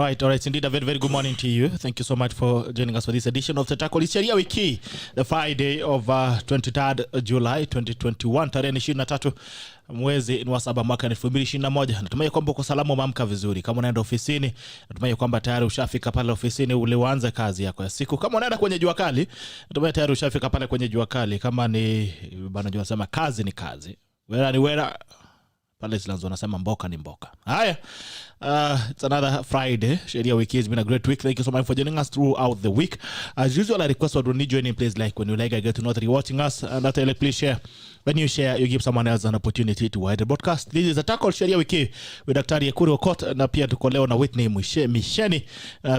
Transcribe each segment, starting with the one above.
All right. Indeed, a very, very good morning to you. Thank you so much for joining us for this edition of the Tackle Sheria Wiki Hii, the Friday of 23rd July 2021, tarehe 23 mwezi wa 7 mwaka 2021. Natumai kwamba uko salama, umeamka vizuri. Kama unaenda ofisini, natumai kwamba tayari ushafika pale ofisini ule uanze kazi yako ya siku. Kama unaenda kwenye jua kali, natumai tayari ushafika pale kwenye jua kali. Kama ni bana jua nasema kazi ni kazi. Wera ni wera. Pale Silanzo wanasema mboka ni mboka. Haya. It's another Friday. Sheria Wiki has been a great week. Thank you so much for joining us throughout the week. As usual, I request that when you join in, please like. When you like, I get to know that you're watching us. And that I like, please share. When you share, you give someone else an opportunity to wide the broadcast. This is a Tackle Sheria Wiki with Dr. AUKOT. Na pia tuko leo na WHITNEY MICHENI.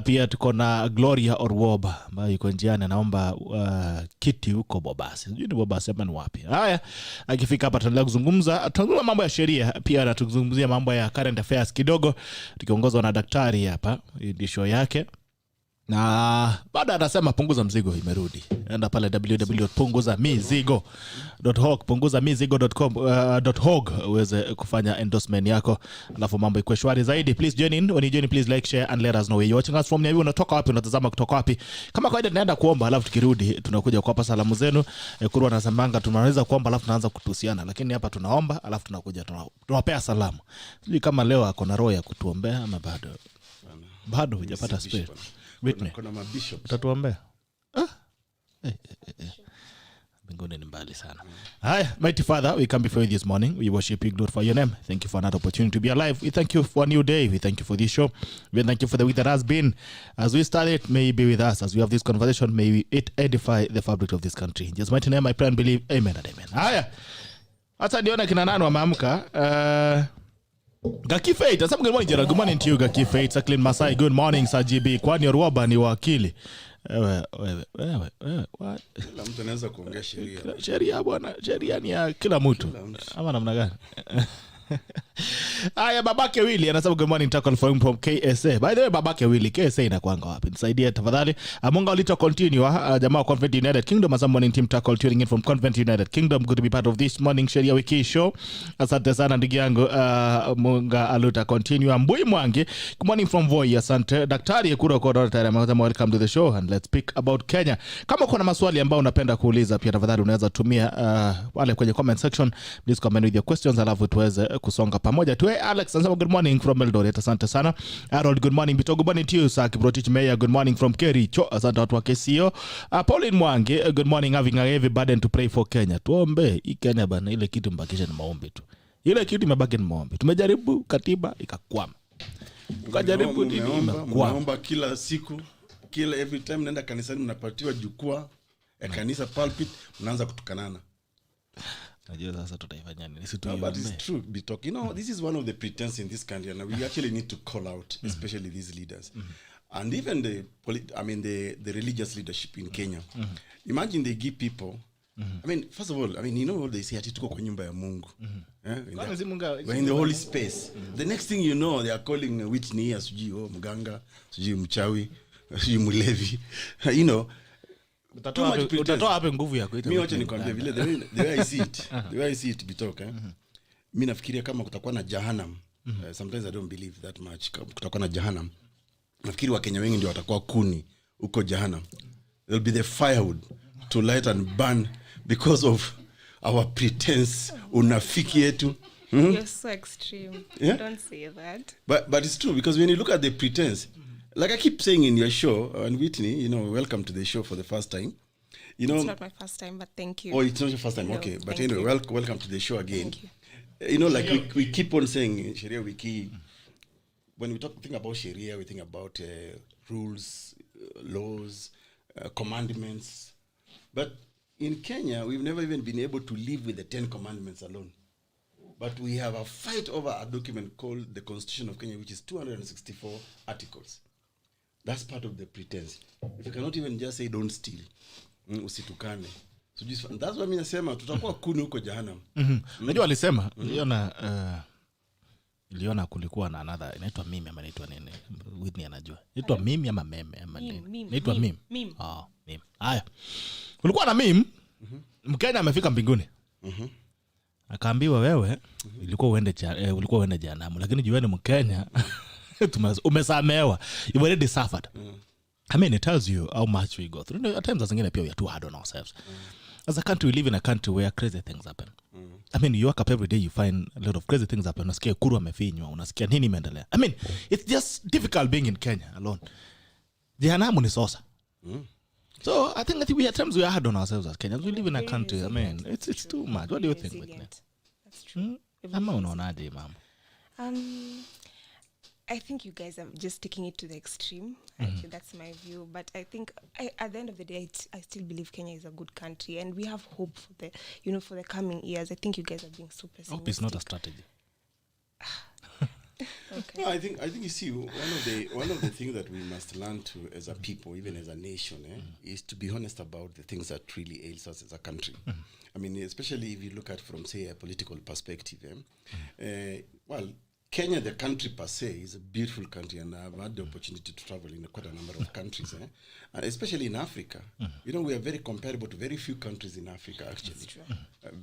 Pia tuko na GLORIA ORWOBA. Ambayo yuko njiani anaomba kiti huko Bobasi. Sijui ni Bobasi ama ni wapi. Haya, akifika hapa tunaendelea kuzungumza. Tunazungumza mambo ya sheria. Pia natuzungumzia mambo ya current affairs kidogo. Tukiongozwa na daktari hapa, hii show yake. Na baada anasema punguza mzigo imerudi. Enda pale www.punguzamizigo.org, punguzamizigo.com.org uweze kufanya endorsement yako, alafu mambo ikuwe shwari zaidi. Please join in. When you join in, please like, share and let us know where you're watching us from. Niambie unatoka wapi, unatazama kutoka wapi. Kama kawaida tunaenda kuomba, alafu tukirudi tunakuja kuwapa salamu zenu. EKURU anasemanga tunaweza kuomba alafu tunaanza kutusiana, lakini hapa tunaomba alafu tunakuja tunawapea salamu. Sijui kama leo ako na roho ya kutuombea ama bado hujapata spirit. WHITNEY, kuna mabishop utatuombea? Mbinguni ni mbali sana. Haya, mighty Father, we come before you this morning. We worship you, glorify your name. Thank you for another opportunity to be alive. We thank you for a new day. We thank you for this show. We thank you for the week that has been. As we started, may you be with us. As we have this conversation, may it edify the fabric of this country. In Jesus' mighty name, I pray and believe. Amen and amen. Haya, hata niona kina nani wameamka. Gaki Faith, asema good morning Gerald, good morning to you Gaki Faith. Saklin Masai, good morning Sajibi. Kwani ORWOBA ni wakili? Wewe what? Kila mtu anaweza kuongea sheria. Sheria bwana, sheria ni ya kila mtu. Ama namna gani? Aya, babake Willy anasema good morning Tackle from KSA. By the way, babake Willy, KSA inakuanga wapi? Nisaidie tafadhali. Amunga ulito continue jamaa Convent United Kingdom, as morning team Tackle tuning in from Convent United Kingdom. Good to be part of this morning Sheria Wiki show. Asante sana ndugu yangu Munga aluta continue. Mbui Mwangi, good morning from Voi. Asante. Daktari EKURU kwa welcome to the show and let's speak about Kenya. Kama kuna maswali ambayo unapenda kuuliza pia tafadhali unaweza tumia wale kwenye comment section. Please comment with your questions alafu tuweze kusonga pamoja. Tuwe Alex anasema good morning from Eldoret. Asante sana. Harold, good morning. Bito, good morning to you. Saki Brotich Mayor, good morning from Kericho. Asante watu wa KCO. Pauline Mwangi, good morning, having a heavy burden to pray for Kenya. Tuombe hii Kenya bana, ile kitu mbakisha ni maombi tu. Ile kitu imebaki ni maombi. Tumejaribu katiba ikakwama. Tukajaribu naomba kila siku, kila every time naenda kanisani mnapatiwa jukwaa ya kanisa pulpit, mnaanza kutukanana. Sasa tutaifanya nini? But it's true, Bitok. You know, this is one of the pretense in this country, and we actually need to call out, especially these leaders. And even the religious leadership in Kenya. Imagine they give people, I mean, first of all, I mean, you know what they say, ati tuko kwa nyumba ya Mungu. We're in the holy space. The next thing you know, they are calling WHITNEY as mganga, mchawi, mulevi. You know, utatoa hapo nguvu yako. Mimi wacha nikwambie vile the way I see it Bitok. Mimi nafikiria kama kutakuwa na jahannam. Sometimes I don't believe that much. Kutakuwa na jahannam. Nafikiri Wakenya wengi ndio watakuwa kuni huko jahannam. There'll be the firewood to light and burn because of our pretense, unafiki yetu. You're so extreme. Yeah? Don't say that. But it's true, because when you look at the pretense, like I keep saying in your show, and WHITNEY, you know, welcome to the show for the first time. You know, it's not my first time, but thank you. Oh, it's not your first time. No, okay, but anyway, welcome to the show again. Thank you. You know, like we keep on saying in Sheria Wiki, when we think about Sharia, we think about rules, laws, commandments. But in Kenya, we've never even been able to live with the 10 commandments alone. But we have a fight over a document called the Constitution of Kenya, which is 264 articles. That's part of the pretense. If you cannot even just say don't steal, usitukane. So that's why mimi nasema tutakuwa kuni huko jahannam. Unajua alisema niliona kulikuwa na another inaitwa meme ama inaitwa nini? WHITNEY anajua. Inaitwa meme ama meme ama nini? Inaitwa meme. Meme. Meme. Haya. Kulikuwa na meme. Mkenya amefika mbinguni. Akaambiwa wewe ulikuwa uende jehanamu, lakini jueni Mkenya Umesamewa. You've already suffered. I mean, it tells you how much we go through. At times, we are too hard on ourselves. As a country, we live in a country where crazy things happen. I mean, you wake up every day, you find a lot of crazy things happen. Unasikia EKURU amefinywa, unasikia nini imeendelea. I mean, it's just difficult being in Kenya alone. Jehanamu ni sosa. So I think that we at times we are hard on ourselves as Kenyans. We live in a country. Resilient. I mean, it's too much. What do you think, Whitney? That's true. I think you guys are just taking it to the extreme. Actually, that's my view. But I think at the end of the day, I still believe Kenya is a good country, and we have hope for the, for the coming years. I think you guys are being super pessimistic. Hope is not a strategy. Okay. No, I think you see one of the things that we must learn to as a people, even as a nation, is to be honest about the things that really ails us as a country. I mean, especially if you look at from say a political perspective. Well, Kenya, the country per se, is a beautiful country, and I've had the opportunity to travel in quite a number of countries, and especially in Africa. You know, we are very comparable to very few countries in Africa, actually. That's true.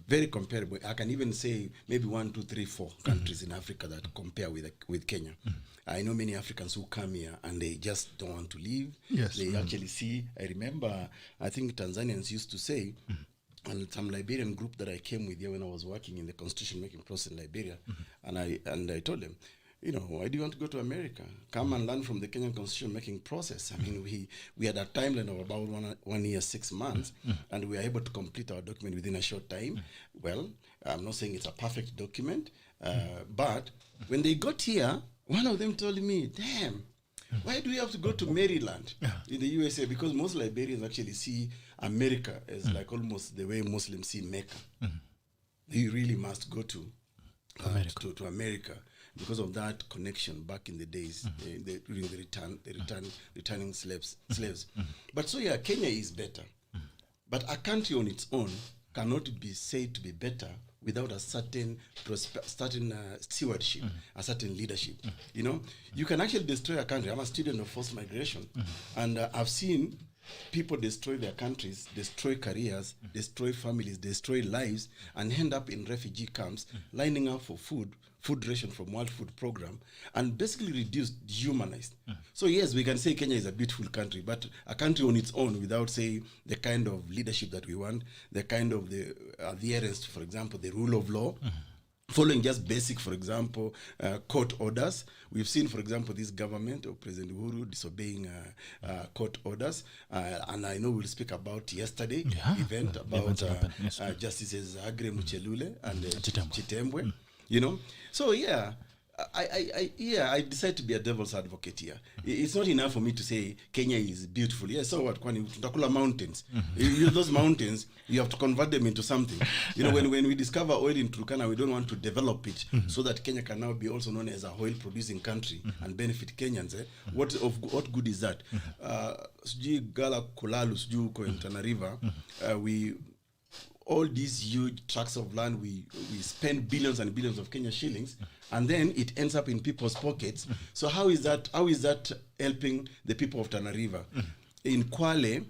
Very comparable. I can even say maybe 1, 2, 3, 4 countries in Africa that compare with Kenya. I know many Africans who come here and they just don't want to leave. Yes. They actually see. I remember, I think Tanzanians used to say, and some Liberian group that I came with here when I was working in the constitution making process in Liberia, and I told them, why do you want to go to America? Come and learn from the Kenyan constitution making process. I mean, we had a timeline of about 1 year, 6 months, and we were able to complete our document within a short time. Well, I'm not saying it's a perfect document, but when they got here, one of them told me, damn, why do we have to go to Maryland in the USA? Because most Liberians actually see America as like almost the way Muslims see Mecca. You really must go to America because of that connection back in the days during the returning slaves. But so yeah, Kenya is better, but a country on its own cannot be said to be better without a certain stewardship, a certain leadership. You can actually destroy a country. I'm a student of forced migration, and I've seen people destroy their countries, destroy careers, destroy families, destroy lives, and end up in refugee camps, lining up for food ration from World Food Program, and basically reduced, dehumanized. So yes, we can say Kenya is a beautiful country, but a country on its own without, say, the kind of leadership that we want, the kind of the adherence to, for example, the rule of law, following just basic, for example, court orders. We've seen, for example, this government of President Uhuru disobeying court orders. And I know we'll speak about yesterday event about Justices Agre Muchelule and Chitembwe. So yeah, I decide to be a devil's advocate here. It's not enough for me to say Kenya is beautiful. Yeah, so what? Tutakula mountains. Those mountains, you have to convert them into something. When we discover oil in Turkana, we don't want to develop it so that Kenya can now be also known as a oil producing country and benefit Kenyans. What good is that? Sujui Gala Kulalu, sujui uko in Tana River, all these huge tracts of land, we spend billions and billions of Kenya shillings, and then it ends up in people's pockets. So how is that helping the people of Tana River? In Kwale,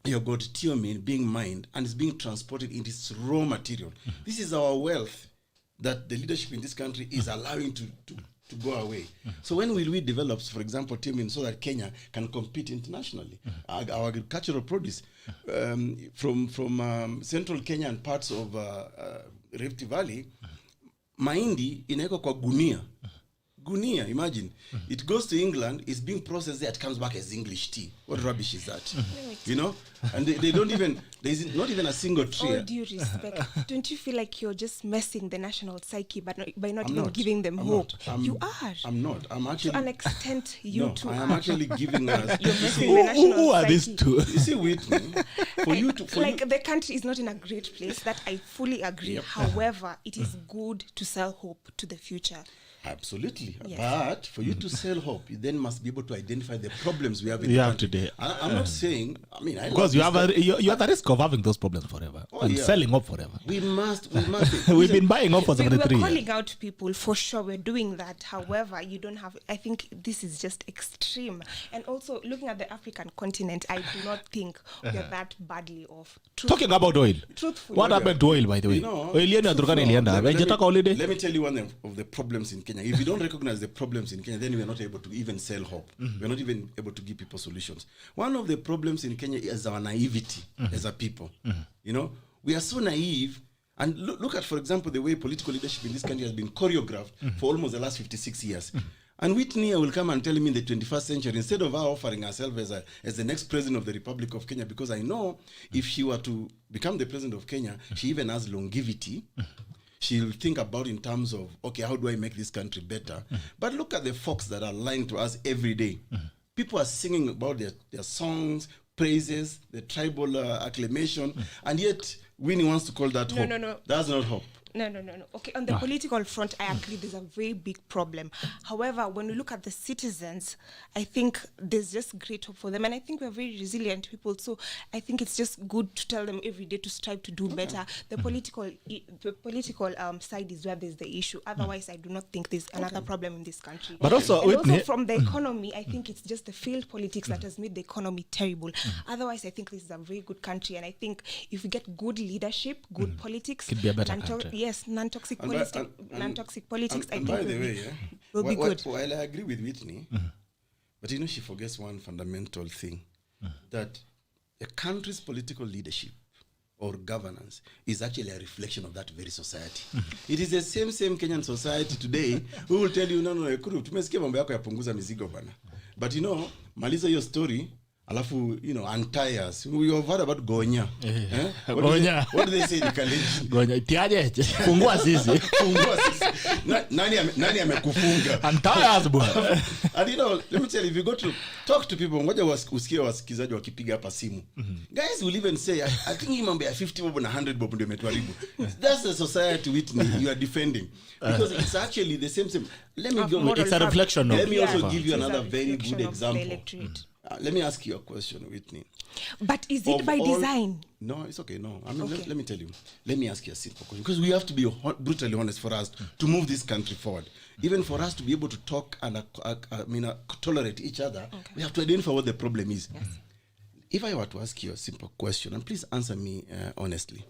you got thiamine being mined and it's being transported in its raw material. This is our wealth that the leadership in this country is allowing to go away. So when will we develop, for example, thiamine so that Kenya can compete internationally? Our agricultural produce from central Kenya and parts of Rift Valley, mahindi inaekwa kwa gunia. Gunia, imagine. It goes to England, it's being processed there, it comes back as English tea. What rubbish is that? And they don't even, there's not even a single tree. All due respect, don't you feel like you're just messing the national psyche by not even giving them hope? You are. I'm not. I'm actually... To an extent, you two are. I am actually giving us... You're messing the national psyche. Who are these two? You see, Whitney, the country is not in a great place, that I fully agree. Yep. However, it is good to sell hope to the future. Absolutely. Yes. But for you to sell hope, you then must be able to identify the problems we have in the country. Today. I'm not saying I mean, Because you have you have the risk of having those problems forever and selling up forever. We must. We've been buying up for 73 We're years. calling out people for sure. We're doing that. However, you don't have. I think this is just extreme. And also looking at the African continent, I do not think we're that badly off. Talking about oil. Truthfully. What happened to oil, by the way? You know, Let me tell you one of the problems in Kenya. If you don't recognize the problems in Kenya, then we are not able to even sell hope. We're not even able to give people solutions. One of the problems in Kenya is our naivety as a people. You know, we are so naive. And look at, for example, the way political leadership in this country has been choreographed for almost the last 56 years. And Whitney will come and tell me in the 21st century, instead of her offering herself as the next president of the Republic of Kenya, because I know if she were to become the president of Kenya, she even has longevity. She'll think about in terms of, okay, how do I make this country better? But look at the folks that are lying to us every day. People are singing about their songs, praises, the tribal acclamation, and yet Winnie wants to call that hope. No. That's not hope. No. Okay, on the political front, I agree there's a very big problem. However, when we look at the citizens, I think there's just great hope for them. And I think we're very resilient people. So I think it's just good to tell them every day to strive to do better. The political side is where there's the issue. Otherwise, I do not think there's another problem in this country. But also, and also from the economy, I think it's just the failed politics that has made the economy terrible. Otherwise, I think this is a very good country. And I think if we get good leadership, good politics, could be a better country. Yes, non-toxic politics. I think by the way, will be good. While I agree with Whitney, but you know, she forgets one fundamental thing, that a country's political leadership or governance is actually a reflection of that very society. It is the same Kenyan society today who will tell you, no, EKURU, tumesikia mambo yako yapunguza mizigo bana. But you know, maliza your story, alafu, you know, untie us. We have heard about Gonya. Gonya. What do they say in Kalenjin? Gonya. Tiaje. Fungua sisi. Nani amekufunga? Untie us, boy. And you know, let me tell you, if you go to talk to people, ngoja usikie wasikizaji wakipiga hapa simu. Guys will even say, I think hii mambo ya 50 bob na 100 bob ndio imetuharibu. That's the society Whitney you are defending. Because it's actually the same. It's a reflection of. Let me also give you another very good example. Let me ask you a question, Whitney. But is it by design? No, it's okay. No, I mean, let me tell you. Let me ask you a simple question, because we have to be brutally honest for us to move this country forward. Even for us to be able to talk and tolerate each other, we have to identify what the problem is. Yes. If I were to ask you a simple question, and please answer me honestly,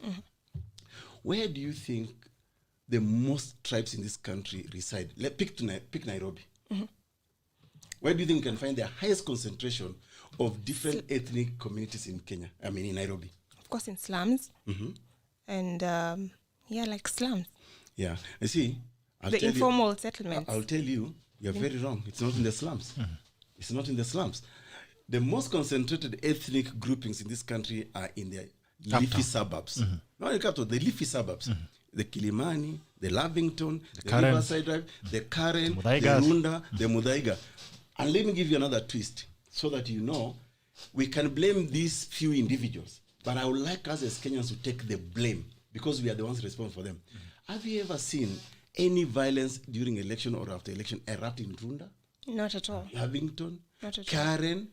where do you think the most tribes in this country reside? Pick Nairobi. Where do you think you can find the highest concentration of different ethnic communities in Kenya? I mean, in Nairobi. Of course, in slums. And, like slums. Yeah. You see, the informal settlements. I'll tell you, you're very wrong. It's not in the slums. It's not in the slums. The most concentrated ethnic groupings in this country are in the leafy suburbs. Not in capital, the leafy suburbs. The Kilimani, the Lavington, the Riverside Drive, the Karen, the Runda, the Muthaiga. And let me give you another twist so that you know we can blame these few individuals, but I would like us as Kenyans to take the blame because we are the ones responsible for them. Have you ever seen any violence during election or after election erupt in Runda? Not at all. Lavington? Not at Karen?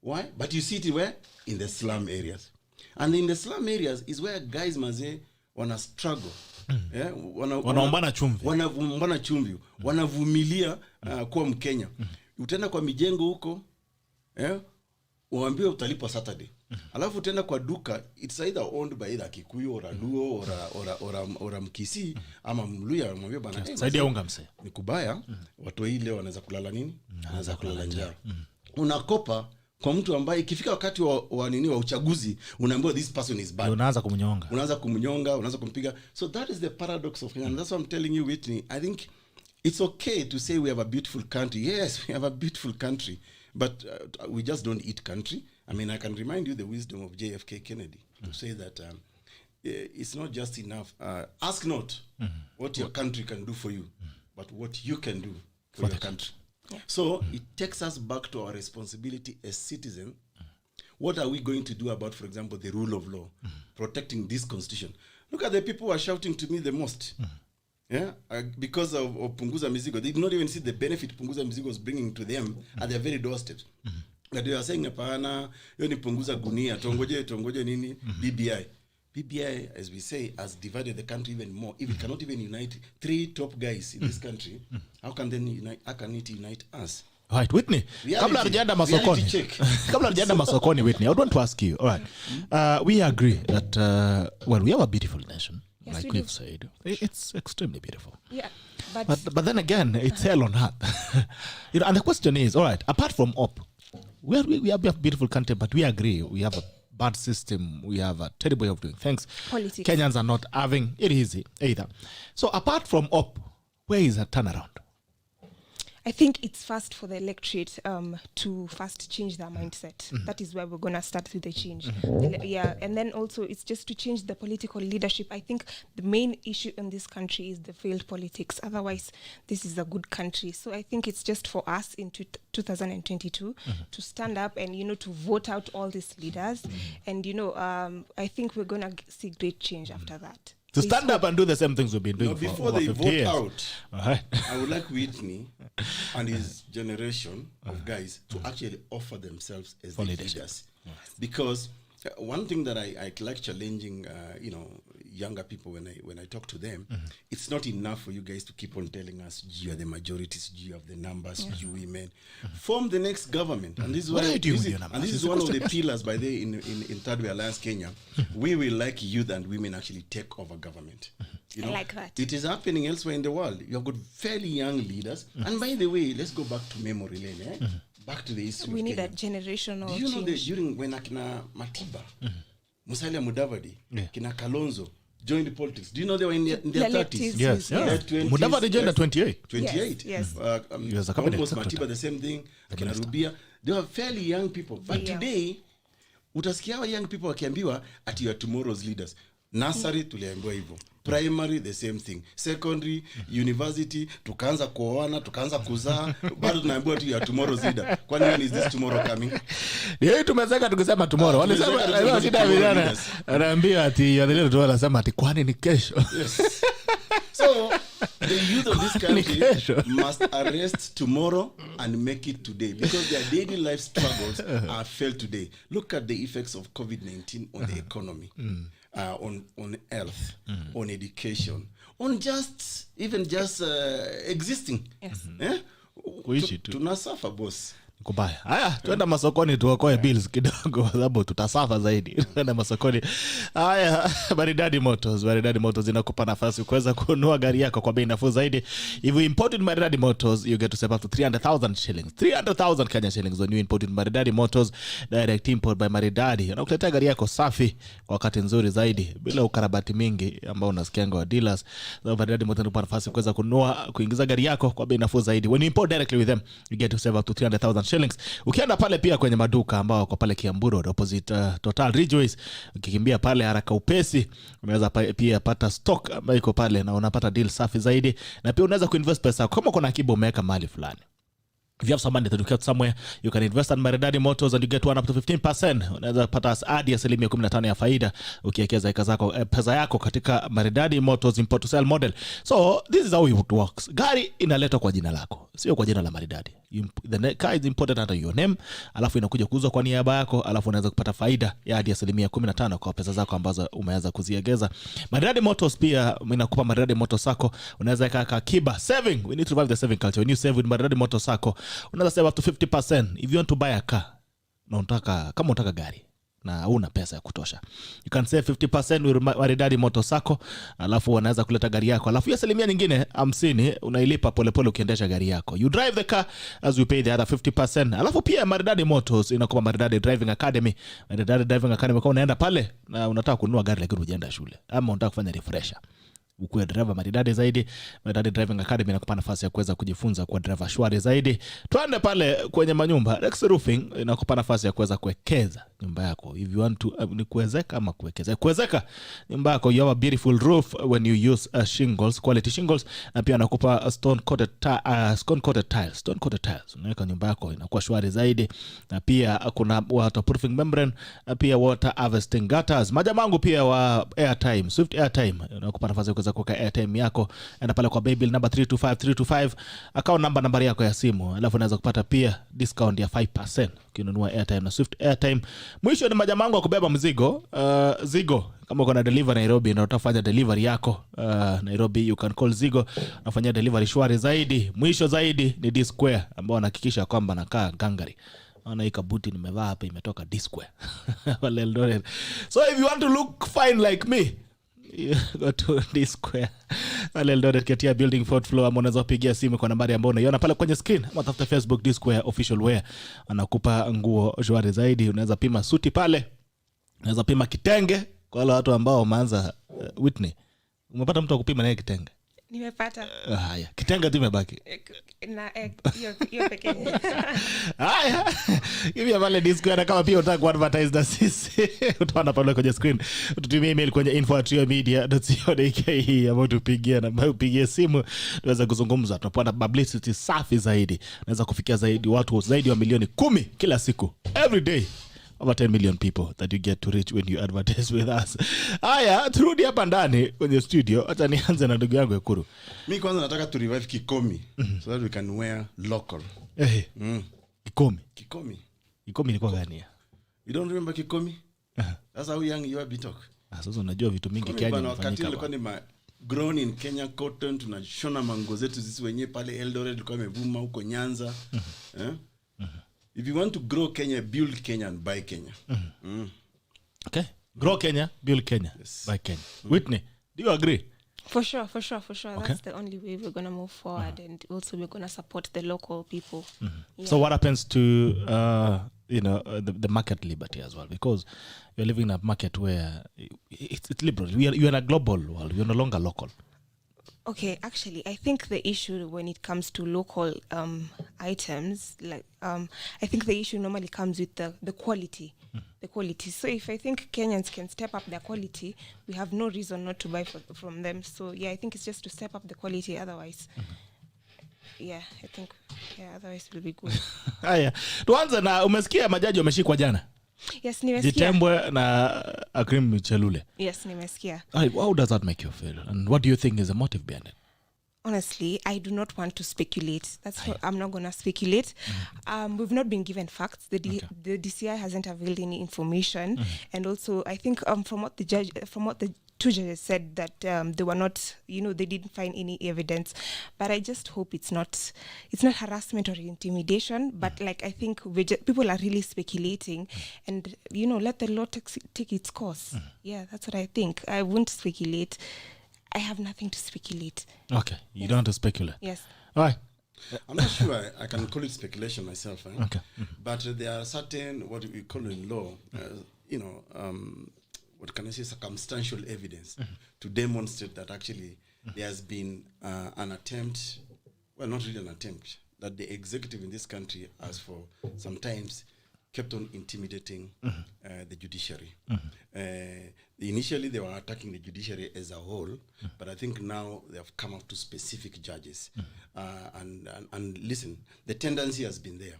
Why? But you see it where? In the slum areas. And in the slum areas is where guys maze wanna struggle. Wanaombana chumvi. Wanavumilia kuwa Mkenya. Utaenda kwa mijengo huko, uambiwe utalipwa Saturday. Alafu utaenda kwa duka, it's either owned by either Kikuyu or Luo or Mkisi ama Mluya, mwambie bana saidia unga mse. Ni kubaya, watu ile wanaweza kulala nini? Wanaweza kulala njaa. Unakopa kwa mtu ambaye ikifika wakati wa uchaguzi unaambiwa this person is bad. Unaanza kumnyonga, unaanza kumpiga. So that is the paradox of Kenya. And that's what I'm telling you, Whitney. I think it's okay to say we have a beautiful country. Yes, we have a beautiful country, but we just don't eat country. I mean, I can remind you the wisdom of JFK Kennedy to say that it's not just enough. Ask not what your country can do for you, but what you can do for your country. Yeah. So it takes us back to our responsibility as citizens. What are we going to do about, for example, the rule of law, protecting this constitution? Look at the people who are shouting to me the most. Because of Punguza Mizigo. They did not even see the benefit Punguza Mizigo was bringing to them at their very doorsteps. that they are saying hapana hiyo ni punguza gunia tuongoje nini BBI as we say has divided the country even more. If it cannot even unite 3 top guys in this country, how can it unite us? All right, Whitney. Kabla hatujaenda masokoni, Whitney, I would want to ask you. All right. We agree that we have a beautiful nation, yes, like we've said. It's extremely beautiful. Yeah. But then again, it's hell on earth. And the question is, all right, apart from OP, we have a beautiful country, but we agree we have a bad system, we have a terrible way of doing things. Politics. Kenyans are not having it easy either. So apart from OP, where is a turnaround? I think it's first for the electorate to first change their mindset. That is where we're going to start with the change. And then also it's just to change the political leadership. I think the main issue in this country is the failed politics. Otherwise, this is a good country. So I think it's just for us in 2022 to stand up and, to vote out all these leaders. And, I think we're going to see great change after that. To stand up and do the same things we've been doing before for they vote years. Out. I would like Whitney and his generation of guys to actually offer themselves as the leaders. Yes. Because one thing that I like challenging, younger people when I talk to them, it's not enough for you guys to keep on telling us you are the majorities, you have the numbers, you women. Form the next government, and this is what why this is one of the pillars by the in Third Way Alliance Kenya. We will like youth and women actually take over government. I like that. It is happening elsewhere in the world. You have got fairly young leaders, and by the way, let's go back to memory lane. Back to the history. We need Kenya. that generational change. Do you know that during when Akina Matiba, Musalia Mudavadi, Kina Kalonzo joined politics? Do you know they were in their 30s? Yes. Mudavadi joined at 28. 28. Yes. Almost Matiba, the same thing. Akina Rubia. They were fairly young people. But today, utasikia young people wakiambiwa at you are tomorrow's leaders. Nursery tuliambiwa hivyo. Primary the same thing. Secondary, university, tukaanza kuoana, tukaanza kuzaa, bado tunaambiwa tu ya tomorrow's leader. Kwani when is this tomorrow coming? Yeye tumezeka tukisema tomorrow. Walisema shida vijana. Anaambia ati yadele tu wanasema ati kwani ni kesho. So the youth of this country must arrest tomorrow and make it today, because their daily life struggles are felt today. Look at the effects of COVID-19 on the economy. On health, on education, on even just existing. Yes. Tunasafa boss. Kubaya. Haya, tuenda masokoni tuokoe bills kidogo kwa sababu tutasafa zaidi. Tuenda masokoni. Haya, Maridadi Motors inakupa nafasi kuweza kununua gari yako kwa bei nafuu zaidi. If you import Maridadi Motors, you get to save up to 300,000 shillings. 300,000 Kenya shillings when you import Maridadi Motors, direct import by Maridadi. Unakuletea gari yako safi kwa wakati nzuri zaidi bila ukarabati mingi ambao unasikianga wa dealers. So Maridadi Motors inakupa nafasi kuweza kuingiza gari yako kwa bei nafuu zaidi. When you import directly with them, you get to save up to 300,000 shillings. Ukienda pale pia kwenye maduka ambao kwa pale Kiamburu opposite Total Ridgeways, ukikimbia pale haraka upesi unaweza pia pata stock ambayo iko pale na unapata deal safi zaidi, na pia unaweza kuinvest pesa kama kuna akiba umeweka mahali fulani. If you have some money to get somewhere, you can invest in Maridadi Motors and you get one up to 15%. Unaweza pata hadi asilimia 15 ya faida ukiwekeza pesa yako katika Maridadi Motors import to sell model. So this is how it works. Gari inaletwa kwa jina lako, sio kwa jina la Maridadi. The car is imported under your name, alafu inakuja kuuzwa kwa niaba yako, alafu unaweza kupata faida ya hadi asilimia 15 kwa pesa zako ambazo umeweza kuziegeza. Maridadi Motors pia inakupa Maridadi Motors sako, unaweza kaka akiba, saving. We need to revive the saving culture. When you save with Maridadi Motors sako, unaweza save up to 50% if you want to buy a car. Kama unataka gari na una pesa ya kutosha, you can save 50% with Maridadi Motors sako, alafu wanaweza kuleta gari yako, alafu ya asilimia nyingine 50 unailipa polepole ukiendesha gari yako. You drive the car as you pay the other 50%. Alafu pia Maridadi Motors inakupa Maridadi Driving Academy. Maridadi Driving Academy kwa unaenda pale na unataka kununua gari lakini hujaenda shule ama unataka kufanya refresher, ukuwe driver maridadi zaidi, Maridadi Driving Academy inakupa nafasi ya kuweza kujifunza kuwa driver shwari zaidi. Tuende pale kwenye manyumba, Rex Roofing inakupa nafasi ya kuweza kuwekeza nyumba yako. If you want to ni kuwezeka ama kuwezeka nyumba yako, you have a beautiful roof when you use shingles, quality shingles, na pia nakupa stone coated tiles. Unaweka nyumba yako inakuwa shwari zaidi, na pia kuna waterproofing membrane, na pia water harvesting gutters. Majamangu pia wa Airtime, Swift Airtime inakupa nafasi ya kuweza kuweka airtime yako. Enda pale kwa Baybill number 325325, account number nambari yako ya simu, alafu unaweza kupata pia discount ya 5% ukinunua airtime na Swift Airtime. Mwisho ni majamaa wangu wa kubeba mzigo, Zigo. Kama uko na deliver Nairobi na utafanya delivery yako Nairobi, you can call Zigo, nafanya delivery shwari zaidi. Mwisho zaidi ni D-Square ambao wanahakikisha kwamba nakaa gangari. Ona hii kabuti nimevaa hapa imetoka D-Square. Wale Eldoret. So if you want to look fine like me, you go to D-Square. Wale Eldoret ketia building 4th floor, ama unaweza kupigia simu kwa nambari ambayo unaiona pale kwenye screen, ama tafuta Facebook D-Square official wear, anakupa nguo shwari zaidi. Unaweza pima suti pale, unaweza pima kitenge kwa wale watu ambao wameanza Whitney. Umepata mtu akupima naye kitenge? Nimepata. Haya, kitenge tu imebaki. Na hiyo pekee. Haya. Hivi pale D-Square, kama pia unataka kuadvertise na sisi, utaona pale kwenye screen. Tutumie email kwenye info@triomedia.co.ke, ama tupigie na upigie simu tuweze kuzungumza. Tunapata publicity safi zaidi. Naweza kufikia zaidi watu zaidi wa milioni 10 kila siku. Every day. Over 10 million people that you get to reach when you advertise with us. Haya, turudi hapa ndani kwenye studio. Acha nianze na ndugu yangu Ekuru. Mimi kwanza nataka to revive Kikomi so that we can wear local. Kikomi. Kikomi ni kwa gani? You don't remember Kikomi? That's how young you are, Bitok. Sasa unajua vitu mingi Kenya inafanyika. Wakati ilikuwa ni grown in Kenya cotton, tunashona mango zetu sisi wenyewe pale Eldoret, ilikuwa imevuma huko Nyanza. If you want to grow Kenya, build Kenya and buy Kenya. Okay. Grow Kenya, build Kenya, buy Kenya. Whitney, do you agree? For sure. Okay. That's the only way we're going to move forward, and also we're going to support the local people. Yeah. So what happens to the market liberty as well? Because you're living in a market where it's liberal. You're in a global world. You're no longer local. Okay, actually, I think the issue when it comes to local items, like I think the issue normally comes with the quality. The quality. So if I think Kenyans can step up their quality, we have no reason not to buy from them. So yeah, I think it's just to step up the quality. Otherwise, I think otherwise it will be good. Haya, tuanze na umesikia majaji wameshikwa jana. Yes, nimesikia. Jitembwe na Akrim Chelule. Yes, nimesikia. How does that make you feel? And what do you think is the motive behind it? Honestly, I do not want to speculate. I'm not going to speculate. We've not been given facts. The DCI hasn't availed any information. And also, I think from what the two judges said, that they were not, they didn't find any evidence. But I just hope it's not harassment or intimidation. But I think people are really speculating, and let the law take its course. Yeah, that's what I think. I won't speculate. I have nothing to speculate. Okay, you don't have to speculate. Yes. All right. I'm not sure I can call it speculation myself. Okay. But there are certain, what we call in law, what can I say, circumstantial evidence to demonstrate that actually there has been an attempt, well, not really an attempt, that the executive in this country has for sometimes kept on intimidating the judiciary. Initially, they were attacking the judiciary as a whole, but I think now they have come up to specific judges. And listen, the tendency has been there.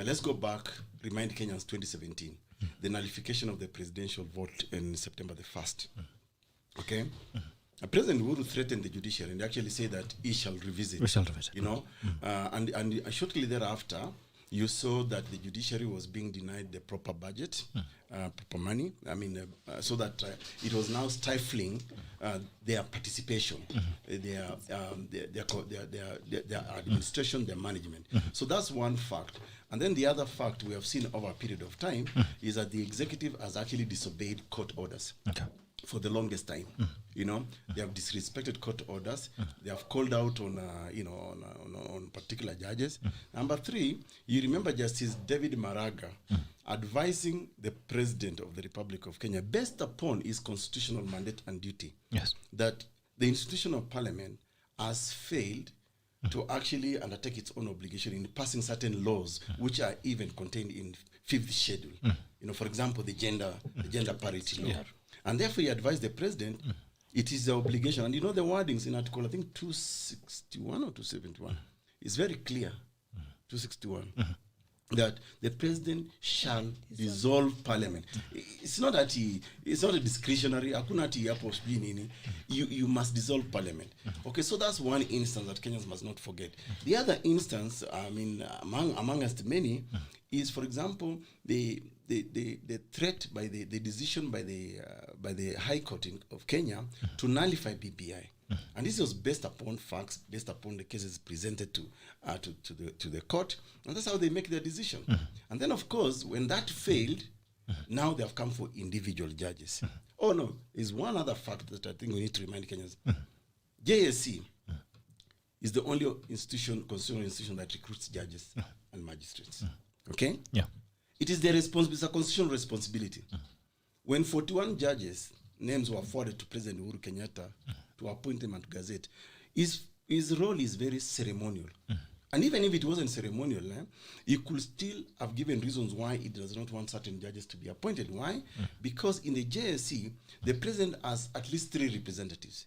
Let's go back, remind Kenyans 2017, the nullification of the presidential vote in September the 1st. Okay? President Uhuru threatened the judiciary and actually said that he shall revisit. And shortly thereafter, you saw that the judiciary was being denied the proper budget, proper money. So that it was now stifling their participation, their administration, their management. So that's one fact. And then the other fact we have seen over a period of time is that the executive has actually disobeyed court orders. Okay. For the longest time, they have disrespected court orders. They have called out on particular judges. Number 3, you remember Justice David Maraga advising the President of the Republic of Kenya, based upon his constitutional mandate and duty, that the institution of Parliament has failed to actually undertake its own obligation in passing certain laws, which are even contained in 5th schedule. For example, the gender parity law. And therefore, he advised the president, it is the obligation. And the wordings in article, I think 261 or 271, is very clear. 261. that the president shall dissolve parliament. It's not that it's not a discretionary. You must dissolve parliament. Okay, so that's one instance that Kenyans must not forget. The other instance, I mean, amongst many, is, for example, the threat by the decision by the High Court of Kenya to nullify BBI. And this was based upon facts, based upon the cases presented to the court, and that's how they make their decision. And then, of course, when that failed, now they have come for individual judges. Oh no, there's one other fact that I think we need to remind Kenyans. JSC is the only constitutional institution that recruits judges and magistrates. Okay? Yeah. It is their responsibility, it's a constitutional responsibility. When 41 judges' names were forwarded to President Uhuru Kenyatta to appoint him at Gazette, his role is very ceremonial. And even if it wasn't ceremonial, he could still have given reasons why he does not want certain judges to be appointed. Why? Because in the JSC, the president has at least 3 representatives.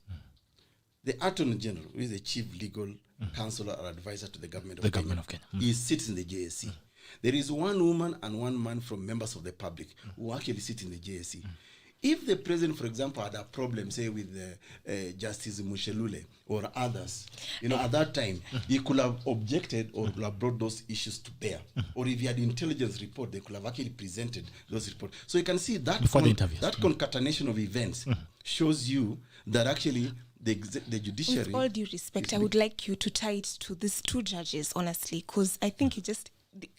The Attorney General, who is the chief legal counselor or advisor to the government of Kenya. He sits in the JSC. There is one woman and one man from members of the public who actually sit in the JSC. If the president, for example, had a problem, say, with Justice Mushelule or others, at that time, he could have objected or could have brought those issues to bear. Or if he had intelligence report, they could have actually presented those reports. So you can see that that concatenation of events shows you that actually the judiciary... With all due respect, I would like you to tie it to these 2 judges, honestly, because I think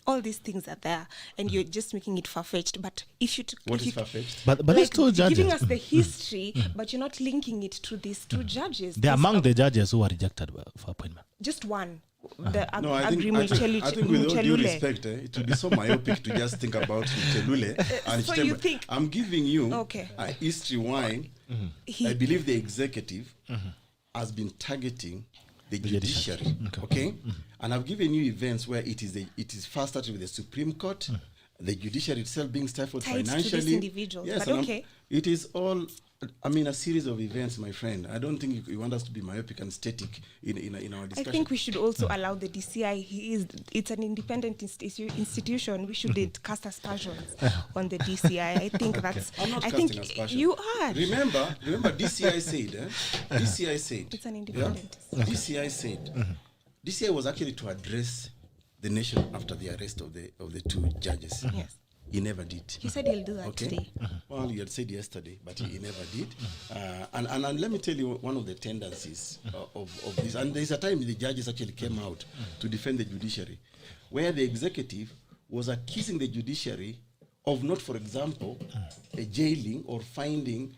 all these things are there, and you're just making it far-fetched. But if you... What is far-fetched? But like, 2 judges. Giving us the history, but you're not linking it to these 2 judges. They're among the judges who were rejected for appointment. Just one. I think with all due respect, it would be so myopic to just think about Chelule. And so you think... I'm giving you a history why I believe the executive has been targeting the judiciary. Okay? And I've given you events where it is first started with the Supreme Court, the judiciary itself being stifled financially. To this individual. Yes, but it is all, a series of events, my friend. I don't think you want us to be myopic and static in our discussion. I think we should also allow the DCI. It's an independent institution. We shouldn't cast aspersions on the DCI. I think that's... I'm not casting aspersions. You are. Remember, DCI said, DCI said... It's an independent. Yeah? DCI said, DCI was actually to address the nation after the arrest of the 2 judges. Yes. He never did. He said he'll do that today. Well, he had said yesterday, but he never did. And let me tell you one of the tendencies of this. And there's a time the judges actually came out to defend the judiciary, where the executive was accusing the judiciary of not, for example, jailing or finding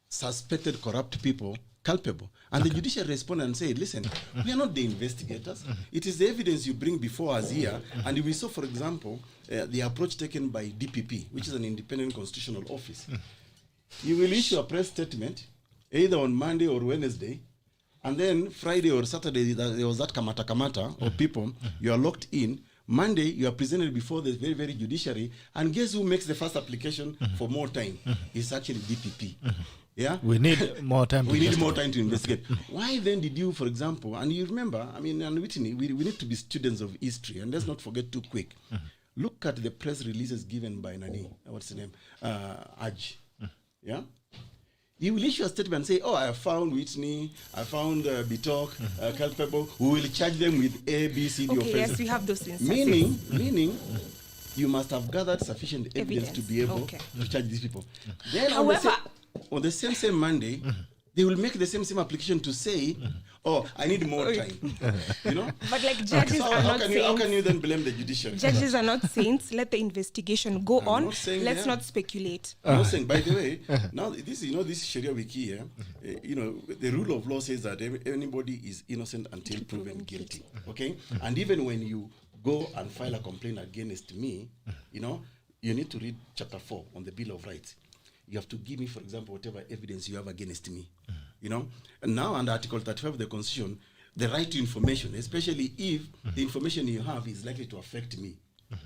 suspected corrupt people culpable. And the judiciary responded and said, listen, we are not the investigators. It is the evidence you bring before us here. And we saw, for example, the approach taken by DPP, which is an independent constitutional office. You will issue a press statement, either on Monday or Wednesday, and then Friday or Saturday, there was that kamata of people, you are locked in. Monday, you are presented before the very, very judiciary, and guess who makes the first application for more time? It's actually DPP. Yeah, we need more time. We need more time to investigate. Why then did you, for example, and you remember, and Whitney, we need to be students of history, and let's not forget too quick. Look at the press releases given by Nani. What's the name? Aj. Yeah. He will issue a statement and say, I have found Whitney, I found Bitok, culpable. We will charge them with A, B, C, D offenses. Yes, we have those instances. Meaning, you must have gathered sufficient evidence to be able to charge these people. Then, however, on the same Monday, they will make the same application to say, I need more time. But like judges are not saints. How can you then blame the judiciary? Judges are not saints. Let the investigation go on. Let's not speculate. I'm not saying, by the way, now this Sheria Wiki Hii, the rule of law says that anybody is innocent until proven guilty. Okay? And even when you go and file a complaint against me, you need to read chapter 4 on the Bill of Rights. You have to give me, for example, whatever evidence you have against me. And now under Article 35 of the Constitution, the right to information, especially if the information you have is likely to affect me.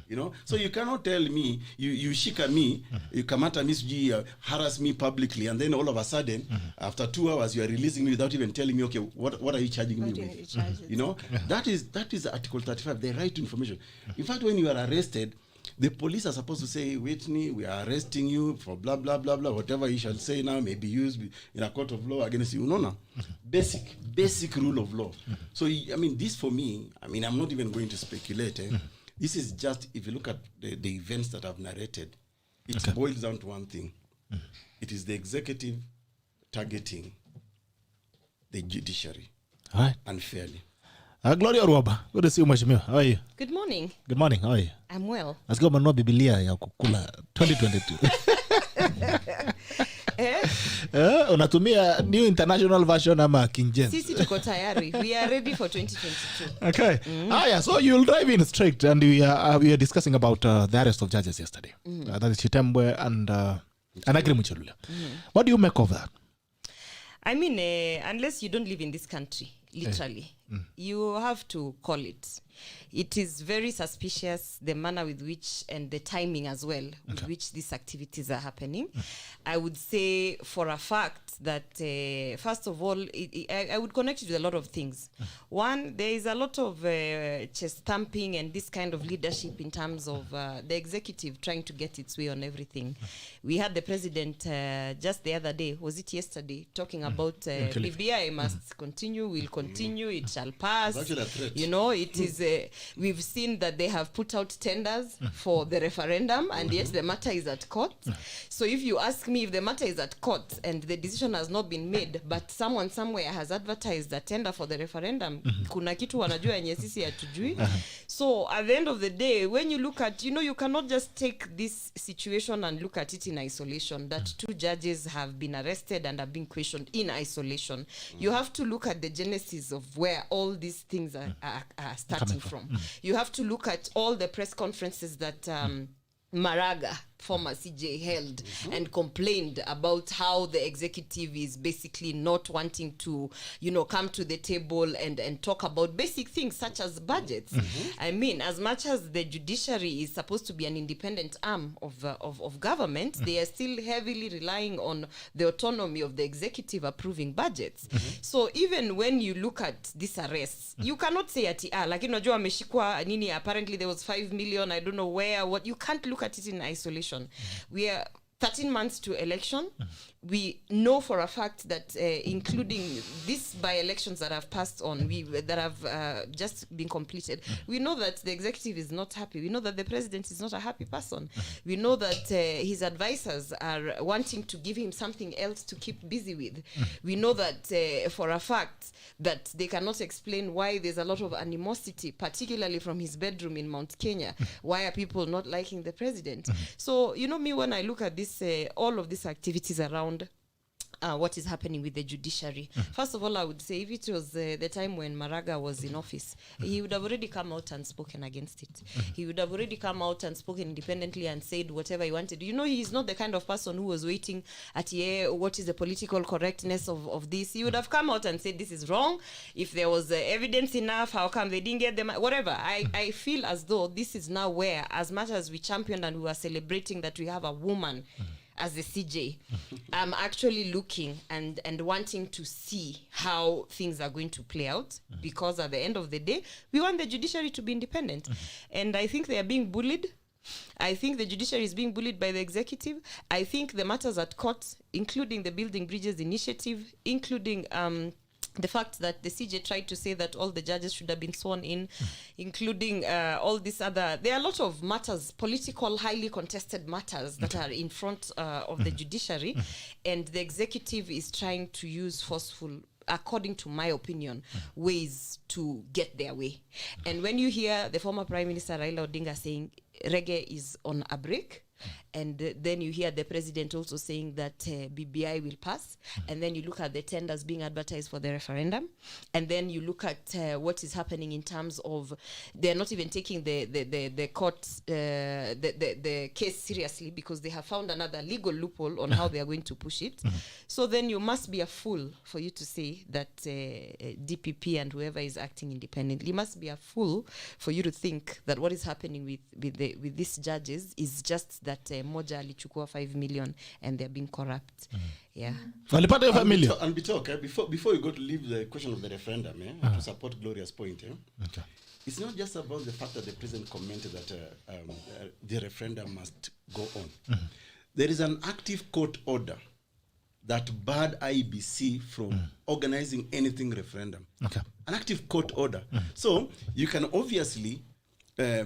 You know, so you cannot tell me you shika me, you kamata me, harass me publicly, and then all of a sudden, after 2 hours, you are releasing me without even telling me, okay, what are you charging me with? You know, that is Article 35, the right to information. In fact, when you are arrested, the police are supposed to say, Whitney, we are arresting you for blah, blah, blah, blah. Whatever you shall say now may be used in a court of law against you. No. Basic rule of law. So, I mean, this for me, I mean, I'm not even going to speculate. This is just, if you look at the events that I've narrated, it boils down to one thing. It is the executive targeting the judiciary unfairly. Gloria ORWOBA, good to see you, Mheshimiwa. How are you? Good morning. Good morning. How are you? I'm well. Nasikia umenunua Biblia ya kukula 2022. Unatumia New International Version ama King James? Sisi tuko tayari. We are ready for 2022. Okay. So you'll drive in straight, and we are discussing about the arrest of judges yesterday. That is Chitembwe and Aggrey Muchelule. What do you make of that? I mean, unless you don't live in this country, literally, you have to call it. It is very suspicious, the manner with which, and the timing as well, with which these activities are happening. I would say for a fact that, first of all, I would connect it with a lot of things. One, there is a lot of chest thumping and this kind of leadership in terms of the executive trying to get its way on everything. We had the president just the other day, was it yesterday, talking about BBI must continue, will continue, it shall pass. You know, it is... we've seen that they have put out tenders for the referendum, and yet the matter is at court. So if you ask me, if the matter is at court and the decision has not been made, but someone somewhere has advertised a tender for the referendum, kuna kitu wanajua yenye sisi hatujui. So at the end of the day, when you look at, you know, you cannot just take this situation and look at it in isolation, that 2 judges have been arrested and are being questioned in isolation. You have to look at the genesis of where all these things are starting from. You have to look at all the press conferences that Maraga, former CJ, held and complained about how the executive is basically not wanting to, you know, come to the table and talk about basic things such as budgets. I mean, as much as the judiciary is supposed to be an independent arm of government, they are still heavily relying on the autonomy of the executive approving budgets. So even when you look at this arrest, you cannot say ati like unajua ameshikwa nini, apparently there was 5 million, I don't know where, what. You can't look at it in isolation. We are 13 months to election. We know for a fact that including these by-elections that have passed on, that have just been completed, we know that the executive is not happy. We know that the president is not a happy person. We know that his advisors are wanting to give him something else to keep busy with. We know that for a fact that they cannot explain why there's a lot of animosity, particularly from his bedroom in Mount Kenya. Why are people not liking the president? So, you know, me, when I look at this, all of these activities around what is happening with the judiciary. First of all, I would say if it was the time when Maraga was in office, he would have already come out and spoken against it. He would have already come out and spoken independently and said whatever he wanted. You know, he's not the kind of person who was waiting at, what is the political correctness of this. He would have come out and said, this is wrong. If there was evidence enough, how come they didn't get them? Whatever. I feel as though this is now where, as much as we championed and we were celebrating that we have a woman as the CJ, I'm actually looking and wanting to see how things are going to play out, because at the end of the day, we want the judiciary to be independent. And I think they are being bullied. I think the judiciary is being bullied by the executive. I think the matters at court, including the Building Bridges initiative, including the fact that the CJ tried to say that all the judges should have been sworn in, including all these other... There are a lot of matters, political, highly contested matters that are in front of the judiciary, and the executive is trying to use forceful, according to my opinion, ways to get their way. And when you hear the former Prime Minister Raila Odinga saying reggae is on a break, And then you hear the president also saying that BBI will pass. And then you look at the tenders being advertised for the referendum. And then you look at what is happening in terms of they're not even taking the court, the case seriously, because they have found another legal loophole on how they are going to push it. So then you must be a fool for you to say that DPP and whoever is acting independently must be a fool for you to think that what is happening with these judges is just that moja alichukua 5 million and they're being corrupt. Yeah. Walipata 5 million. And before you go to leave the question of the referendum, to support Gloria's point, Okay. it's not just about the fact that the president commented that the referendum must go on. There is an active court order that barred IEBC from organizing anything referendum. Okay. An active court order. So you can obviously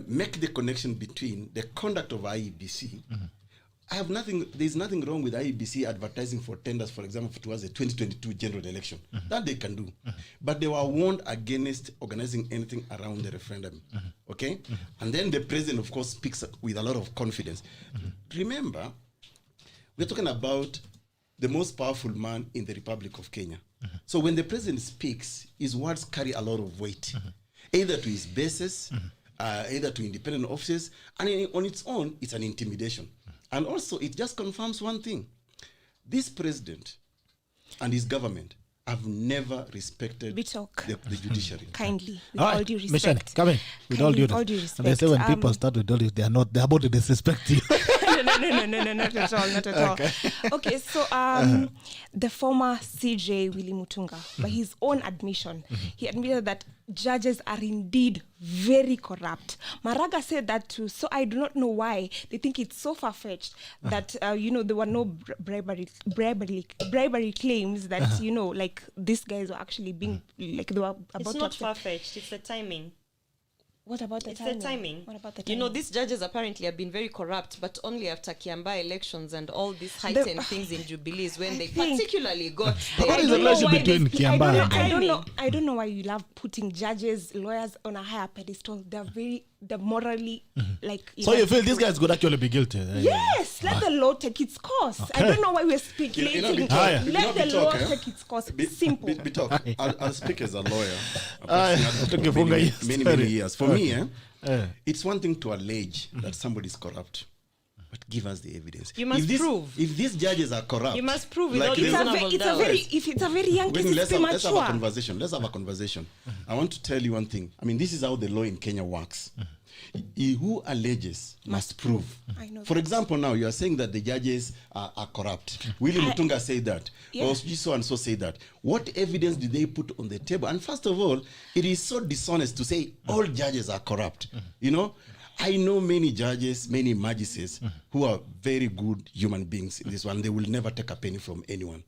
make the connection between the conduct of IEBC. There's nothing wrong with IEBC advertising for tenders, for example, towards the 2022 general election. That they can do. But they were warned against organizing anything around the referendum. Okay? And then the president, of course, speaks with a lot of confidence. Remember, we're talking about the most powerful man in the Republic of Kenya. So when the president speaks, his words carry a lot of weight, either to his bases, either to independent officers, and on its own, it's an intimidation. And also, it just confirms one thing. This president and his government have never respected the judiciary. Kindly, with all due respect. MICHENI, come in. With all due respect. And they say when people start with all due, they're about to disrespect you. No, not at all, not at all. Okay, so the former CJ Willy Mutunga, by his own admission, he admitted that judges are indeed very corrupt. Maraga said that too, so I do not know why they think it's so far-fetched that, there were no bribery claims that, like these guys were actually being, like they were about to... It's not far-fetched, it's the timing. What about the timing? It's the timing. What about the timing? These judges apparently have been very corrupt, but only after Kiambaa elections and all these heightened things in Jubilees when they particularly got there. What is the relation between Kiambaa and... I don't know why you love putting judges, lawyers on a higher pedestal. They're morally like... So you feel these guys could actually be guilty? Yes, let the law take its course. Okay. I don't know why we're speculating. Let the law take its course. Simple. I'll speak as a lawyer. Many years. For me, it's one thing to allege that somebody is corrupt, but give us the evidence. You must prove. If these judges are corrupt, you must prove without reasonable doubt. If it's a very young case, it's premature. Let's have a conversation. I want to tell you one thing. I mean, this is how the law in Kenya works. He who alleges must prove. I know. For example, now you are saying that the judges are corrupt. Willy Mutunga said that. Or so and so say that. What evidence did they put on the table? And first of all, it is so dishonest to say all judges are corrupt. I know many judges, many magistrates who are very good human beings in this one. They will never take a penny from anyone.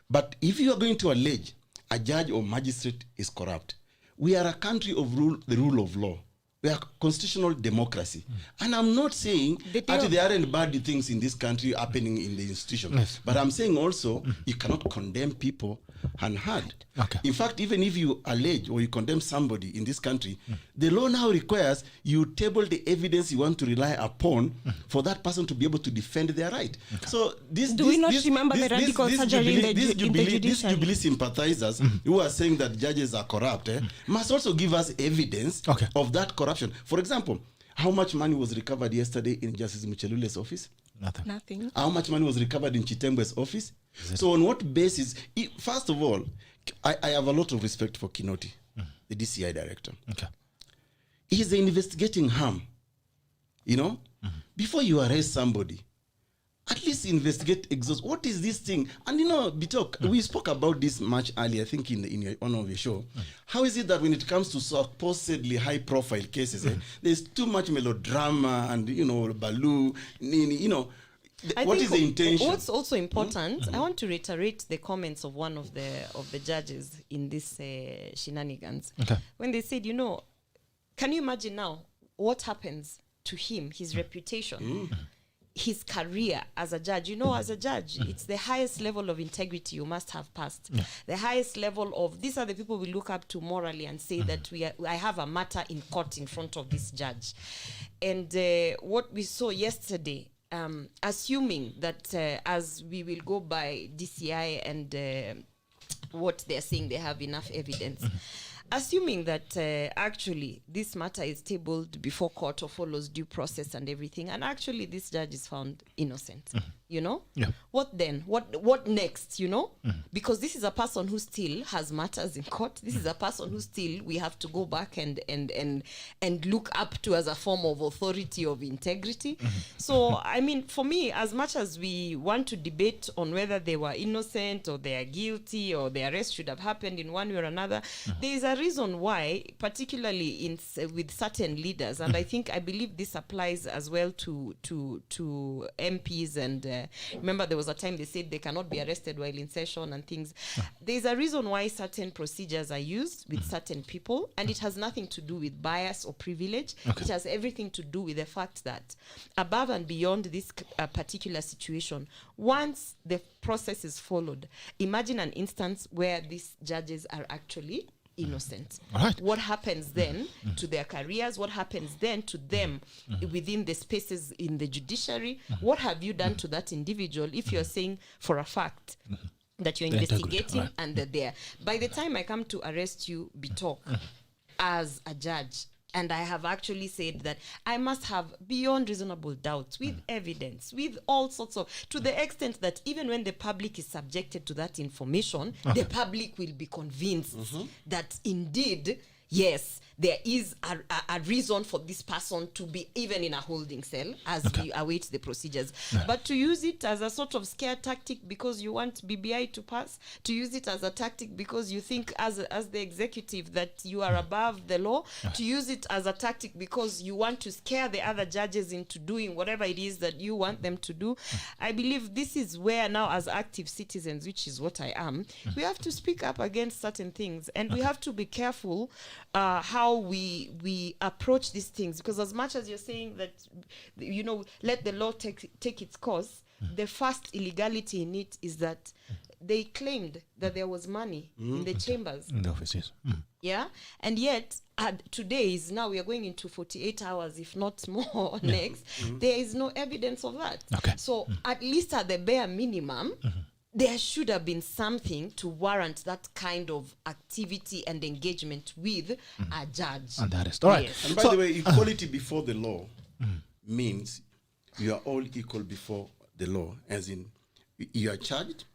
But if you are going to allege a judge or magistrate is corrupt, we are a country of the rule of law. We are constitutional democracy. And I'm not saying that there aren't bad things in this country happening in the institution. Yes. But I'm saying also you cannot condemn people unheard. Okay. In fact, even if you allege or you condemn somebody in this country, the law now requires you table the evidence you want to rely upon for that person to be able to defend their right. Okay. So these Jubilee sympathizers who are saying that judges are corrupt must also give us evidence of that corruption. For example, how much money was recovered yesterday in Justice Muchelule's office? Nothing. How much money was recovered in Chitembwe's office? So on what basis? First of all, I have a lot of respect for Kinoti, the DCI director. Okay. He's the investigating arm. Before you arrest somebody, at least investigate, exhaust. What is this thing? And Bitok, we spoke about this much earlier, I think in one of your show. How is it that when it comes to supposedly high-profile cases, there's too much melodrama and, Baloo, what is the intention? What's also important, I want to reiterate the comments of one of the judges in this shenanigans. Okay. When they said, can you imagine now what happens to him, his reputation, his career as a judge? As a judge, it's the highest level of integrity you must have passed. The highest level of, these are the people we look up to morally and say that I have a matter in court in front of this judge. And what we saw yesterday, assuming that as we will go by DCI and what they're saying, they have enough evidence. Assuming that actually this matter is tabled before court or follows due process and everything, and actually this judge is found innocent, you know? Yeah. What then? What next, you know? Because this is a person who still has matters in court. This is a person who still we have to go back and look up to as a form of authority of integrity. So, I mean, for me, as much as we want to debate on whether they were innocent or they are guilty or the arrest should have happened in one way or another, there is a reason why, particularly with certain leaders, and I believe this applies as well to MPs and remember there was a time they said they cannot be arrested while in session and things. There's a reason why certain procedures are used with certain people, and it has nothing to do with bias or privilege. It has everything to do with the fact that above and beyond this particular situation, once the process is followed, imagine an instance where these judges are actually innocent. Right. What happens then to their careers? What happens then to them within the spaces in the judiciary? What have you done to that individual if you're saying for a fact that you're investigating and they're there? By the time I come to arrest you, Bitok, as a judge, and I have actually said that I must have beyond reasonable doubt with evidence, with all sorts of, to the extent that even when the public is subjected to that information, the public will be convinced that indeed, yes, there is a reason for this person to be even in a holding cell as we await the procedures. But to use it as a sort of scare tactic because you want BBI to pass, to use it as a tactic because you think as the executive that you are above the law, to use it as a tactic because you want to scare the other judges into doing whatever it is that you want them to do. I believe this is where now as active citizens, which is what I am, we have to speak up against certain things, and we have to be careful how we approach these things, because as much as you're saying that, you know, let the law take its course, the first illegality in it is that they claimed that there was money in the chambers, in the offices. yeah, and yet today is now we are going into 48 hours, if not more, next. There is no evidence of that. So at least at the bare minimum, there should have been something to warrant that kind of activity and engagement with a judge. And that is all right. And by the way, equality before the law means you are all equal before the law, as in you are charged.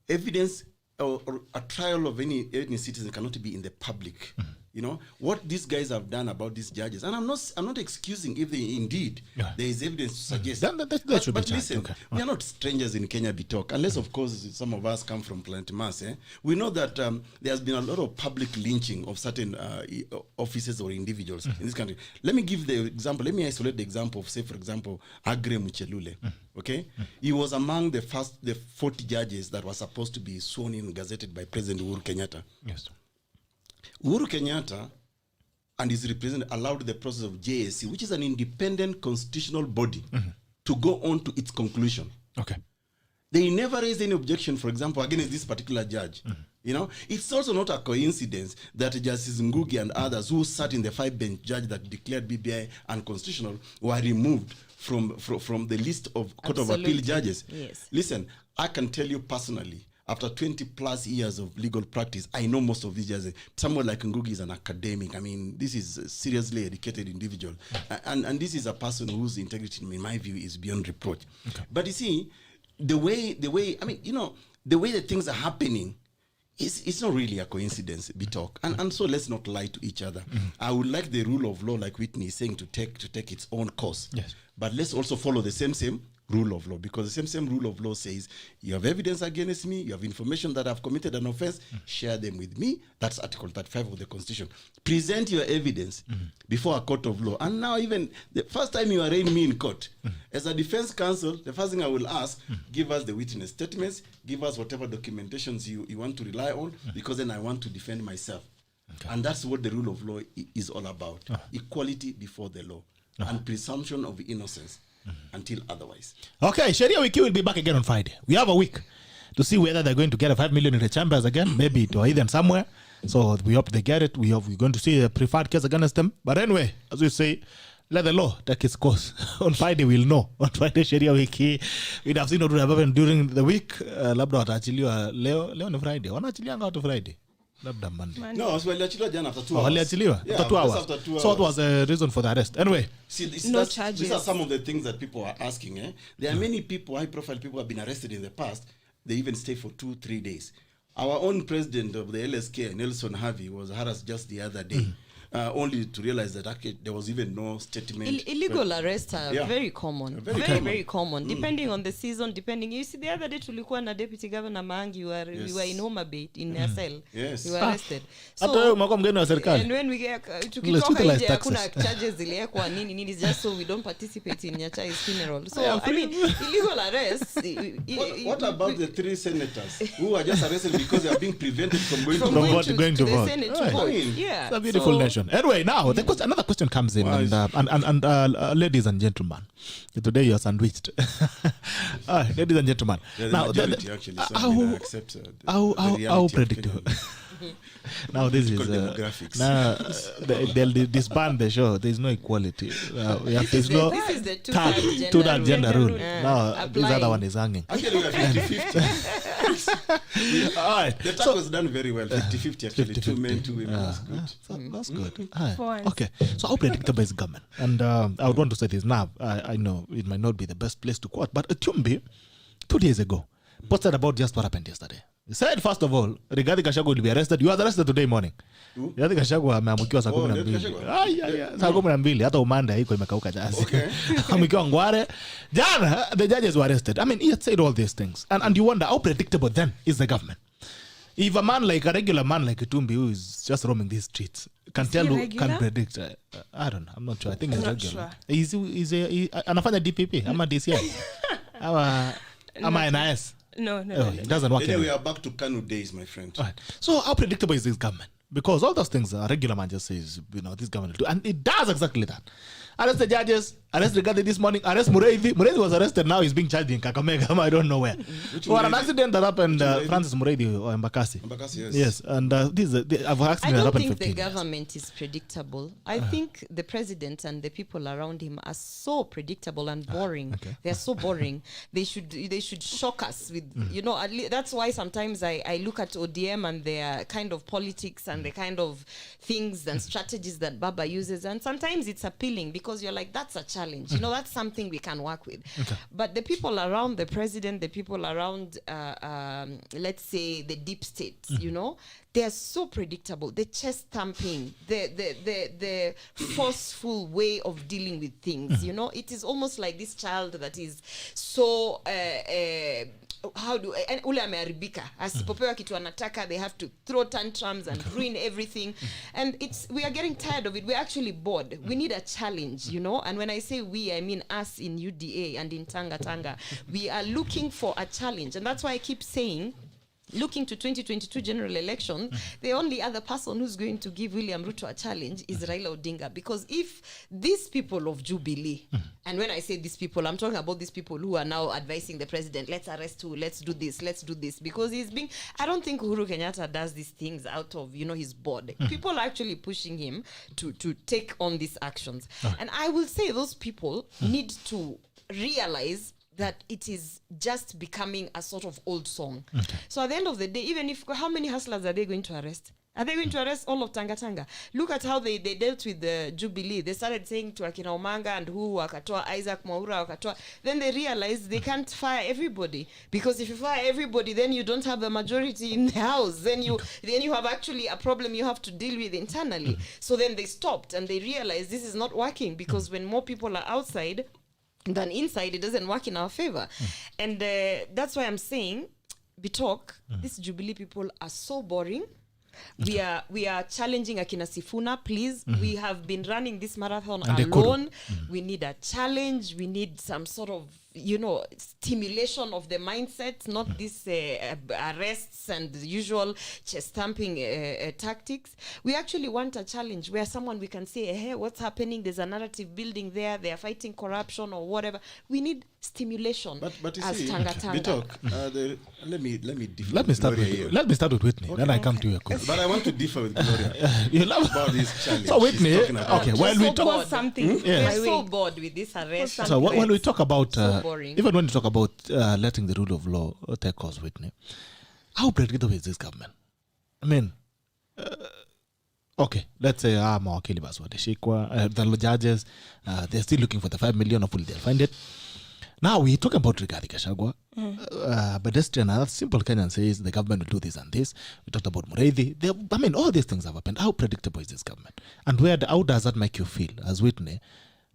Evidence or a trial of any citizen cannot be in the public. You know what these guys have done about these judges, and I'm not excusing if they indeed there is evidence to suggest. That should but be listen, we are not strangers in Kenya, Bitok, unless of course some of us come from Planet Mars. We know that there has been a lot of public lynching of certain officers or individuals in this country. Let me give the example. Let me isolate the example of, say, for example, Agre Muchelule. Okay, he was among the 40 judges that were supposed to be sworn in and gazetted by President Uhuru Kenyatta. Yes. Uhuru Kenyatta and his representative allowed the process of JSC, which is an independent constitutional body, to go on to its conclusion. Okay. They never raised any objection, for example, against this particular judge. You know, it's also not a coincidence that Justice Ngugi and others who sat in the 5-bench judge that declared BBI unconstitutional were removed from the list of Court of Appeal judges. Yes. Listen, I can tell you personally, after 20 plus years of legal practice, I know most of these judges. Someone like Ngugi is an academic. I mean, this is a seriously educated individual. And this is a person whose integrity, in my view, is beyond reproach. But you see, the way, I mean, you know, the way that things are happening, it's not really a coincidence, Bitok. And so let's not lie to each other. I would like the rule of law, like Whitney is saying, to take its own course. Yes. But let's also follow the same rule of law, because the same rule of law says you have evidence against me, you have information that I've committed an offense, share them with me. That's Article 35 of the Constitution. Present your evidence before a court of law. And now, even the first time you arraign me in court, as a defense counsel, the first thing I will ask, give us the witness statements, give us whatever documentations you want to rely on, because then I want to defend myself. And that's what the rule of law is all about. Equality before the law and presumption of innocence. Until otherwise. Okay, Sheria Wiki will be back again on Friday. We have a week to see whether they're going to get a 5 million in the chambers again, maybe to hidden somewhere. So we hope they get it. We're going to see a preferred case against them. But anyway, as we say, let the law take its course. On Friday we'll know. On Friday Sheria Wiki we'd have seen what would have happened during the week. Labda wataachiliwa leo ni Friday. Wanaachilianga watu Friday. Labda Monday. No, so waliachiliwa jana after 2 hours. Waliachiliwa after 2 hours. So what was the reason for the arrest? Anyway. See, No charges. These are some of the things that people are asking. There are many people, high-profile people, who have been arrested in the past. They even stay for 2-3 days. Our own president of the LSK, Nelson Harvey, was harassed just the other day. Only to realize that actually there was even no statement. Illegal arrests are very common. Very common. Depending on the season, you see the other day tulikuwa na Deputy Governor Mangi, we were in Homa Bay in a cell. Yes. We were arrested. So mgeni wa serikali. And when we get tukitoka nje hakuna charges ziliwekwa nini it's just so we don't participate in Nyachai's funeral. So I mean illegal arrests. What about the 3 senators who are just arrested because they are being prevented from going to vote? Senate to vote? Yeah. It's a beautiful nation. Anyway, now another question comes in, and ladies and gentlemen, today you are sandwiched. Ladies and gentlemen, now how predictable? Now this is now they'll disband the show. There is no equality. There's no two-third gender rule. Now this other one is hanging. Actually, we are 50-50. All right. The talk was done very well. 50-50 actually. 2 men, 2 women. That's good. That's good. Okay. So how predictable is government? And I would want to say this now. I know it might not be the best place to quote, but Tumbi, 2 days ago, posted about just what happened yesterday. He said, first of all, Rigathi Gachagua will be arrested. You are arrested today morning. Rigathi Gachagua ameamkiwa saa 12. Saa 12 hata umanda iko imekauka jazi. Ameamkiwa Ngware. Jana the judges were arrested. I mean, he had said all these things. And you wonder how predictable then is the government. If a regular man like Tumbi who is just roaming these streets can predict. I don't know. I'm not sure. I think he's regular. He's anafanya DPP. I'm a DCI. I'm a NIS. No. It doesn't work. Anyway, we are back to Kanu days, my friend. Right. So how predictable is this government? Because all those things a regular man just says, this government will do. And it does exactly that. Arrest the judges, arrest Rigathi this morning, arrest Mureithi. Mureithi was arrested, now he's being charged in Kakamega, I don't know where. For an accident that happened, Francis Mureithi or Embakasi. Embakasi, yes. Yes, and this accident that happened 15 I don't years. think the government is predictable. I think the president and the people around him are so predictable and boring. Okay. They're so boring. They should shock us with, that's why sometimes I look at ODM and their kind of politics and the kind of things and strategies that Baba uses, and sometimes it's appealing because you're like, that's a challenge. That's something we can work with. Okay. But the people around the president, the people around, let's say, the deep state, they're so predictable. The chest thumping, the forceful way of dealing with things. It is almost like this child that is so ule ameharibika asipopewa kitu anataka, they have to throw tantrums and ruin everything, and we are getting tired of it. We're actually bored. We need a challenge, and when I say we, I mean us in UDA and in Tanga. We are looking for a challenge, and that's why I keep saying, looking to 2022 general election, the only other person who's going to give William Ruto a challenge is Raila Odinga. Because if these people of Jubilee, and when I say these people, I'm talking about these people who are now advising the president, let's arrest who, let's do this, because I don't think Uhuru Kenyatta does these things out of, he's bored. People are actually pushing him to take on these actions. And I will say those people need to realize that it is just becoming a sort of old song. Okay. So at the end of the day, even if, how many hustlers are they going to arrest? Are they going to arrest all of Tanga? Look at how they dealt with the Jubilee. They started saying to Akina Omanga and who wakatoa, Isaac Mwaura wakatoa. Then they realized they can't fire everybody, because if you fire everybody, then you don't have a majority in the house. Then you have actually a problem you have to deal with internally. So then they stopped and they realized this is not working, because when more people are outside than inside, it doesn't work in our favor. And that's why I'm saying, Bitok, these Jubilee people are so boring. We are challenging Akina Sifuna, please. We have been running this marathon and alone. We need a challenge. We need some sort of, stimulation of the mindset, not these arrests and the usual chest stamping tactics. We actually want a challenge where someone we can say, hey, what's happening? There's a narrative building there. They are fighting corruption or whatever. We need stimulation But you as see, tanga tanga. Bitok, let me differ Let me with start Gloria with here. let me start with Whitney. Then I come to you. But I want to differ with Gloria You love about this challenge. So Whitney, she's talking about. okay, Just while we so talk, bored. Post something. Yes. We're so bored with this arrest. so when we talk about So boring. even when you talk about letting the rule of law take course, Whitney, how predictable is this government? I mean, okay, let's say mawakili basi watashikwa, the judges, they're still looking for the 5 million. Hopefully they'll find it. Now we're talking about Rigathi Gachagua, pedestrian. A simple Kenyan says the government will do this and this. We talked about Mureithi. I mean, all these things have happened. How predictable is this government? And how does that make you feel as Whitney,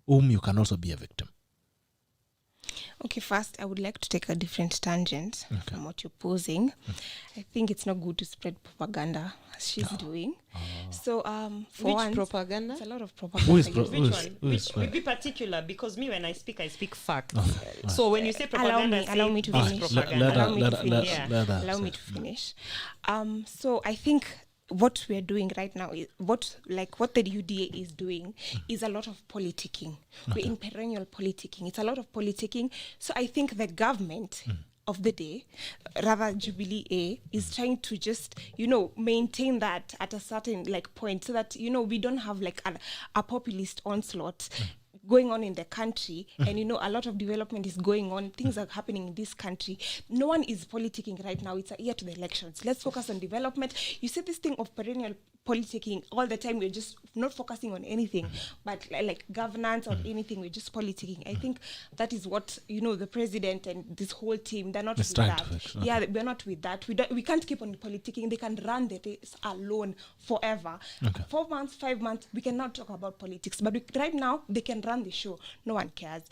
whom you can also be a victim? Okay, first, I would like to take a different tangent from what you're posing. I think it's not good to spread propaganda as she's doing. So, for Which one, propaganda? it's a lot of propaganda. Who is you're pro- Which who is- one? Which will be particular, because me, when I speak facts. So when you say Allow propaganda, me- allow me to say finish. propaganda. Allow me to finish. Allow me to finish. So I think what we're doing right now is what the UDA is doing is a lot of politicking. We're in perennial politicking. It's a lot of politicking. So I think the government of the day, rather Jubilee A, is trying to just, maintain that at a certain point so that, we don't have a populist onslaught going on in the country, and a lot of development is going on, things are happening in this country. No one is politicking right now. It's a year to the elections. Let's focus on development. You see this thing of perennial politicking all the time. We're just not focusing on anything but like governance or anything. We're just politicking. I think that is what the president and this whole team, they're not It's with trying that. to fix, okay. Yeah, we're not with that. We can't keep on politicking. They can run the race alone forever. 4 months, 5 months, we cannot talk about politics. But right now, they can run the show. No one cares.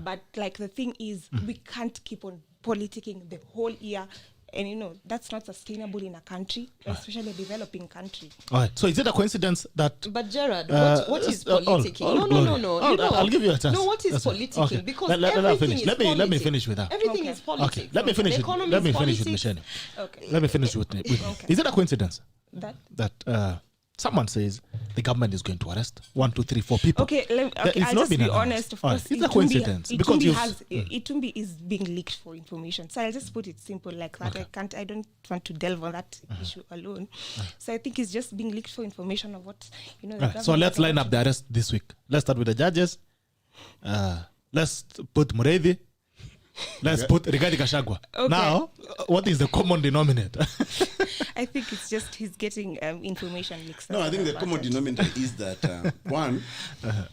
But the thing is, we can't keep on politicking the whole year. And that's not sustainable in a country, especially a developing country. All right. So is it a coincidence that? But Gerard, what is all politicking? No. I'll give you a chance. No, what is That's fine. politicking? Okay. Because let everything finish. is Let me politics. finish with that. Everything Okay. is politics. Okay. Let me finish. The economy Let me is finish with politics. Micheni. Okay. Let me finish with Is it a coincidence That someone says the government is going to arrest 1, 2, 3, 4 people? Okay, It's I'll not just been be announced. honest. Of All course, right. It's a coincidence because Itumbi is being leaked for information. So I'll just put it simple like that. Okay. I don't want to delve on that issue alone. So I think it's just being leaked for information of what the government. So let's is line about up the arrest this week. Let's start with the judges. Let's put Mureithi. Let's put Rigathi Gachagua. Okay. Now, what is the common denominator? I think it's just he's getting information leaks. No, I think the about common it. denominator is that one,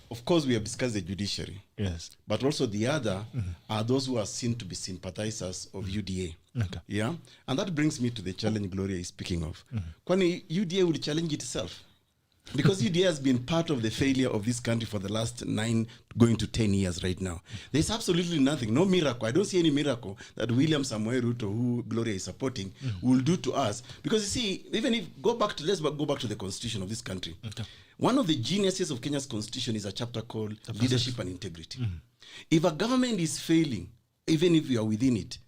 of course, we have discussed the judiciary, Yes. but also the other are those who are seen to be sympathizers of UDA. Okay. Yeah, and that brings me to the challenge Gloria is speaking of. Kwani UDA will challenge itself because UDA has been part of the failure of this country for the last 9 going to 10 years right now. There's absolutely nothing, no miracle. I don't see any miracle that William Samoei Ruto, who Gloria is supporting, will do to us. Because you see, even if let's go back to the constitution of this country. Okay. One of the geniuses of Kenya's constitution is a chapter called Leadership and Integrity. If a government is failing, even if you are within it,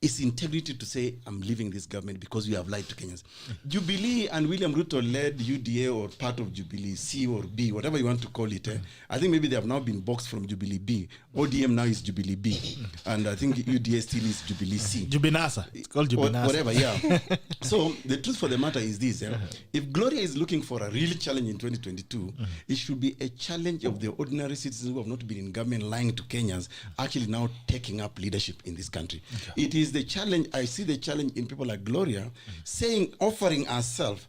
it's integrity to say, I'm leaving this government because you have lied to Kenyans. Jubilee and William Ruto led UDA or part of Jubilee, C or B, whatever you want to call it. I think maybe they have now been boxed from Jubilee B. ODM now is Jubilee B. And I think UDA still is Jubilee C. Jubinasa. It's called Jubinasa. Whatever, yeah. So the truth for the matter is this. If Gloria is looking for a real challenge in 2022, it should be a challenge of the ordinary citizens who have not been in government lying to Kenyans, actually now taking up leadership in this country. It is the challenge. I see the challenge in people like Gloria saying, offering herself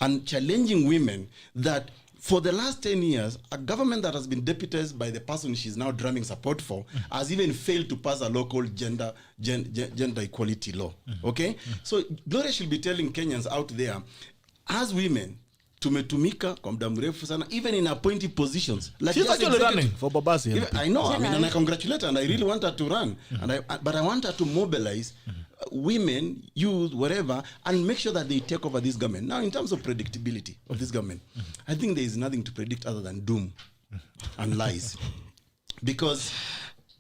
and challenging women that for the last 10 years, a government that has been deputized by the person she's now drumming support for has even failed to pass a local gender equality law. Okay? So Gloria should be telling Kenyans out there, as women, tumetumika kwa muda mrefu sana, even in appointed positions. Like She's actually running for Babasi. I know, and I congratulate her, and I really want her to run. But I want her to mobilize women, youth, whatever, and make sure that they take over this government. Now, in terms of predictability of this government, I think there is nothing to predict other than doom and lies. Because,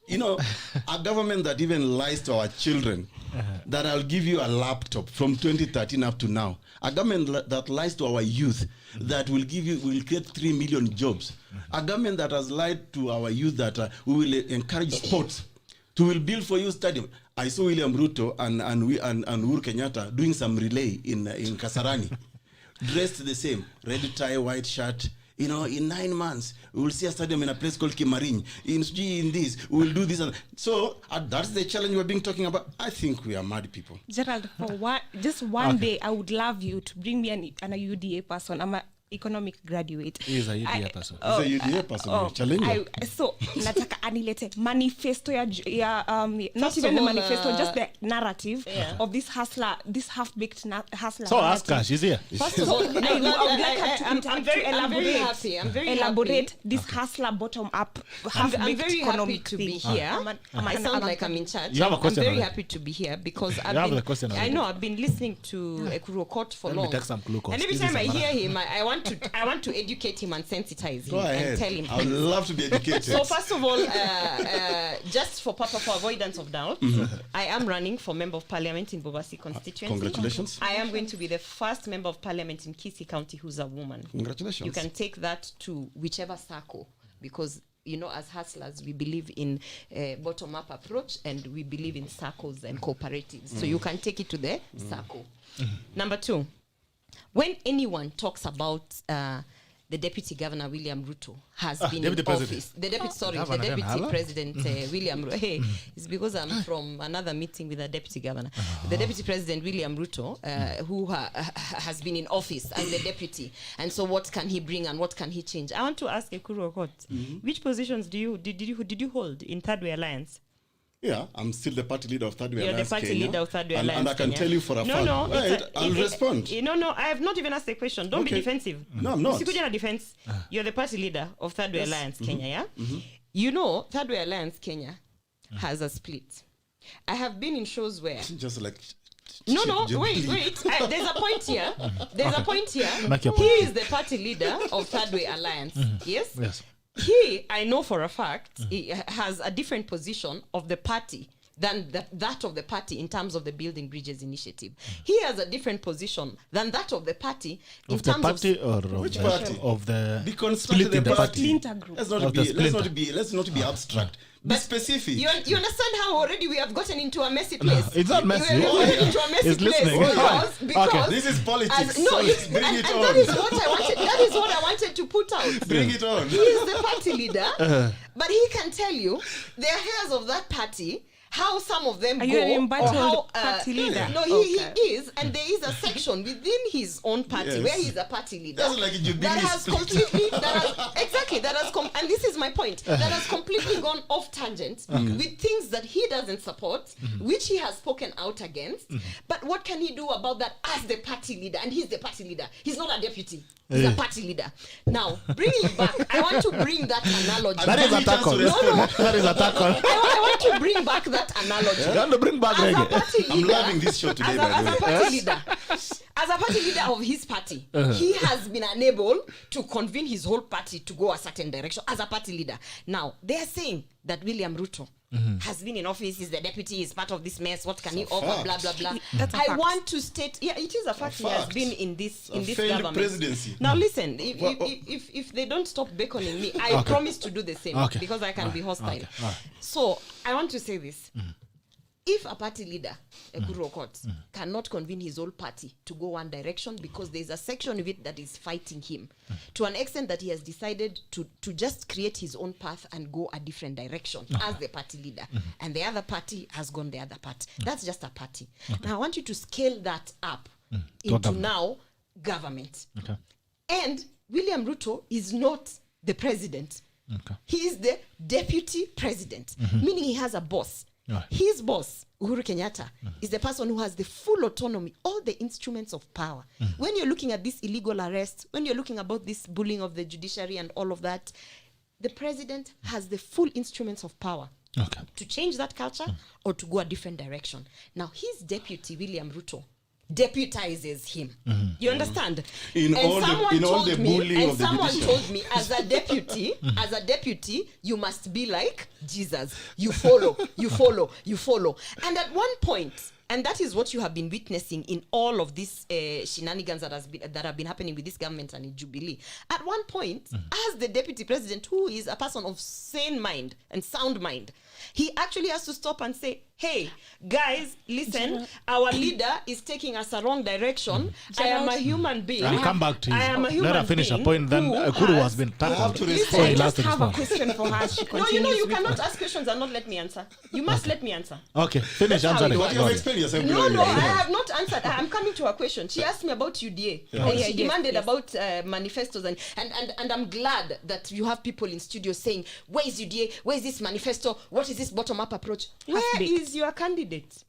a government that even lies to our children, that I'll give you a laptop from 2013 up to now, a government that lies to our youth, that will create 3 million jobs, a government that has lied to our youth that we will encourage sports. We will build for you stadium. I saw William Ruto and Uhuru Kenyatta doing some relay in Kasarani, dressed the same, red tie, white shirt. You know, in 9 months, we will see a stadium in a place called Kimarin. In this, we will do this. So that's the challenge we're being talking about. I think we are mad people. Gerald, for one day, I would love you to bring me an UDA person. I'm an economic graduate. He is a UDA person. He's a UDA person. Challenge. So nataka anilete manifesto not even the manifesto, just the narrative of this hustler, this half-baked hustler. So ask her, she's here. First of all, I'm very happy. I'm very elaborate happy. this hustler bottom up. I'm very happy to be here. I sound like I'm in charge. You have a question, I'm very right? happy to be here because I know I've been listening to EKURU for Let me long. take some glucose. And every This time is I a hear him, I want to educate him and sensitize him Go ahead. and tell him. I would love to be educated. So first of all, just for avoidance of doubt, I am running for Member of Parliament in Bobasi constituency. Congratulations. I am going to be the first Member of Parliament in Kisii County who's a woman. Congratulations. You can take that to whichever circle, because you know, as hustlers, we believe in bottom-up approach and we believe in circles and cooperatives. So you can take it to the circle. Number 2, when anyone talks about the Deputy Governor William Ruto has been in office. The Deputy President William Ruto. Hey, it's because I'm from another meeting with a Deputy Governor. The Deputy President William Ruto, who has been in office as the deputy. And so what can he bring and what can he change? I want to ask EKURU, which positions did you hold in Third Way Alliance? Yeah, I'm still the party leader of Third Way You're Alliance the party Kenya, leader of Third Way Alliance and I can tell you for a fact. No, right, I'll respond. No, I have not even asked the question. Don't be defensive. No, I'm not. Usikuja na defense. You're the party leader of Third Way Alliance Kenya, yeah? You know, Third Way Alliance Kenya has a split. I have been in shows where... Just like... No, wait. There's a point here. Make your He point. is the party leader of Third Way Alliance. Yes? Yes. He, I know for a fact, he has a different position of the party than that of the party in terms of the Building Bridges initiative. He has a different position than that of the party in Of the terms party of... or Which party? Of the Deconstruct split the in the party. party. Splinter group. Let's not be abstract. Be specific. You understand how already we have gotten into a messy place? It's not messy. We have gotten into a messy He's place listening. because Okay. This is politics. no, Bring and it that on. is what I wanted. That is what I wanted to put out. Bring it on. He is the party leader, but he can tell you the affairs of that party, how some of them Are go, you an embattled or how party leader? No, he is, and there is a section within his own party Yes. where he's a party leader. That's like a Jubilee that has split. completely and this is my point, that has completely gone off tangent with things that he doesn't support, which he has spoken out against. But what can he do about that as the party leader? And he's the party leader. He's not a deputy. He's a party leader. Now, bringing it back, I want to bring that analogy. That is a tackle. That is a tackle. I want to bring back that analogy. You want to bring back As a reggae. party I'm leader, loving this show today, by as the a way. party leader, as a party leader of his party, he has been unable to convene his whole party to go a certain direction as a party leader. Now, they are saying that William Ruto has been in office, he's the deputy, he's part of this mess, what can he offer, fact. blah, blah, blah. That's a I fact. want to state, yeah, it is a fact, he has fact. been in this failed government. presidency. Now, listen, if they don't stop beconing me, I promise to do the same, because I can be hostile. So, I want to say this. If a party leader, EKURU, cannot convene his whole party to go one direction because there's a section of it that is fighting him, to an extent that he has decided to just create his own path and go a different direction as the party leader, and the other party has gone the other path. That's just a party. Now I want you to scale that up into government. now government. Okay. And William Ruto is not the president. Okay. He is the deputy president, meaning he has a boss. Right. His boss, Uhuru Kenyatta, is the person who has the full autonomy, all the instruments of power. When you're looking at this illegal arrest, when you're looking about this bullying of the judiciary and all of that, the president has the full instruments of power to change that culture or to go a different direction. Now, his deputy, William Ruto, deputizes him. You understand? In all the bullying of the someone judiciary. told me, as a deputy, you must be like Jesus. You follow. And at one point, and that is what you have been witnessing in all of these shenanigans that have been happening with this government and in Jubilee. At one point, as the deputy president, who is a person of sane mind and sound mind, He actually has to stop and say, hey, guys, listen, our leader is taking us a wrong direction. I am a human being. I'll come back to you. I am a human Let her finish her being point. Then who EKURU has has- been I have tackled. to Listen, respond. I he just has to have a respond. question for her. She No, you continues know, you with cannot her. ask questions and not let me answer. You must let me answer. Okay, finish That's how answering. it But you have Gloria. explained yourself. No, Gloria. no, I have not answered. I'm coming to a question. She asked me about UDA. And Yeah, she yes, demanded yes. about manifestos. And I'm glad that you have people in studio saying, where is UDA? Where is this manifesto? What is this bottom-up approach? Where Half-baked. is your candidate?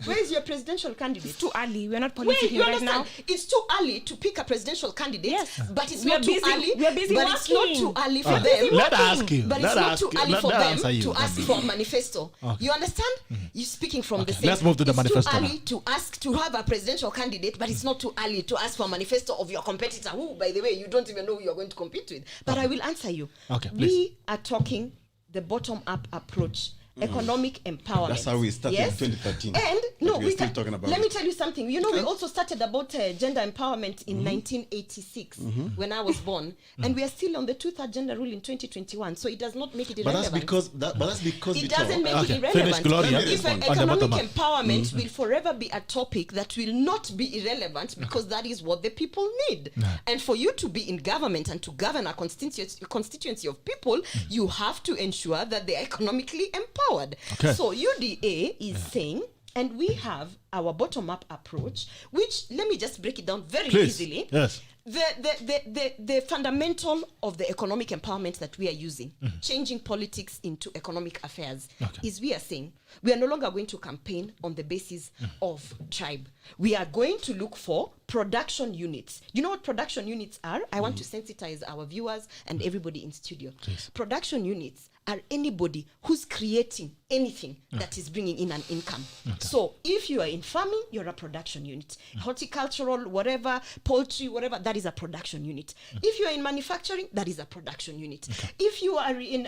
Where is your presidential candidate? It's too early. We're not Wait, politicking you right understand? now. It's too early to pick a presidential candidate, Yes. but it's We not are too busy- early. we are busy but it's not working. too early for Alright. them. Let her ask you. But Let it's her not ask too you. early Let for her them answer you. to ask for a manifesto. Okay. You understand? You're speaking from the same. Let's move to the manifesto It's too now. early to ask to have a presidential candidate, but it's not too early to ask for a manifesto of your competitor, who, by the way, you don't even know who you're going to compete with. But I will answer you. Okay, We are talking the bottom-up approach. Economic empowerment. That's how we started in 2013. And But no, we're still talking about let it. me tell you something. You know, we also started about gender empowerment in 1986 when I was born, and we are still on the two third gender rule in 2021. So it does not make it But irrelevant. that's because It we doesn't talk. make Okay, it irrelevant. finish, Gloria, If on the economic bottom up. empowerment will forever be a topic that will not be irrelevant because that is what the people need. And for you to be in government and to govern a constituency of people, you have to ensure that they are economically empowered. Okay. So UDA is saying, and we have our bottom-up approach, which, let me just break it down very Please. easily. Yes. The fundamental of the economic empowerment that we are using, changing politics into economic affairs, is we are saying we are no longer going to campaign on the basis of tribe. We are going to look for production units. You know what production units are? I want to sensitize our viewers and everybody in studio. Please. Production units are anybody who's creating anything that is bringing in an income. So if you are in farming, you're a production unit. Horticultural, whatever, poultry, whatever, that is a production unit. If you are in manufacturing, that is a production unit. If you are in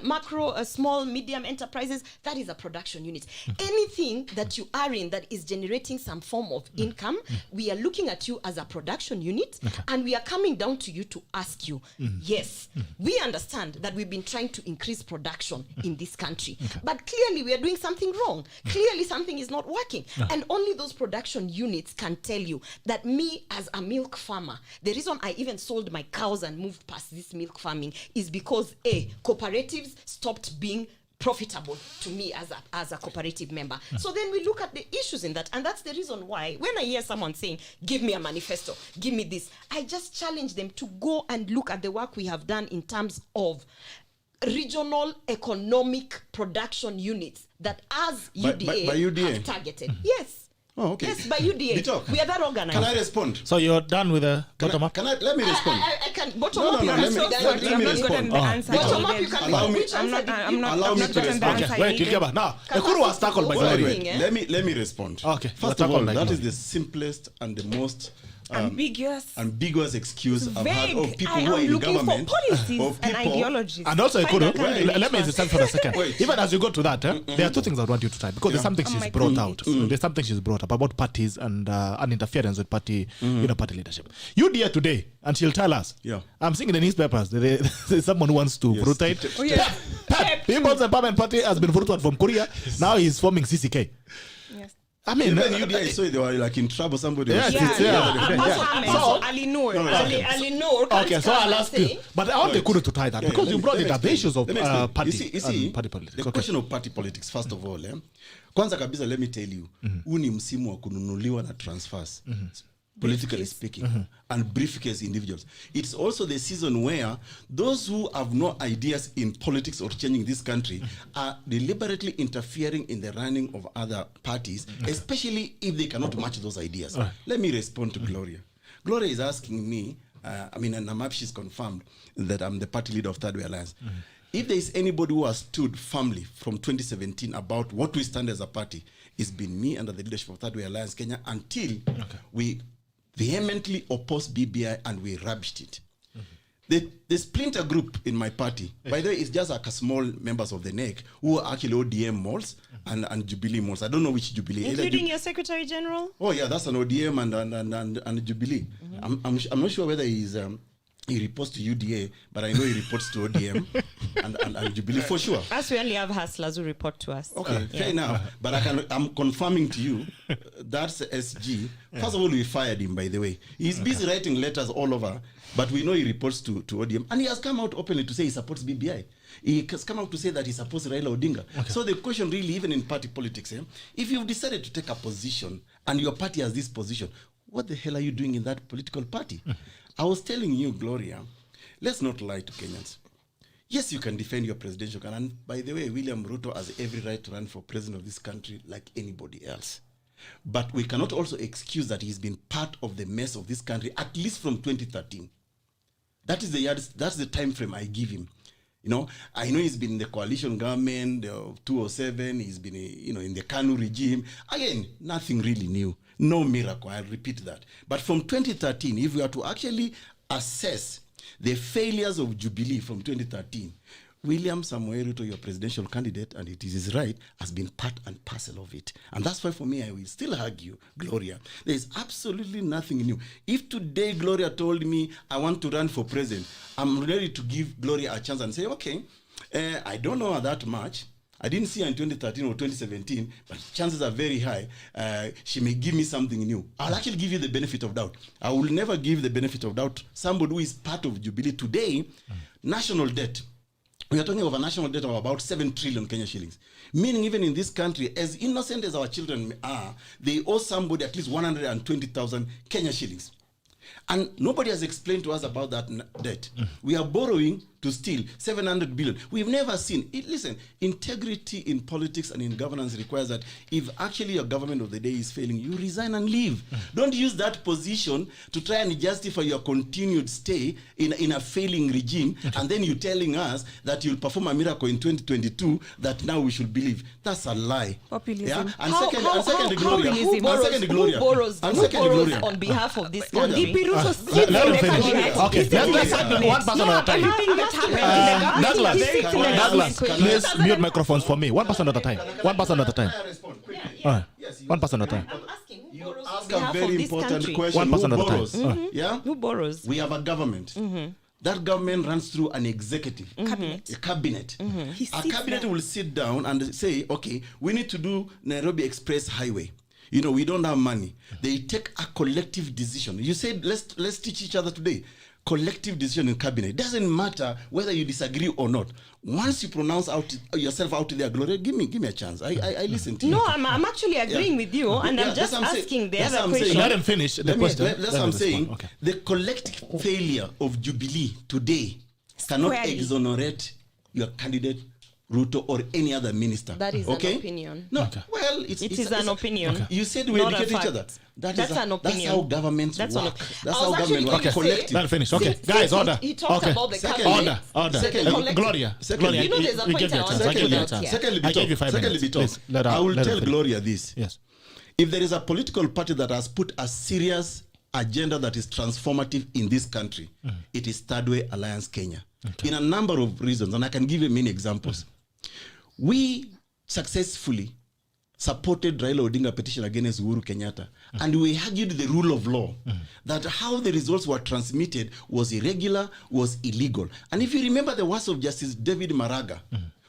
macro, small, medium enterprises, that is a production unit. Anything that you are in that is generating some form of income, we are looking at you as a production unit, and we are coming down to you to ask you, yes, we understand that we've been trying to increase production in this country, but clearly we are doing something wrong. Clearly something is not working. And only those production units can tell you that me as a milk farmer, the reason I even sold my cows and moved past this milk farming is because cooperatives stopped being profitable to me as a cooperative member. So then we look at the issues in that, and that's the reason why when I hear someone saying, give me a manifesto, give me this, I just challenge them to go and look at the work we have done in terms of regional economic production units that as UDA, by UDA? have targeted. Yes. Oh, okay. Yes, by UDA. We talk. We are that organized. Can I respond? So you're done with the bottom up? Let me respond. I can bottom No, up. no, you no, can let me- still let- direct. let me I'm not respond. gotten the answer. Bottom up, needed. you can Allow me- which answer did you Allow me to gotten the respond. answer Okay, wait, needed. Kilgaba. Now, Can EKURU I was tackled by speak? Gloria. Wait, eh? Let me respond. Okay, First you're of tackled all, by that Gloria. is the simplest and the most Ambiguous. excuse I've heard Vague. of people I who are am in looking for government. policies of and people- ideologies. And also, Find EKURU, a candidate let me first. insist for a second. Wait. Even as you go to that, there are two things I want you to type because there's something Oh she's my brought God. out. There's something she's brought up about parties and interference with party, party leadership. UDA today, and she'll tell us. Yeah. I'm seeing in the newspapers there's someone who wants to Yes. rotate. Oh, yeah. Pep, People's Empowerment Party has been voted from Korea. Now he's forming CCK. Yes. I mean, Even UDA, so they were like in trouble. Somebody Yeah, was it's- yeah. So, Ali Noor. Ali Noor can't okay, so come I'll and ask you. say- But I want EKURU to tie that because you brought it up, the issues of Let me explain. party You see, and party politics. the Okay. question of party politics, first of all, kwanza kabisa, let me tell you, huu ni msimu wa kununuliwa na transfers. Politically speaking, and briefcase individuals. It's also the season where those who have no ideas in politics or changing this country are deliberately interfering in the running of other parties, especially if they cannot match those ideas. Let me respond to Gloria. Gloria is asking me, and I'm happy she's confirmed that I'm the party leader of Third Way Alliance. If there is anybody who has stood firmly from 2017 about what we stand as a party, it's been me under the leadership of Third Way Alliance Kenya until we vehemently opposed BBI and we rubbished it. The splinter group in my party, by the way, it's just like a small members of the NEC who are actually ODM malls and Jubilee malls. I don't know which Jubilee. Including your Secretary General? Oh yeah, that's an ODM and Jubilee. I'm not sure whether he's he reports to UDA, but I know he reports to ODM and Jubilee for sure. As we only have hustlers who report to us. Okay, fair enough. But I'm confirming to you, that's SG. First of all, we fired him, by the way. He's busy writing letters all over, but we know he reports to ODM. And he has come out openly to say he supports BBI. He has come out to say that he supports Raila Odinga. So the question really, even in party politics, if you've decided to take a position and your party has this position, what the hell are you doing in that political party? I was telling you, Gloria, let's not lie to Kenyans. Yes, you can defend your presidential candidate. And by the way, William Ruto has every right to run for president of this country like anybody else. But we cannot also excuse that he's been part of the mess of this country, at least from 2013. That's the time frame I give him. I know he's been in the coalition government, 207, he's been, in the KANU regime. Again, nothing really new. No miracle, I'll repeat that. But from 2013, if we are to actually assess the failures of Jubilee from 2013, William Samoei Ruto, your presidential candidate, and it is his right, has been part and parcel of it. And that's why for me, I will still argue, Gloria, there is absolutely nothing new. If today Gloria told me I want to run for president, I'm ready to give Gloria a chance and say, okay, I don't know her that much. I didn't see her in 2013 or 2017, but chances are very high she may give me something new. I'll actually give you the benefit of doubt. I will never give the benefit of doubt somebody who is part of Jubilee. Today, national debt. We are talking of a national debt of about 7 trillion Kenya shillings. Meaning even in this country, as innocent as our children are, they owe somebody at least 120,000 Kenya shillings. And nobody has explained to us about that debt. We are borrowing to steal 700 billion. We've never seen it. Listen, integrity in politics and in governance requires that if actually your government of the day is failing, you resign and leave. Don't use that position to try and justify your continued stay in a failing regime, and then you're telling us that you'll perform a miracle in 2022 that now we should believe. That's a lie. Populism. Yeah? And second, Gloria. Who borrows on behalf of this country? Let him finish. Okay, let's one person at a time. Douglas, please mute microphones for me. 1% at a time. 1% at a time. All right. 1% at a time. You ask a very important question. 1% at a time. Yeah? Who borrows? We have a government. That government runs through an executive, a cabinet. A cabinet will sit down and say, okay, we need to do Nairobi Express Highway. We don't have money. They take a collective decision. You said, let's teach each other today. Collective decision in cabinet. It doesn't matter whether you disagree or not. Once you pronounce yourself out there, Gloria, give me a chance. I listen to you. No, I'm actually agreeing with you, and I'm just asking the other question. Let him finish the question. That's what I'm saying. Okay. The collective failure of Jubilee today cannot exonerate your candidate, Ruto, or any other minister. That is an opinion. No, well, it is an opinion. Okay. You said we educate each other. That's an opinion. That's how governments work. That's how government work. Okay. Collective. Let him finish. Okay, guys, order. He talked about the cabinet. Order. Gloria. Secondly, there's a point I gave you a chance. Secondly, I will tell Gloria this. Yes. If there is a political party that has put a serious agenda that is transformative in this country, it is Third Way Alliance Kenya. Okay. In a number of reasons, and I can give you many examples. We successfully supported Raila Odinga petition against Uhuru Kenyatta, and we argued the rule of law, that how the results were transmitted was irregular, was illegal. And if you remember the words of Justice David Maraga,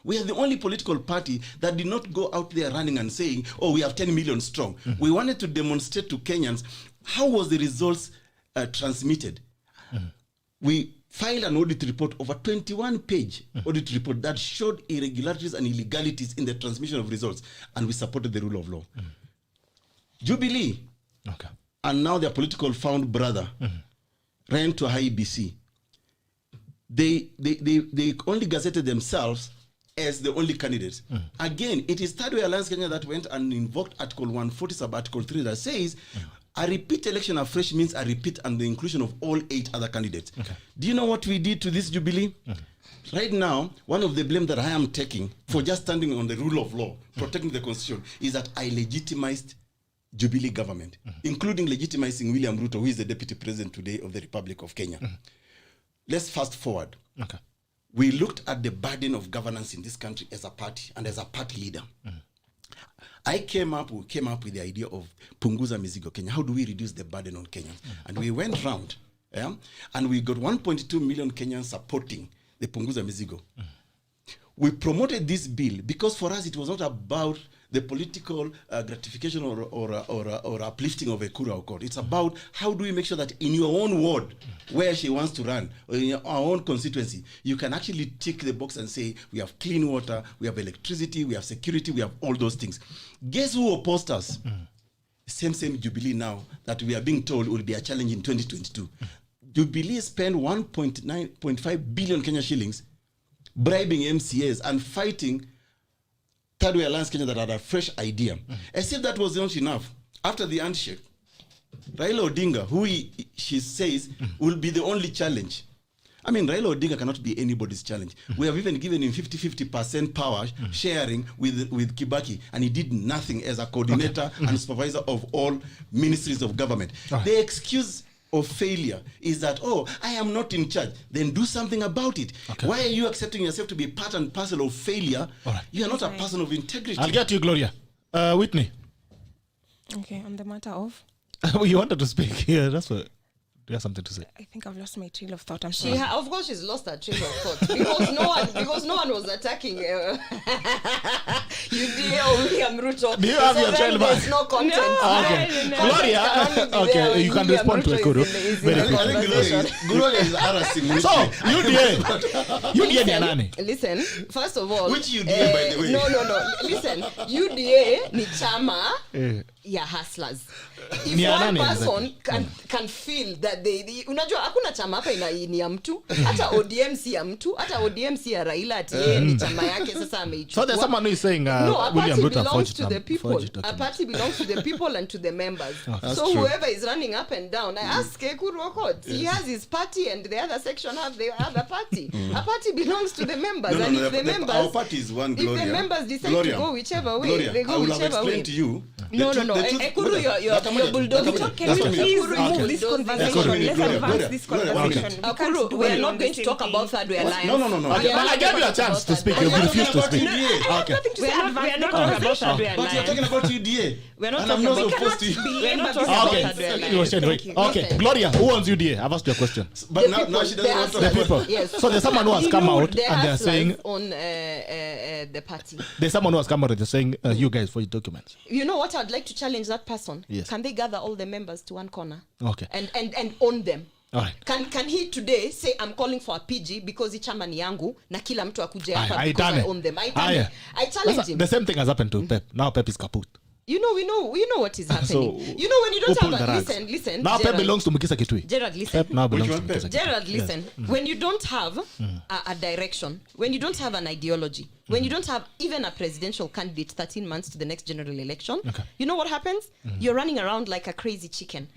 we are the only political party that did not go out there running and saying, oh, we have 10 million strong. We wanted to demonstrate to Kenyans how was the results transmitted. We filed an audit report, over 21-page audit report that showed irregularities and illegalities in the transmission of results, and we supported the rule of law. Jubilee, and now their political found brother, ran to IEBC. They only gazetted themselves as the only candidates. Again, it is Third Way Alliance Kenya that went and invoked Article 140 sub-Article 3 that says, a repeat election afresh means a repeat and the inclusion of all 8 other candidates. Do you know what we did to this Jubilee? Right now, one of the blame that I am taking for just standing on the rule of law, protecting the constitution, is that I legitimized Jubilee government, including legitimizing William Ruto, who is the deputy president today of the Republic of Kenya. Let's fast forward. We looked at the burden of governance in this country as a party and as a party leader. We came up with the idea of Punguza Mizigo Kenya. How do we reduce the burden on Kenyans? And we went round Yeah? And we got 1.2 million Kenyans supporting the Punguza Mizigo. We promoted this bill because for us it was not about the political gratification or uplifting of EKURU AUKOT. It's about how do we make sure that in your own ward, where she wants to run, or in our own constituency, you can actually tick the box and say, we have clean water, we have electricity, we have security, we have all those things. Guess who opposed us? Same Jubilee now that we are being told will be a challenge in 2022. Jubilee spent 1.5 billion Kenya shillings bribing MCAs and fighting Third Way Alliance Kenya that had a fresh idea. As if that was not enough, after the handshake, Raila Odinga, who she says will be the only challenge. I mean, Raila Odinga cannot be anybody's challenge. We have even given him 50% power sharing with Kibaki, and he did nothing as a coordinator and supervisor of all ministries of government. The excuse of failure is that, oh, I am not in charge. Then do something about it. Why are you accepting yourself to be part and parcel of failure? You are not a person of integrity. I'll get you, Gloria. Whitney. Okay, on the matter of? You wanted to speak here. That's what. Do you have something to say? I think I've lost my trail of thought. I'm She sorry. of course she's lost her trail of thought because no one was attacking UDA or William Ruto. Do you have your trail back? There's no content. Gloria, okay, you can respond to EKURU. Very quickly. I think Gloria is harassing. So, UDA ni nani? Listen, first of all, Which UDA, by the way? No. Listen, UDA ni chama ya hustlers. If Ni one nani person can feel that unajua hakuna chama hapa ni ya mtu, hata ODM si ya mtu, hata ODM si ya Raila ati yeye ni chama yake sasa ameichukua. So there's someone who is saying no, a William party Ruto belongs to the people. forged A documents. party belongs to the people and to the members. That's So true. whoever is running up and down, I ask EKURU AUKOT. He has his party and the other section have the other party. A party belongs to the members, and if the members, our party is one, if Gloria. the members decide Gloria, to go whichever way, Gloria, they I go will have whichever way. explained to you. No. EKURU, you're bulldozing. Can we please remove this conversation? Let's advance this conversation. We can't EKURU, we dwell are on not the going to same talk thing. about Third Way Alliance. No. Okay, but I gave you a chance to speak. You refused to speak. I have Okay. nothing to We say. are not Advance the talking about conversation. Third Way But you're talking about UDA. We're not and talking I'm about- not supposed to. We're not talking Okay. about Third Way You were saying, Thank wait. you. Okay, Gloria, who owns UDA? I've asked you a question. But now she doesn't want to The talk about. people. Yes. So there's someone who has come out The and they're hustlers saying, on the party. there's someone who has come out and they're saying, you guys forged documents. You know what? I'd like to challenge that person. Yes. Can they gather all the members to one corner? Okay. And own them? All right. Can he today say I'm calling for a PG because chama ni yangu na kila mtu akuje hapa I because done I it. own them? I challenge Listen, him. the same thing has happened to Pep. Now Pep is kaput. We know what is happening. So, you know when you don't who pulled have the a, rags? listen. Now Pep Gerald. belongs to Mukisa Kitui. Gerald, listen. Pep now belongs Which to one, Mukisa Pep? Kitui. Gerald, listen. When you don't have a direction, when you don't have an ideology, when you don't have even a presidential candidate 13 months to the next general election, you know what happens? You're running around like a crazy chicken.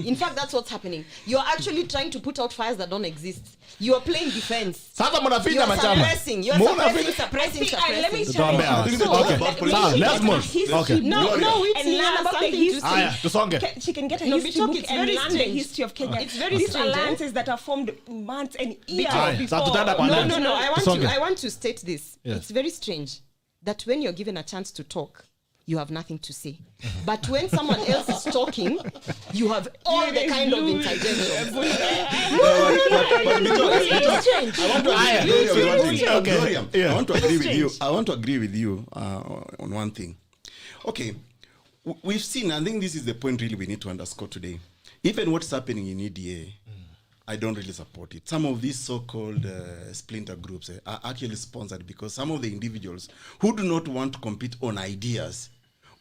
In fact, that's what's happening. You're actually trying to put out fires that don't exist. You're playing defense. Sasa mnafinya You're machama. suppressing. You're Mnafinya. suppressing. Let me Tuombe hawa. I think it's Okay. about Sawa, let's move. Okay. No, Gloria. it's And learn not about the something to history. say. Aya, tusonge. She can get a No, history Bitok, book it's and very learn the strange. history of Kenya. It's very These strange, alliances that are formed months and years Aya, before. sasa tutaenda kwa alliance. No. Tusonge. I want to state this. Yes. It's very strange that when you're given a chance to talk, you have nothing to say. But when someone else is talking, you have all the kind of interjection. It's strange. I want to agree with one thing. Okay. Gloria, Yeah. I want to agree with you. I want to agree with you on one thing. Okay, we've seen. I think this is the point really we need to underscore today. Even what's happening in EDA, I don't really support it. Some of these so-called splinter groups are actually sponsored because some of the individuals who do not want to compete on ideas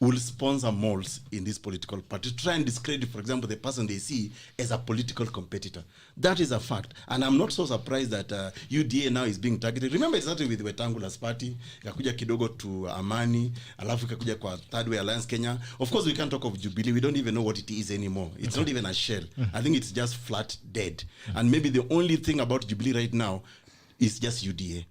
will sponsor malls in this political party to try and discredit, for example, the person they see as a political competitor. That is a fact. And I'm not so surprised that UDA now is being targeted. Remember, it started with Wetangula's party, ikakuja kidogo to Amani, alafu ikakuja kwa Third Way Alliance Kenya. Of course, we can't talk of Jubilee. We don't even know what it is anymore. It's not even a shell. I think it's just flat dead. And maybe the only thing about Jubilee right now is just UDA.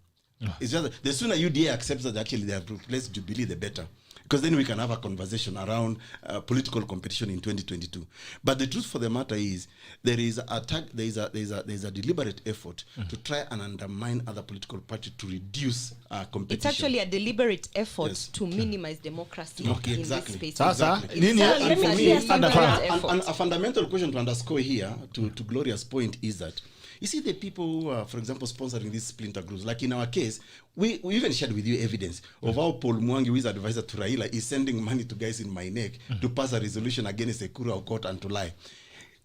It's just the sooner UDA accepts that actually they have replaced Jubilee, the better. because then we can have a conversation around political competition in 2022. But the truth for the matter is there is a deliberate effort to try and undermine other political parties to reduce competition. It's actually a deliberate effort to minimize democracy in this space. Sasa, a fundamental question to underscore here, to Gloria's point, is that you see the people who are, for example, sponsoring these splinter groups, like in our case, we even shared with you evidence of how Paul Mwangi, who is advisor to Raila, is sending money to guys in my neck to pass a resolution against EKURU, AUKOT, and to lie.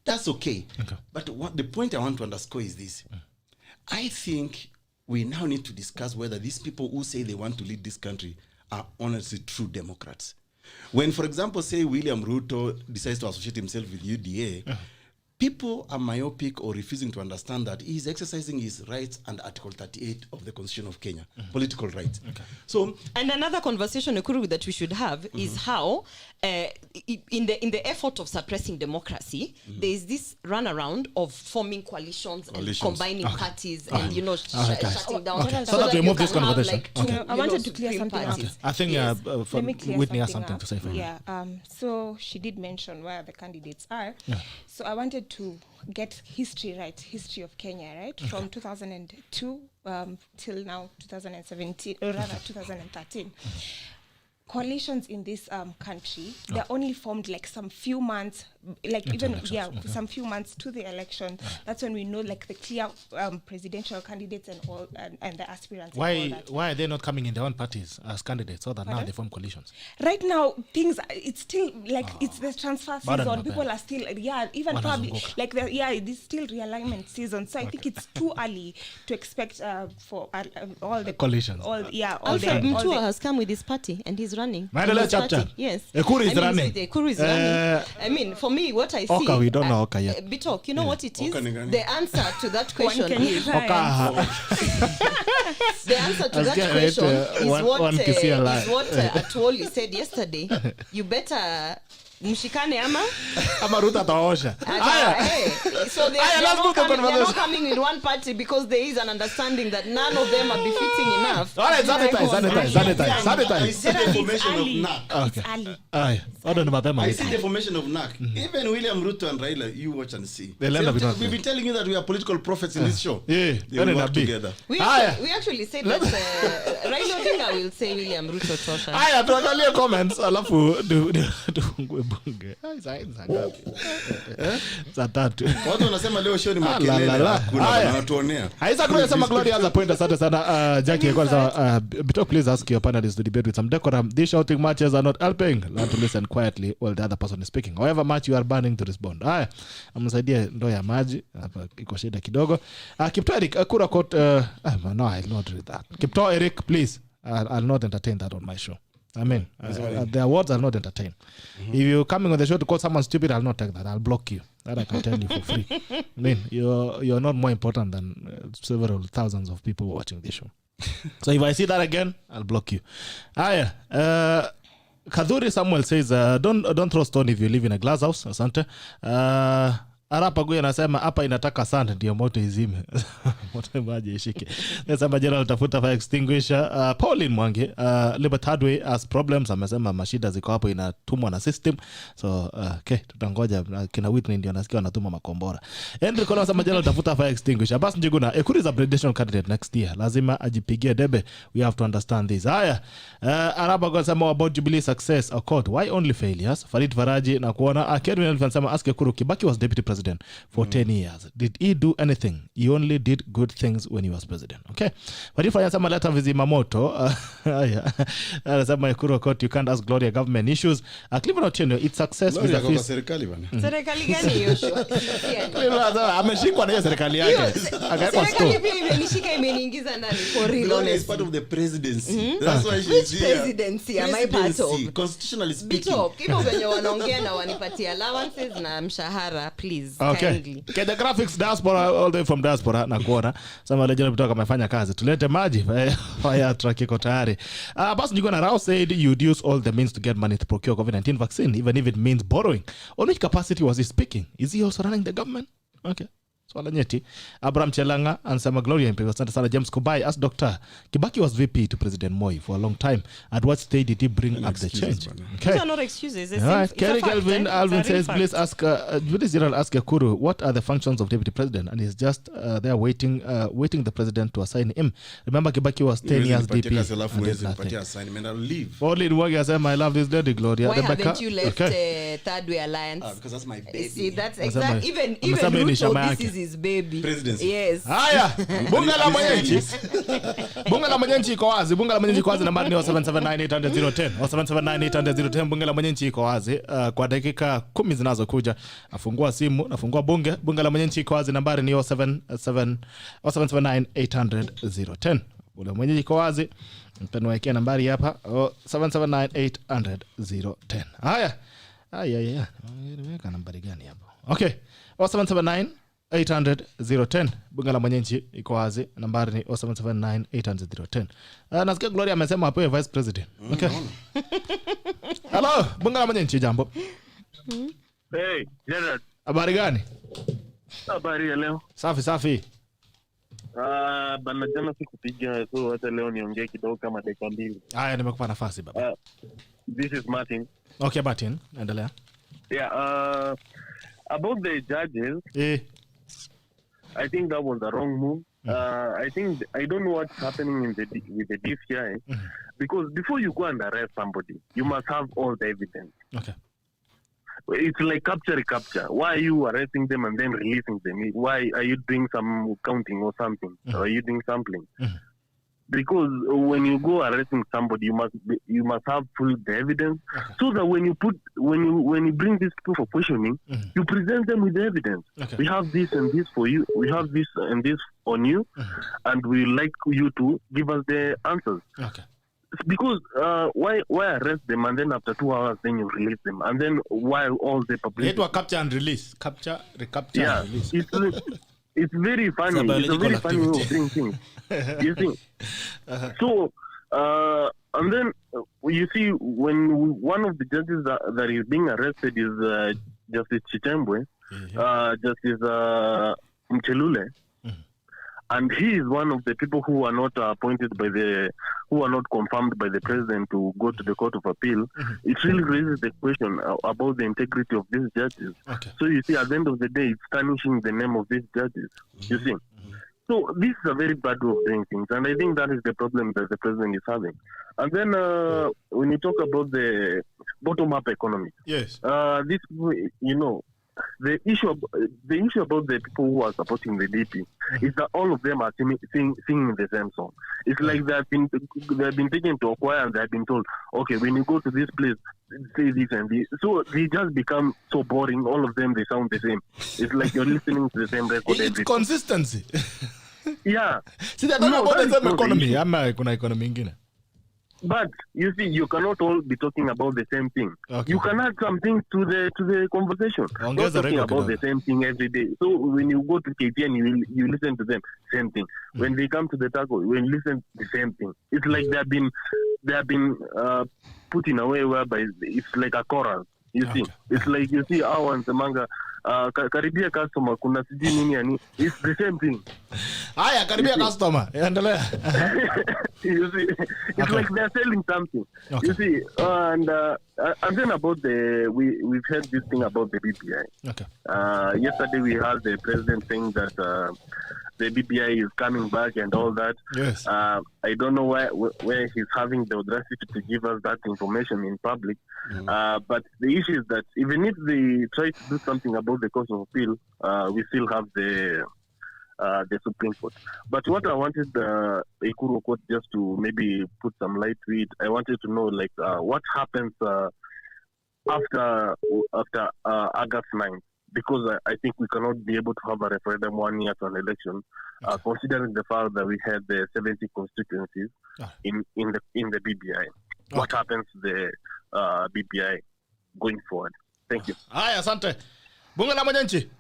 That's okay. But the point I want to underscore is this. I think we now need to discuss whether these people who say they want to lead this country are honestly true Democrats. When, for example, say William Ruto decides to associate himself with UDA, people are myopic or refusing to understand that he is exercising his rights under Article 38 of the Constitution of Kenya, political rights. So, and another conversation, EKURU, that we should have is how, in the effort of suppressing democracy, there is this runaround of forming coalitions and combining parties and shutting down. So that we move this conversation. I wanted to clear something up. I think Whitney has something to say for you. Yeah. So she did mention where the candidates are. So I wanted to get history right, history of Kenya, right? From 2002 till now 2017, or rather 2013. Coalitions in this country, they're only formed like some few months, like some few months to the election. That's when we know like the clear presidential candidates and all and the aspirants. Why are they not coming in their own parties as candidates so that now they form coalitions? Right now, it's still like it's the transfer season. People are still even probably like this still realignment season. So I think it's too early to expect for all the coalitions. Alfred Mutua has come with his party and he's running. Yes. EKURU is running. EKURU is running. I mean, for me, what I see... Oka, we don't know Oka yet. Bitok, you know what it is? The answer to that question is... the answer to that question is what Atwoli said yesterday. You better... Mshikane ama Ruto ataosha. So they are not coming with one party because there is an understanding that none of them are befitting enough. All right, sanitize. I see the formation of NAC. It's early. I see the formation of NAC. Even William Ruto and Raila, you watch and see. We've been telling you that we are political prophets in this show. They will work together. We actually said that Raila Odinga will say William Ruto tosha. Tuangalie comments alafu bunge. Za tatu. Watu wanasema leo show ni makelele. Kuna wanatuonea. Haisa kwa sema Gloria has a point. Asante sana Jackie. Kwanza Bito, please ask your panelists to debate with some decorum. These shouting matches are not helping. Learn to listen quietly while the other person is speaking. However much you are burning to respond. Haya, amsaidie ndoo ya maji. Hapa iko shida kidogo. Kipto Eric, EKURU AUKOT no, I'll not read that. Kipto Eric, please. I'll not entertain that on my show. I mean, the awards are not entertained. If you're coming on the show to call someone stupid, I'll not take that. I'll block you. That I can tell you for free. I mean, you're not more important than several thousands of people watching this show. So if I see that again, I'll block you. Kadhuri Samuel says, don't throw stone if you live in a glass house. Asante. Arapa Guya anasema hapa inataka sand ndio moto izime. Moto maji ishike. Nasema general tafuta fire extinguisher. Pauline Mwangi, Libertadway has problems. Amesema mashida ziko hapo inatumwa na system. So tutangoja kina Whitney ndio nasikia wanatuma makombora. Henry Kono anasema general tafuta fire extinguisher. Bas Njuguna, EKURU is a presidential candidate next year. Lazima ajipigie debe. We have to understand this. Haya. Arapa Guya anasema about Jubilee success AUKOT. Why only failures? Farid Faraji na kuona Kevin anasema ask EKURU, Kibaki was deputy president for 10 years. Did he do anything? He only did good things when he was president. Okay. But if I answer Malata Vizimamoto, anasema EKURU AUKOT, you can't ask Gloria government issues. Cleveland Otieno, its success is a feast. Serikali gani hiyo? Ameshikwa na hiyo serikali yake. Akawekwa store. Serikali pia imenishika imeniingiza ndani for real. Gloria is part of the presidency. That's why she's here. Which presidency am I part of? Constitutionally speaking. Kipo venye wanaongea na wanipatia allowances na mshahara, please. Okay. The graphics diaspora, all the way from diaspora na kuona. Sama legend kutoka amefanya kazi. Tulete maji. Fire truck iko tayari. Basi Njuguna Rao said you'd use all the means to get money to procure COVID-19 vaccine, even if it means borrowing. On which capacity was he speaking? Is he also running the government? Okay. Swala nyeti. Abraham Chelanga anasema Gloria Mpego. Asante sana. James Kubai asked Dr. Kibaki was VP to President Moi for a long time. At what stage did he bring up the change? Okay. These are not excuses. All right. Kerry Galvin Alvin says, please ask Judiciary ask EKURU what are the functions of Deputy President, and he's just there waiting the President to assign him. Remember Kibaki was 10 years DP. Only Nwagi asema I love this lady Gloria. Why haven't you left Third Way Alliance? Because that's my baby. See, that's exactly even Ruto, this is his baby. Presidency. Yes. Haya, bunga la mwenyeji. Bunga la mwenyeji iko wazi. Bunga la mwenyeji iko wazi, nambari ni 07798010. 07798010. Bunga la mwenyeji iko wazi. Kwa dakika 10 zinazokuja afungua simu, nafungua bunge. Bunga la mwenyeji iko wazi, nambari ni 07798010. Bunga la mwenyeji iko wazi. Mtaniwekea nambari hapa 07798010. Haya. Weka nambari gani hapo? Okay. 07798010. Bunga la mwenyeji iko wazi, nambari ni 07798010. Nasikia Gloria amesema hapo vice president. Okay. Hello, bunga la mwenyeji jambo. Hey, Gerard. Habari gani? Habari ya leo. Safi. Bana jana sikupiga, so hata leo niongee kidogo kama dakika 2. Haya, nimekupa nafasi baba. This is Martin. Okay, Martin, endelea. Yeah, about the judges, I think that was the wrong move. I don't know what's happening with the DCI, because before you go and arrest somebody, you must have all the evidence. Okay. It's like capture. Why are you arresting them and then releasing them? Why are you doing some counting or something? Or are you doing sampling? Because when you go arresting somebody, you must have full the evidence, so that when you bring these people for questioning, you present them with the evidence. Okay. We have this and this for you. We have this and this on you, and we like you to give us the answers. Okay. Because why arrest them and then after 2 hours then you release them, and then why all the publicity? It capture and release. Capture, recapture, and release. It's very funny. It's a very funny way of doing things. You see? So, and then you see when one of the judges that is being arrested is Justice Chitembwe, Justice Mchelule, and he is one of the people who are not who are not confirmed by the president to go to the Court of Appeal. It really raises the question about the integrity of these judges. Okay. So you see, at the end of the day, it's tarnishing the name of these judges. You see? So this is a very bad way of doing things, and I think that is the problem that the president is having. And then when you talk about the bottom-up economy, yes, this, you know, the issue about the people who are supporting the DP is that all of them are singing the same song. It's like they have been taken to a choir and they have been told, okay, when you go to this place, say this and this. So they just become so boring. All of them, they sound the same. It's like you're listening to the same record. It's consistency. Yeah. See, that's not about the same economy. Kuna economy ingine. But you see, you cannot all be talking about the same thing. Okay. You can add something to the conversation. Not talking about the same thing every day. So when you go to KTN, you listen to them, same thing. When they come to the taco, when you listen to the same thing. It's like they have been put in a way whereby it's like a chorus. You see, it's like you see our and the manga. Karibia customer kuna siji nini yani, it's the same thing. Haya, karibia customer endelea. You see, it's like they're selling something. Okay. You see, and then about we've heard this thing about the BPI. Okay. Yesterday we heard the president saying that the BPI is coming back and all that. Yes. I don't know where he's having the audacity to give us that information in public. But the issue is that even if they try to do something about the Court of Appeal, we still have the Supreme Court. But what I wanted the EKURU court just to maybe put some light to it, I wanted to know like what happens after August 9th. Because I think we cannot be able to have a referendum 1 year to an election, considering the fact that we had the 70 constituencies in the BBI. What happens to the BBI going forward? Thank you. Haya, asante. Bunga la mwananchi.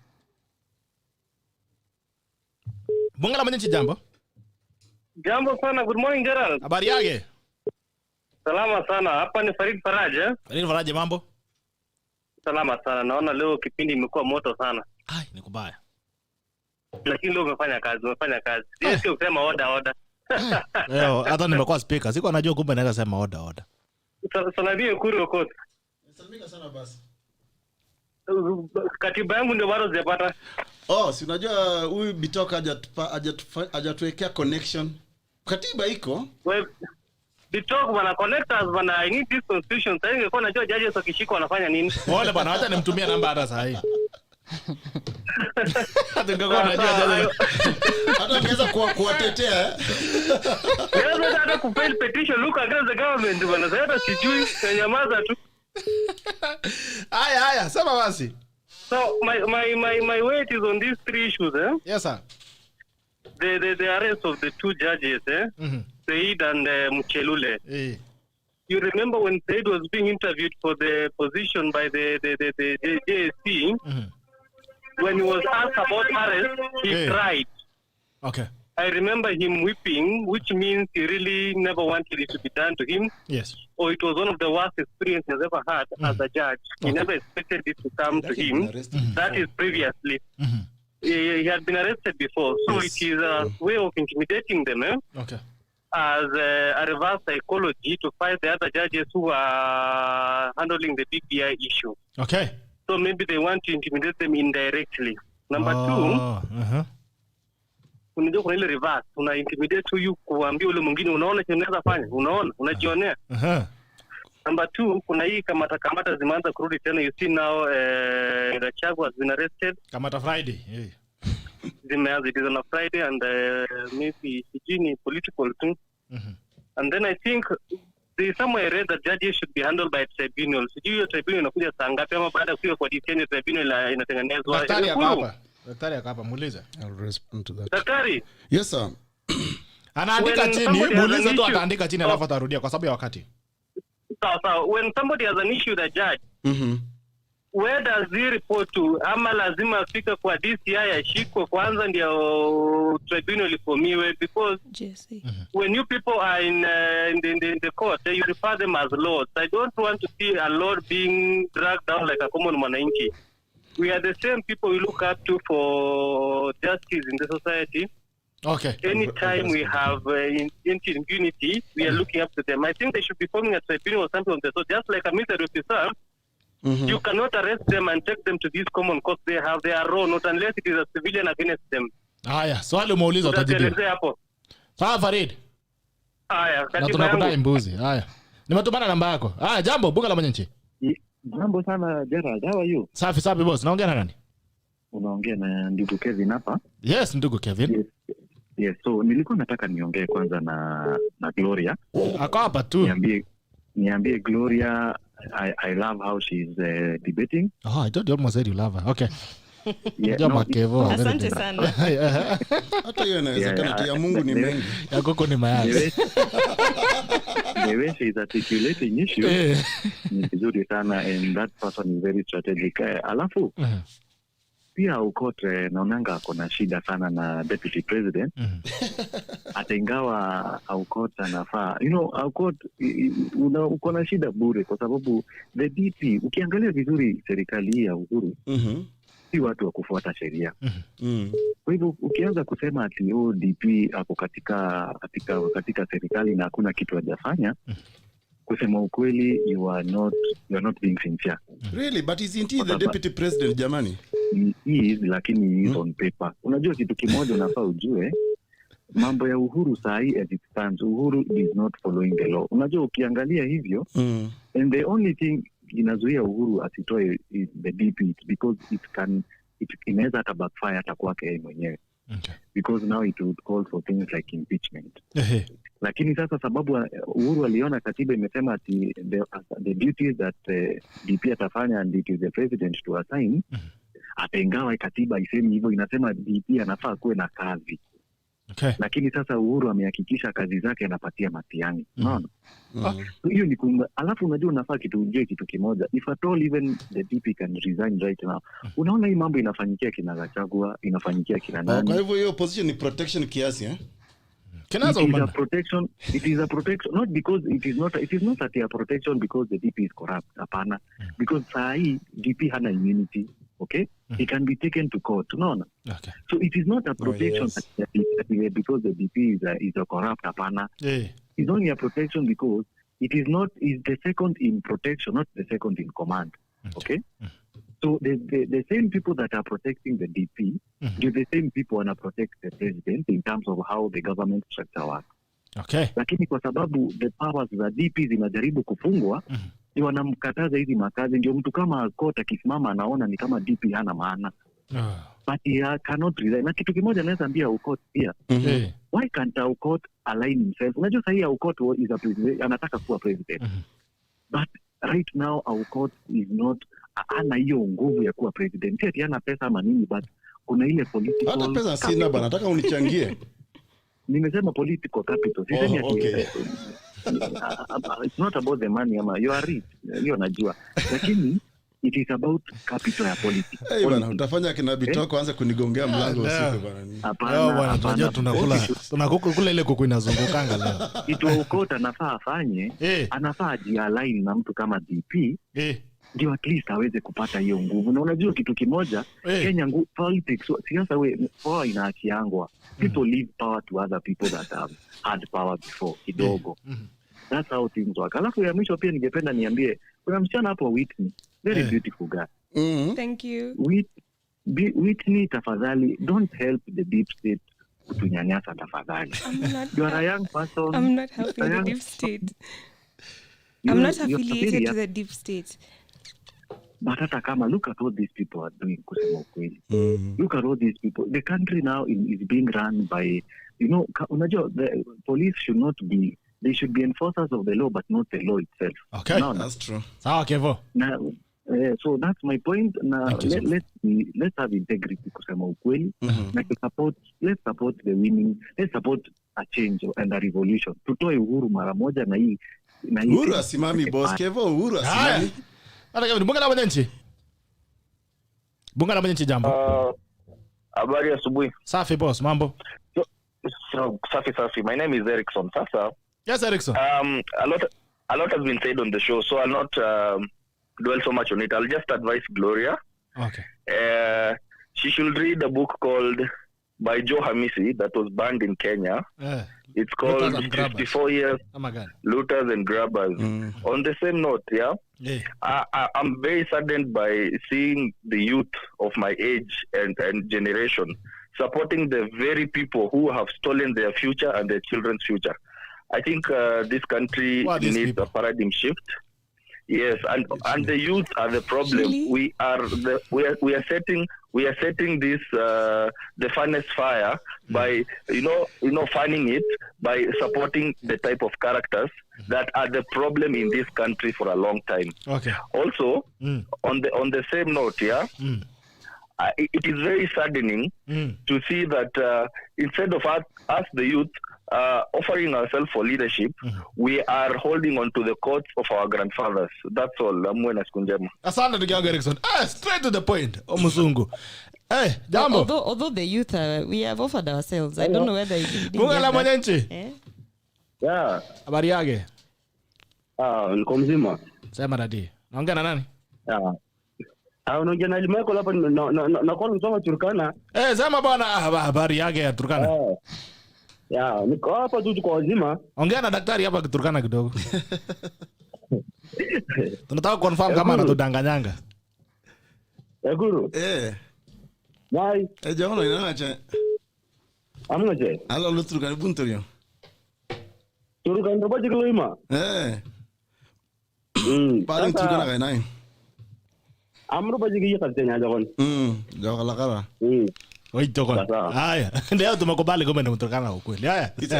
Bunga la mwananchi, jambo. Jambo sana. Good morning, Gerald. Habari yake? Salama sana. Hapa ni Farid Faraja. Farid Faraja, mambo? Salama sana. Naona leo kipindi imekuwa moto sana. Ai, ni kubaya. lakini leo umefanya kazi. Sio kusema order. Leo hata nimekuwa speaker. Siko najua kumbe naweza sema order. Sana ndio EKURU AUKOT. Salimika sana basi. Katiba yangu ndio bado sijapata. Si unajua huyu Bitoka hajatuwekea connection. Katiba iko. Wewe Bitoka wana connectors wana I need this constitution. Sasa ingekuwa najua judges wakishika wanafanya nini. Wale bwana hata nimtumia namba hata saa hii. Hata ingekuwa najua judges. Hata ungeweza kuwatetea. Wewe hata kufail petition look against the government bwana. Sasa hata sijui nyamaza tu. Haya, sema basi. So my weight is on these three issues, eh? Yes sir. The arrest of the two judges, eh? Said and Muchelule. You remember when Said was being interviewed for the position by the JSC, when he was asked about arrest, he cried. Okay. I remember him weeping, which means he really never wanted it to be done to him. Yes. Or it was one of the worst experiences he's ever had as a judge. He never expected it to come to him. That is previously. He had been arrested before. So it is a way of intimidating them, Okay. as a reverse psychology to fight the other judges who are handling the BPI issue. Okay. So maybe they want to intimidate them indirectly. Number two, unajua kuna ile reverse, una intimidate huyu kuambia ule mwingine unaona chenye unaweza fanya, unajionea. Number two, kuna hii kamata zimeanza kurudi tena. You see now Gachagua has been arrested. Kamata Friday. Zimeanza, it is on a Friday and maybe sijini political too. And then I think there is somewhere I read that judges should be handled by tribunals. Sijui hiyo tribunal inakuja saa ngapi ama baada ya kuwa kwa DISSENTING tribunal inatengenezwa. Daktari akapa muulize. I'll respond to that. Daktari. Yes sir. Anaandika chini, muulize tu ataandika chini alafu atarudia kwa sababu ya wakati. So when somebody has an issue with a judge, where does he report to? Ama lazima afika kwa DCI ashikwe kwanza ndio tribunal ifomiwe, because when you people are in the court, you refer them as lords. I don't want to see a lord being dragged down like a common mwananchi. We are the same people we look up to for justice in the society. Okay. Anytime we have impunity, we are looking up to them. I think they should be forming a tribunal or something of the sort. Just like a military officer, you cannot arrest them and take them to these common courts they have. They are raw, not unless it is a civilian against them. Haya, swali umeuliza utajibu. Sawa Farid. Haya, na tunakudai mbuzi. Haya. Nimetumana namba yako. Haya, jambo bunga la mwananchi. Jambo sana Gerald, how are you? Safi boss. Naongea na nani? Unaongea na ndugu Kevin hapa. Yes, ndugu Kevin. Yes, so nilikuwa nataka niongee kwanza na Gloria. Ako hapa tu. Niambie Gloria, I love how she is debating. Oh, I thought you almost said you love her. Okay. Asante sana. Hata hiyo inawezekana, ya Mungu ni mengi. Ya koko ni mayai. The way she is articulating issue ni vizuri sana, and that person is very strategic. Alafu pia AUKOT naonanga kuna shida sana na deputy president. Hata ingawa AUKOT anafaa, AUKOT uko na shida bure, kwa sababu the DP ukiangalia vizuri serikali ya Uhuru si watu wa kufuata sheria. Kwa hivyo ukianza kusema ati DP ako katika serikali na hakuna kitu hajafanya, kusema ukweli, you are not being sincere. Really, but isn't he the deputy president, jamani? He is, lakini he is on paper. Unajua kitu kimoja unafaa ujue, mambo ya Uhuru sahi as it stands, Uhuru is not following the law. Unajua ukiangalia hivyo, and the only thing inazuia Uhuru asitoe the DP because it inaweza hata backfire hata kwake yeye mwenyewe. Okay. Because now it would call for things like impeachment. Lakini sasa sababu Uhuru aliona katiba imesema ati the duties that DP atafanya and it is the president to assign, hata ingawa katiba isemi hivyo, inasema DP anafaa kuwe na kazi. Okay. Lakini sasa Uhuru amehakikisha kazi zake anapatia Matiang'i. Unaona? Hiyo ni alafu unajua unafaa kitu kimoja. If at all even the DP can resign right now. Unaona hii mambo inafanyikia kina Gachagua, inafanyikia kina nani? Kwa hivyo hiyo position ni protection kiasi It is a protection, not because it is not a protection because the DP is corrupt. Hapana. Because sahi DP hana immunity. okay, he can be taken to court. No. Okay. So it is not a protection because the DP is a corrupt apana. Yeah. It's only a protection because it is the second in protection, not the second in command. Okay? So the same people that are protecting the DP, the same people wanna protect the president in terms of how the government structure works. Okay. Lakini kwa sababu the powers za DP zinajaribu kufungwa, ni wanamkataza hizi makazi, ndio mtu kama AUKOT akisimama anaona ni kama DP hana maana. But he cannot resign. Na kitu kimoja naweza ambia AUKOT pia. Why can't AUKOT align himself? Unajua sahi AUKOT is a president, anataka kuwa president. But right now AUKOT is not, ana hiyo nguvu ya kuwa president. Ati ana pesa ama nini, but kuna ile political. Hata pesa sina bana, nataka unichangie. Nimesema political capital. Sisemi ati it's not about the money ama you are rich. Hiyo najua. Lakini it is about capital ya politics. Hey bana, utafanya kina Bitoko anza kunigongea mlango usiku bana. Hapana, tunajua tunakula ile kuku inazungukanga leo. Kitu AUKOT anafaa afanye, anafaa align na mtu kama DP. Ndio at least aweze kupata hiyo nguvu. Na unajua kitu kimoja, Kenya politics, siasa power inaachiangwa. People leave power to other people that have had power before kidogo. That's how things work. Alafu ya mwisho pia ningependa niambie, kuna msichana hapo Whitney, very beautiful guy. Thank you. Whitney, tafadhali, don't help the deep state kutunyanyasa tafadhali. You are a young person. I'm not helping the deep state. I'm not affiliated to the deep state. But hata kama, look at what these people are doing, kusema ukweli. Look at what these people, the country now is being run by, unajua, the police should not be, they should be enforcers of the law, but not the law itself. Okay, that's true. Sawa Kevo. Now, so that's my point. Now, let's have integrity, kusema ukweli. Let's support the winning, let's support a change and a revolution. Tutoe uhuru mara moja na hii. Uhuru asimami boss, Kevo, uhuru asimami. Hata kama bunga la mwananchi. Bunga la mwananchi jambo. Habari asubuhi. Safi boss, mambo. So safi. My name is Erickson. Sasa. Yes, Erickson. A lot has been said on the show, so I'll not dwell so much on it. I'll just advise Gloria. Okay. She should read a book called by Joe Hamisi that was banned in Kenya. It's called 54 Years Looters and Grabbers. On the same note, I'm very saddened by seeing the youth of my age and generation supporting the very people who have stolen their future and their children's future. I think this country needs a paradigm shift. Yes, and the youth are the problem. Really? We are setting this the furnace fire by fanning it by supporting the type of characters that are the problem in this country for a long time. Okay. Also, on the same note, it is very saddening to see that instead of us the youth offering ourselves for leadership, we are holding on to the courts of our grandfathers. That's all. Asante ndugu yangu Erickson. Straight to the point. Omuzungu. Jambo. Although the youth we have offered ourselves. I don't know whether you bunga la mwananchi. Yeah. Habari yake? Niko mzima. Sema dadi. Naongea na nani? Unaongea na Limeko hapa na kwa msoma Turkana. Sema bwana habari yake ya Turkana. Niko hapa tu kwa wazima. Ongea na daktari hapa Turkana kidogo. Tunataka confirm kama anatudanganyanga. Ekuru. Bye. Jaona inaacha. Amna je. Ala lo Turkana buntorio. Turkana ndo baje kloima. Pare Turkana kai nai. Amro baje giye katenya jagon. Jaga la kara. Oi tokon. Haya, ndio tumekubali kama ndio Turkana ukweli. Haya. It's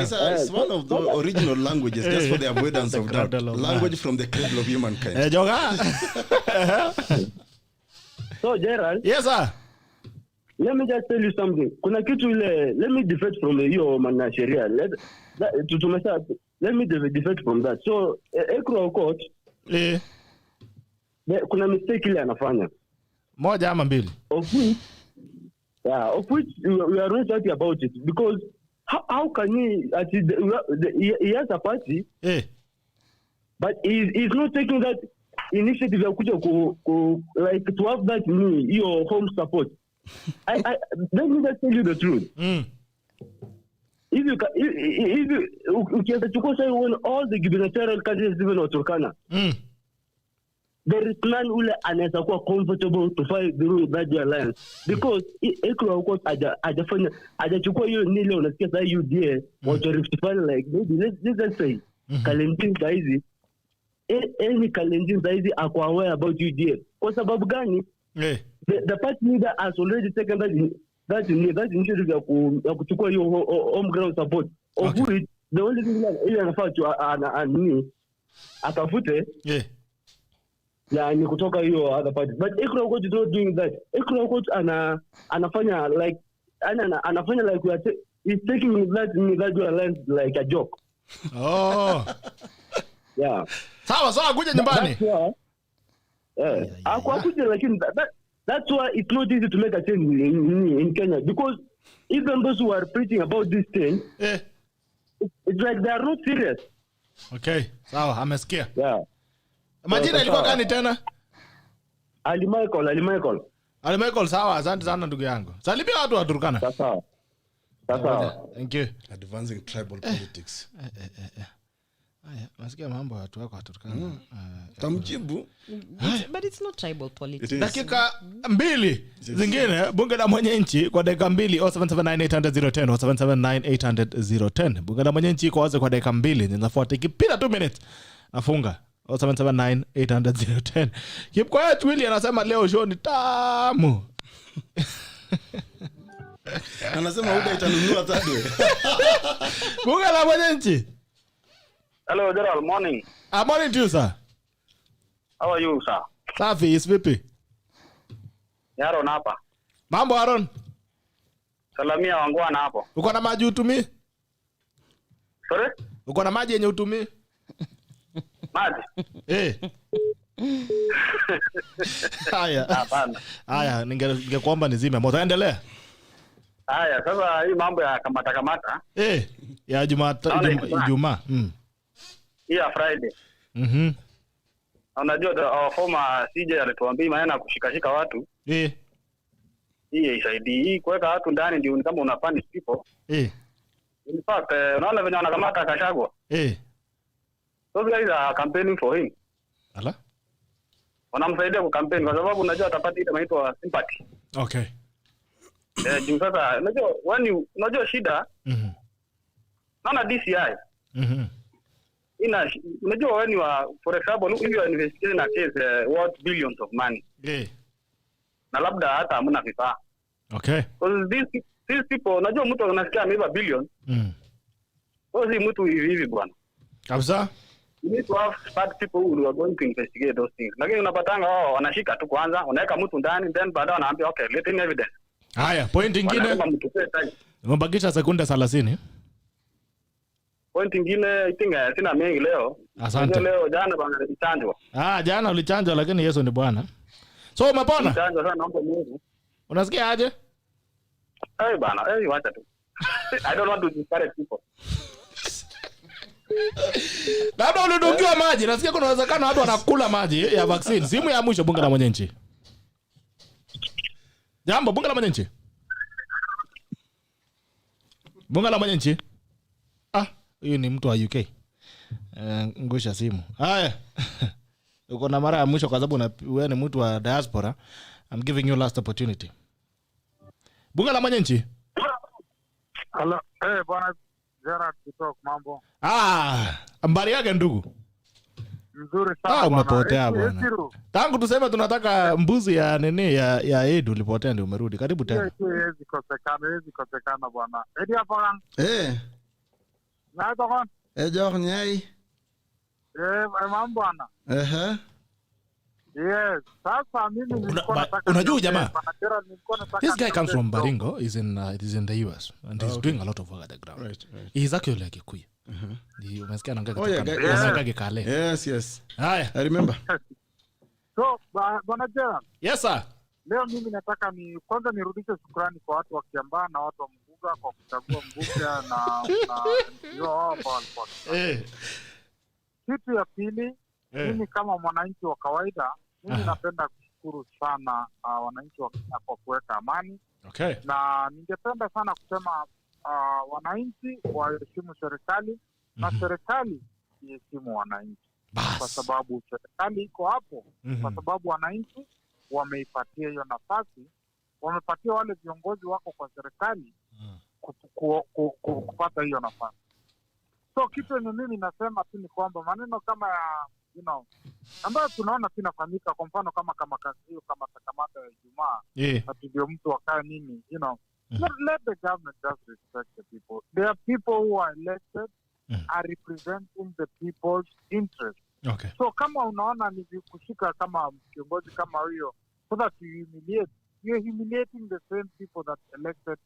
one of the original languages just for the avoidance of doubt. Language from the cradle of humankind. Joga. So Gerald. Yes sir. Let me just tell you something. Kuna kitu ile, let me defect from hiyo manna sheria. Let me defect from that. So EKURU AUKOT. Kuna mistake ile anafanya. Moja ama mbili. Of which we are not talking about it because how can he has a party, but he's not taking that initiative ya kuja like to have that your home support. Let me just tell you the truth. If you ukianza chukua sasa all the gubernatorial candidates even wa Turkana. There is none ule anaweza kuwa comfortable to fight through that alliance because EKURU AUKOT hajachukua hiyo nile unasikia sasa UDA wato rectify like maybe let's just say Kalenjin saizi any Kalenjin saizi ako aware about UDA kwa sababu gani? The party leader has already taken that initiative ya kuchukua hiyo home ground support of which the only thing ile anafaa atafute ni kutoka hiyo other party, but EKURU AUKOT is not doing that. EKURU AUKOT anafanya like he's taking that alliance like a joke. Yeah. Sawa kuja nyumbani. Akuja lakini that's why it's not easy to make a change in Kenya because even those who are preaching about this thing it's like they are not serious. Okay, sawa amesikia. Yeah. Majina ilikuwa gani tena? Ali Michael, sawa, asante sana ndugu yangu. Salimia watu wa Turkana. Sasa. Thank you. Advancing tribal politics. Haya, nasikia mambo ya watu wako wa Turkana. Tamjibu. But it's not tribal politics. Dakika 2 zingine bunge la mwananchi kwa dakika 2 07798010 07798010. Bunge la mwananchi kwa wazi kwa dakika 2 zinafuata ikipita 2 minutes. Nafunga 07798010. Keep quiet Willy anasema leo show ni tamu. Anasema UDA itanunua tadwe. Bunge la mwananchi. Hello Gerald, morning. Morning to you sir. How are you sir? Safi, is vipi? Aaron hapa. Mambo Aaron? Salamia wangwana hapo. Uko na maji utumii? Sorry? Uko na maji yenye utumii? Maji? Haya, ningekuomba nizime moto. Endelea. Haya, sasa hii mambo ya kamata. Ya Ijumaa. Hii ya Friday. Unajua former CJ alituambia maana kushikashika watu. Hii isaidii. Hii kuweka watu ndani ndio kama una punish people. In fact, unaona venye wanakamata Kashagwa. Those guys are campaigning for him. Ala? Wanamsaidia ku campaign kwa sababu unajua atapata ile inaitwa sympathy. Okay. Juu sasa unajua shida. Naona DCI. Unajua when you are, for example, if you are investigating a case worth billions of money. Na labda hata hamna vifaa. Okay. Because these people, unajua mtu anasikia ameiba billion. Kwa si mtu hivi bwana. Kabisa. You need to have smart people who are going to investigate those things. Lakini unapatanga wanashika tu kwanza, wanaweka mtu ndani, then baadaye wanaambia okay, let in evidence. Haya, point nyingine. Mbakisha sekunde 30. Point nyingine I think sina mengi leo. Asante. Leo jana bana nilichanjwa. Jana ulichanjwa lakini Yesu ni Bwana. So umepona? Nilichanjwa sana naomba Mungu. Unasikia aje? Bana, wacha tu. I don't want to discourage people. Labda ulidungiwa maji. Nasikia kuna uwezekano watu wanakula maji ya vaccine. Simu ya mwisho bunge la mwananchi. Jambo bunge la mwananchi. Bunge la mwananchi. Huyu ni mtu wa UK. Ngusha simu. Haya. Uko na mara ya mwisho kwa sababu wewe ni mtu wa diaspora. I'm giving you last opportunity. Bunge la mwananchi. Hello. Bwana Gerard kutoka mambo. Habari yake ndugu. Mzuri sana. Umepotea bwana. Tangu tuseme tunataka mbuzi ya nini ya Edu ulipotea ndio umerudi. Karibu tena. Hezi kosekana bwana. Edi hapa. Na toka. Jor nyai. Mambo bwana. Yes. Sasa mimi nilikuwa nataka. Unajua jamaa? This guy comes from Baringo, is in the US and he's doing a lot of work at the ground. Right. He's actually like a Kikuyu. Umesikia anaongea kale. Yes. Haya. I remember. So, bwana Gerard. Yes sir. Leo mimi nataka kwanza nirudishe shukrani kwa watu wa Kiambaa na watu wa Mbuga kwa kuchagua mbunge na ndio wao ambao walikuwa. Kitu ya pili, Mimi kama mwananchi wa kawaida, mimi napenda kushukuru sana wananchi wa Kenya kwa kuweka amani. Okay. Na ningependa sana kusema wananchi waheshimu serikali na serikali iheshimu wananchi. Kwa sababu serikali iko hapo kwa sababu wananchi wameipatia hiyo nafasi, wamepatia wale viongozi wako kwa serikali kupata hiyo nafasi. So kitu ni mimi nasema tu ni kwamba maneno kama ya ambayo tunaona kinafanyika, kwa mfano kama hiyo kama takamata ya Ijumaa, ati ndio mtu wakae nini, let the government just respect the people. There are people who are elected are representing the people's interest. Okay. So kama unaona ni kushika kama kiongozi kama huyo, so that you're humiliating the same people that elected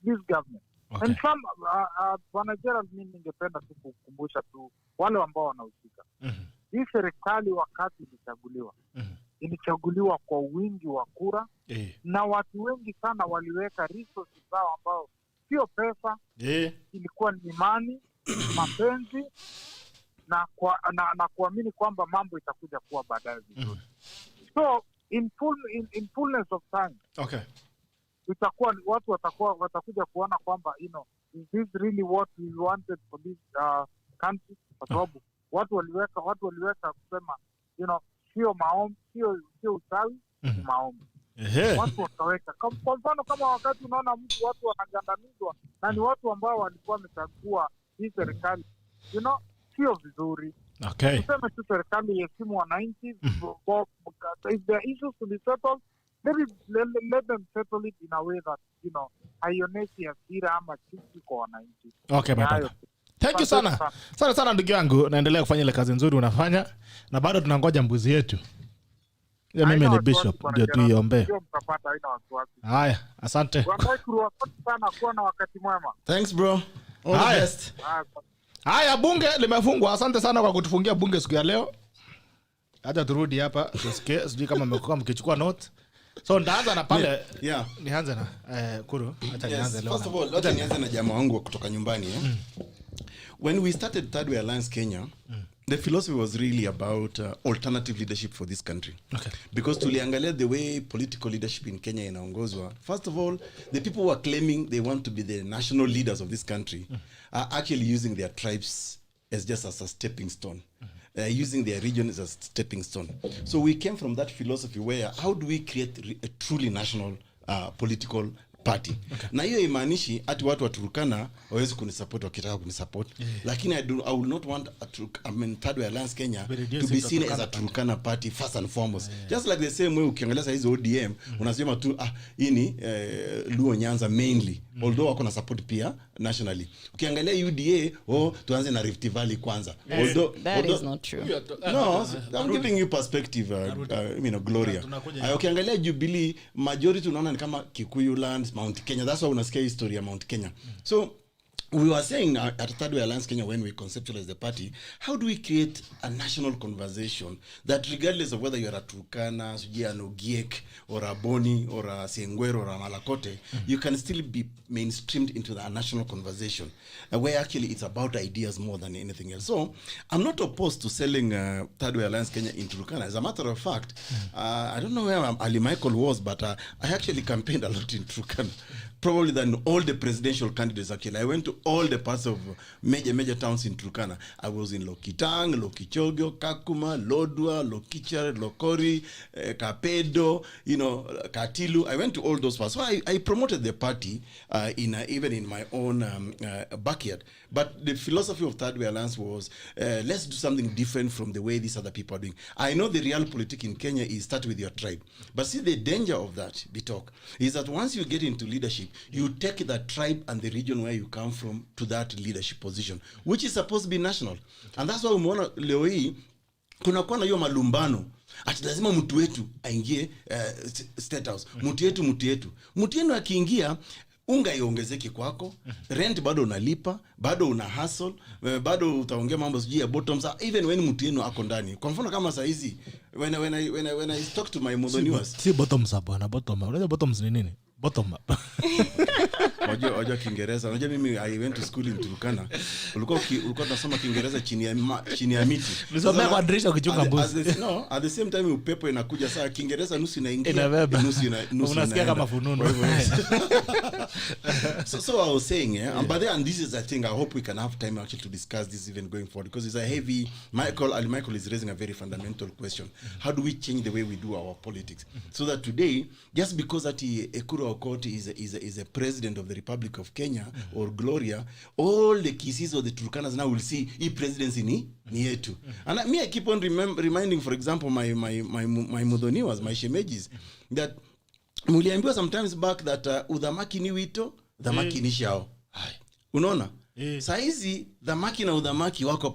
this government. Okay. And some Bwana Gerald, mimi ningependa tu kukumbusha tu wale ambao wanahusika. Hii serikali wakati ilichaguliwa, ilichaguliwa kwa wingi wa kura, na watu wengi sana waliweka resources zao ambao sio pesa, ilikuwa ni imani, mapenzi na kuamini kwamba mambo itakuja kuwa baadaye vizuri. So in fullness of time, okay, itakuwa watu watakuja kuona kwamba is this really what we wanted for this country? Kwa sababu watu waliweka kusema sio maombi, sio usawi, ni maombi. Watu wakaweka kwa mfano kama wakati unaona watu wanagandamizwa na ni watu ambao walikuwa wamechagua hii serikali, sio vizuri. Okay. Tuseme tu serikali iheshimu wananchi. If there are issues to be settled, let them settle it in a way that haionyeshi hasira ama chuki kwa wananchi. Okay, bye. Thank you sana. Sana ndugu yangu, naendelea kufanya ile kazi nzuri unafanya na bado tunangoja mbuzi yetu. Mimi ni Bishop ndio tuiombe. Haya, asante. Sana kuwa na wakati mwema. Thanks bro. All the best. Haya, bunge limefungwa. Asante sana kwa kutufungia bunge siku ya leo. Acha turudi hapa tusikie, sijui kama mmekuwa mkichukua note. So ndaanza na pale. Nianze na Kuru. Acha nianze leo. First of all, acha nianze na jamaa wangu kutoka nyumbani. When we started Third Way Alliance Kenya, the philosophy was really about alternative leadership for this country. Okay. Because tuliangalia the way political leadership in Kenya inaongozwa. First of all, the people who are claiming they want to be the national leaders of this country are actually using their tribes as just as a stepping stone. Using their regions as a stepping stone. So we came from that philosophy where how do we create a truly national political party. Okay. Na hiyo imaanishi ati watu wa Turkana waweze kunisupport wakitaka kunisupport. Lakini I will not want Third Way Alliance Kenya to be seen as a Turkana party first and foremost. Just like the same way ukiangalia saa hizo ODM unasema tu hii ni Luo Nyanza mainly, although wako na support pia nationally. Ukiangalia UDA tuanze na Rift Valley kwanza. That is not true. No, I'm giving you perspective, Gloria. Ukiangalia Jubilee majority unaona ni kama Kikuyu land, Mount Kenya. That's why unasikia history ya Mount Kenya. So we were saying at Third Way Alliance Kenya when we conceptualized the party, how do we create a national conversation that regardless of whether you're a Turkana, an Ogiek, or a Boni, or a Sengwer, or a Malakote, you can still be mainstreamed into the national conversation, where actually it's about ideas more than anything else. So I'm not opposed to selling Third Way Alliance Kenya in Turkana. As a matter of fact, I don't know where Ali Michael was, but I actually campaigned a lot in Turkana. Probably than all the presidential candidates actually. I went to all the parts of major towns in Turkana. I was in Lokitang, Lokichogyo, Kakuma, Lodwa, Lokichar, Lokori, Kapedo, Katilu. I went to all those parts. So I promoted the party even in my own backyard. But the philosophy of Third Way Alliance was, let's do something different from the way these other people are doing. I know the real politics in Kenya is start with your tribe. But see, the danger of that, Bitok, is that once you get into leadership, you take the tribe and the region where you come from to that leadership position, which is supposed to be national. And that's why umeona leo hii kuna kwa na hiyo malumbano ati lazima mtu wetu aingie state house. Mtu yetu akiingia unga iongezeke kwako, rent bado unalipa, bado una hustle, bado utaongea mambo sijui ya bottoms up, even when mtu yenu ako ndani. Kwa mfano kama saa hizi when I talk to my Modoniwas, si bottoms up bwana, bottom. Unajua bottoms ni nini? bottom up. Wajua Kiingereza. Unajua mimi I went to school in Turkana. Ulikuwa unasoma Kiingereza chini ya miti. Nisomea kwa dirisha ukichunga mbuzi. No, at the same time upepo inakuja saa Kiingereza nusu inaingia. Nusu unasikia kama fununu. So I was saying, but then, and this is I think I hope we can have time actually to discuss this even going forward, because it's a heavy Michael is raising a very fundamental question. How do we change the way we do our politics so that today, just because that EKURU AUKOT is a president of the Republic of Kenya or Gloria, all the Kisis or the Turkanas now will see presidency ni yetu. And I keep on reminding, for example, my Mudhoniwas, my Shemejis, that muliambiwa sometimes back that udhamaki ni wito, dhamaki ni shao. Unaona? Saizi dhamaki na udhamaki wako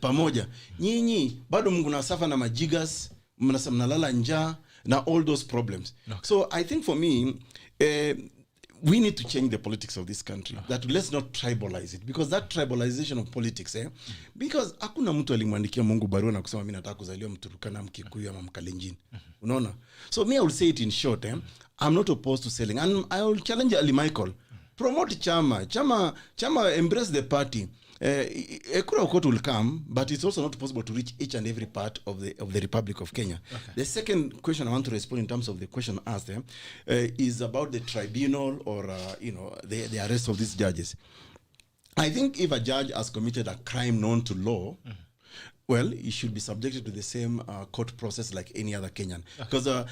pamoja. Nyinyi bado Mungu nasafa na majigas, mnalala njaa na all those problems. Okay. So I think for me, we need to change the politics of this country. That let's not tribalize it, because that tribalization of politics, because hakuna mtu alimwandikia Mungu barua na kusema mimi nataka kuzaliwa Mturkana, Mkikuyu ama Mkalenjin. Unaona? So me I will say it in short, I'm not opposed to selling, and I will challenge Ali Michael. Promote chama embrace the party. EKURU AUKOT will come, but it's also not possible to reach each and every part of the Republic of Kenya. Okay. The second question I want to respond in terms of the question asked is about the tribunal or the arrest of these judges. I think if a judge has committed a crime known to law, well, he should be subjected to the same court process like any other Kenyan. Because a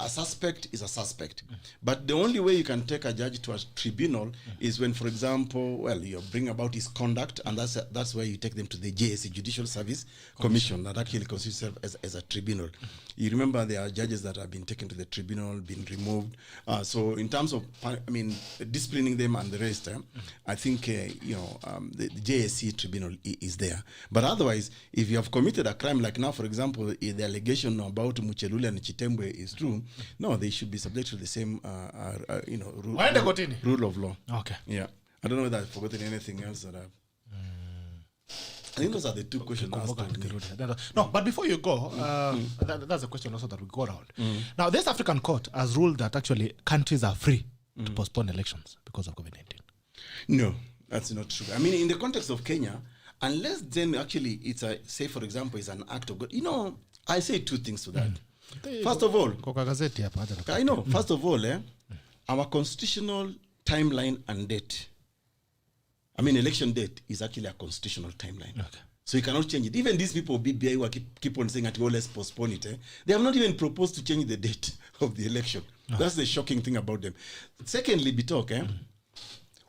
suspect is a suspect. But the only way you can take a judge to a tribunal is when, for example, well, you bring about his conduct, and that's where you take them to the JSC, Judicial Service Commission, that actually constitutes as a tribunal. You remember there are judges that have been taken to the tribunal, been removed. So in terms of, disciplining them and the rest, I think, the JSC tribunal is there. But otherwise, if you have committed a crime, like now, for example, if the allegation about Muchelule and Chitembwe is true, no, they should be subject to the same, rule of law. Okay. Yeah. I don't know whether I've forgotten anything else that I've... I think those are the two questions asked. No, but before you go, that's a question also that we go around. Now, this African court has ruled that actually countries are free to postpone elections because of COVID-19. No, that's not true. I mean, in the context of Kenya, unless then actually it's say for example, it's an act of God. I say two things to that. First of all, I know. First of all, our constitutional timeline and date. I mean, election date is actually a constitutional timeline. Okay. So you cannot change it. Even these people, BBI, who keep on saying that, let's postpone it. They have not even proposed to change the date of the election. No. That's the shocking thing about them. Secondly, Bitok,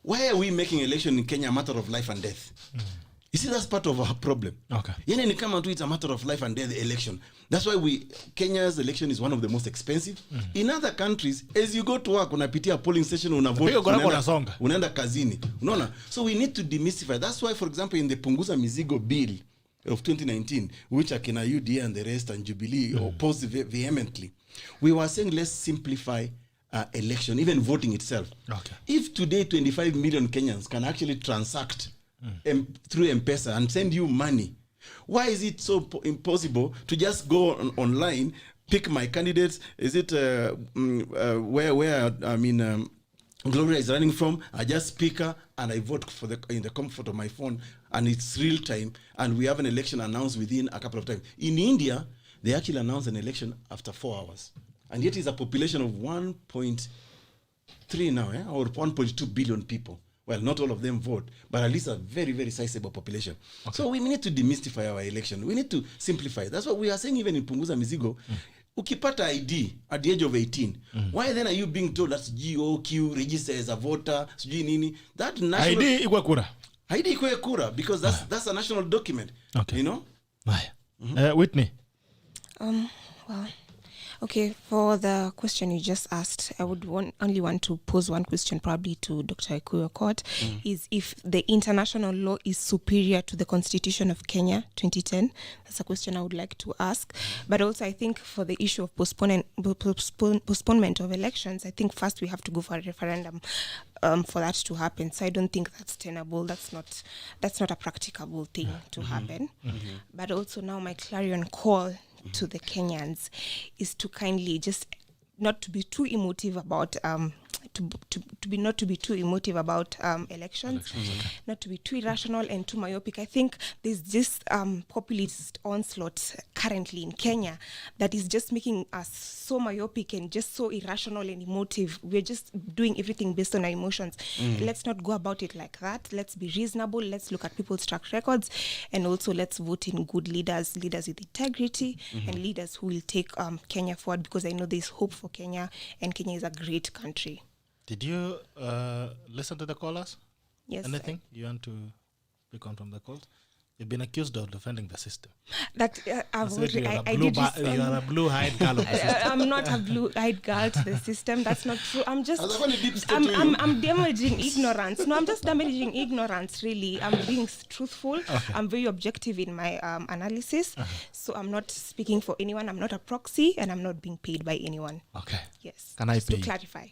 why are we making election in Kenya a matter of life and death? You see, that's part of our problem. Okay. It's a matter of life and death election. That's why Kenya's election is one of the most expensive. In other countries, as you go to work, unapitia polling station, unavote, unaenda kazini. Unaona? So we need to demystify. That's why, for example, in the Punguza Mizigo Bill of 2019, which Akina UDA and the rest and Jubilee opposed vehemently, we were saying let's simplify election, even voting itself. Okay. If today 25 million Kenyans can actually transact through M-Pesa and send you money, why is it so impossible to just go online, pick my candidates? Is it where Gloria is running from? I just pick her and I vote in the comfort of my phone, and it's real time, and we have an election announced within a couple of times. In India, they actually announce an election after 4 hours, and yet it's a population of 1.3 now, or 1.2 billion people. Well, not all of them vote, but at least a very, very sizable population. Okay. So we need to demystify our election. We need to simplify. That's what we are saying even in Punguza Mizigo. Ukipata ID at the age of 18, why then are you being told that's GOQ, register as a voter, nini? That national ID ikwe kura. ID ikwe kura, because that's a national document. Okay. You know? Whitney. Well, okay, for the question you just asked, I would only want to pose one question probably to Dr. EKURU AUKOT, is if the international law is superior to the Constitution of Kenya 2010. That's a question I would like to ask. But also I think for the issue of postponement of elections, I think first we have to go for a referendum for that to happen. So I don't think that's tenable. That's not a practicable thing to happen. But also now my clarion call to the Kenyans is to kindly just not to be too emotive about not to be too emotive about elections, not to be too irrational and too myopic. I think there's this populist onslaught currently in Kenya that is just making us so myopic and just so irrational and emotive. We're just doing everything based on our emotions. Let's not go about it like that. Let's be reasonable. Let's look at people's track records, and also let's vote in good leaders with integrity, and leaders who will take Kenya forward, because I know there's hope for Kenya, and Kenya is a great country. Did you listen to the callers? Yes. Anything you want to pick on from the calls? You've been accused of defending the system. That I've already, you are a blue-eyed girl of the system. I'm not a blue-eyed girl to the system. That's not true. I'm just I'm damaging ignorance. No, I'm just damaging ignorance, really. I'm being truthful. Okay. I'm very objective in my analysis. So I'm not speaking for anyone. I'm not a proxy, and I'm not being paid by anyone. Okay. Yes. Can I pay? To clarify.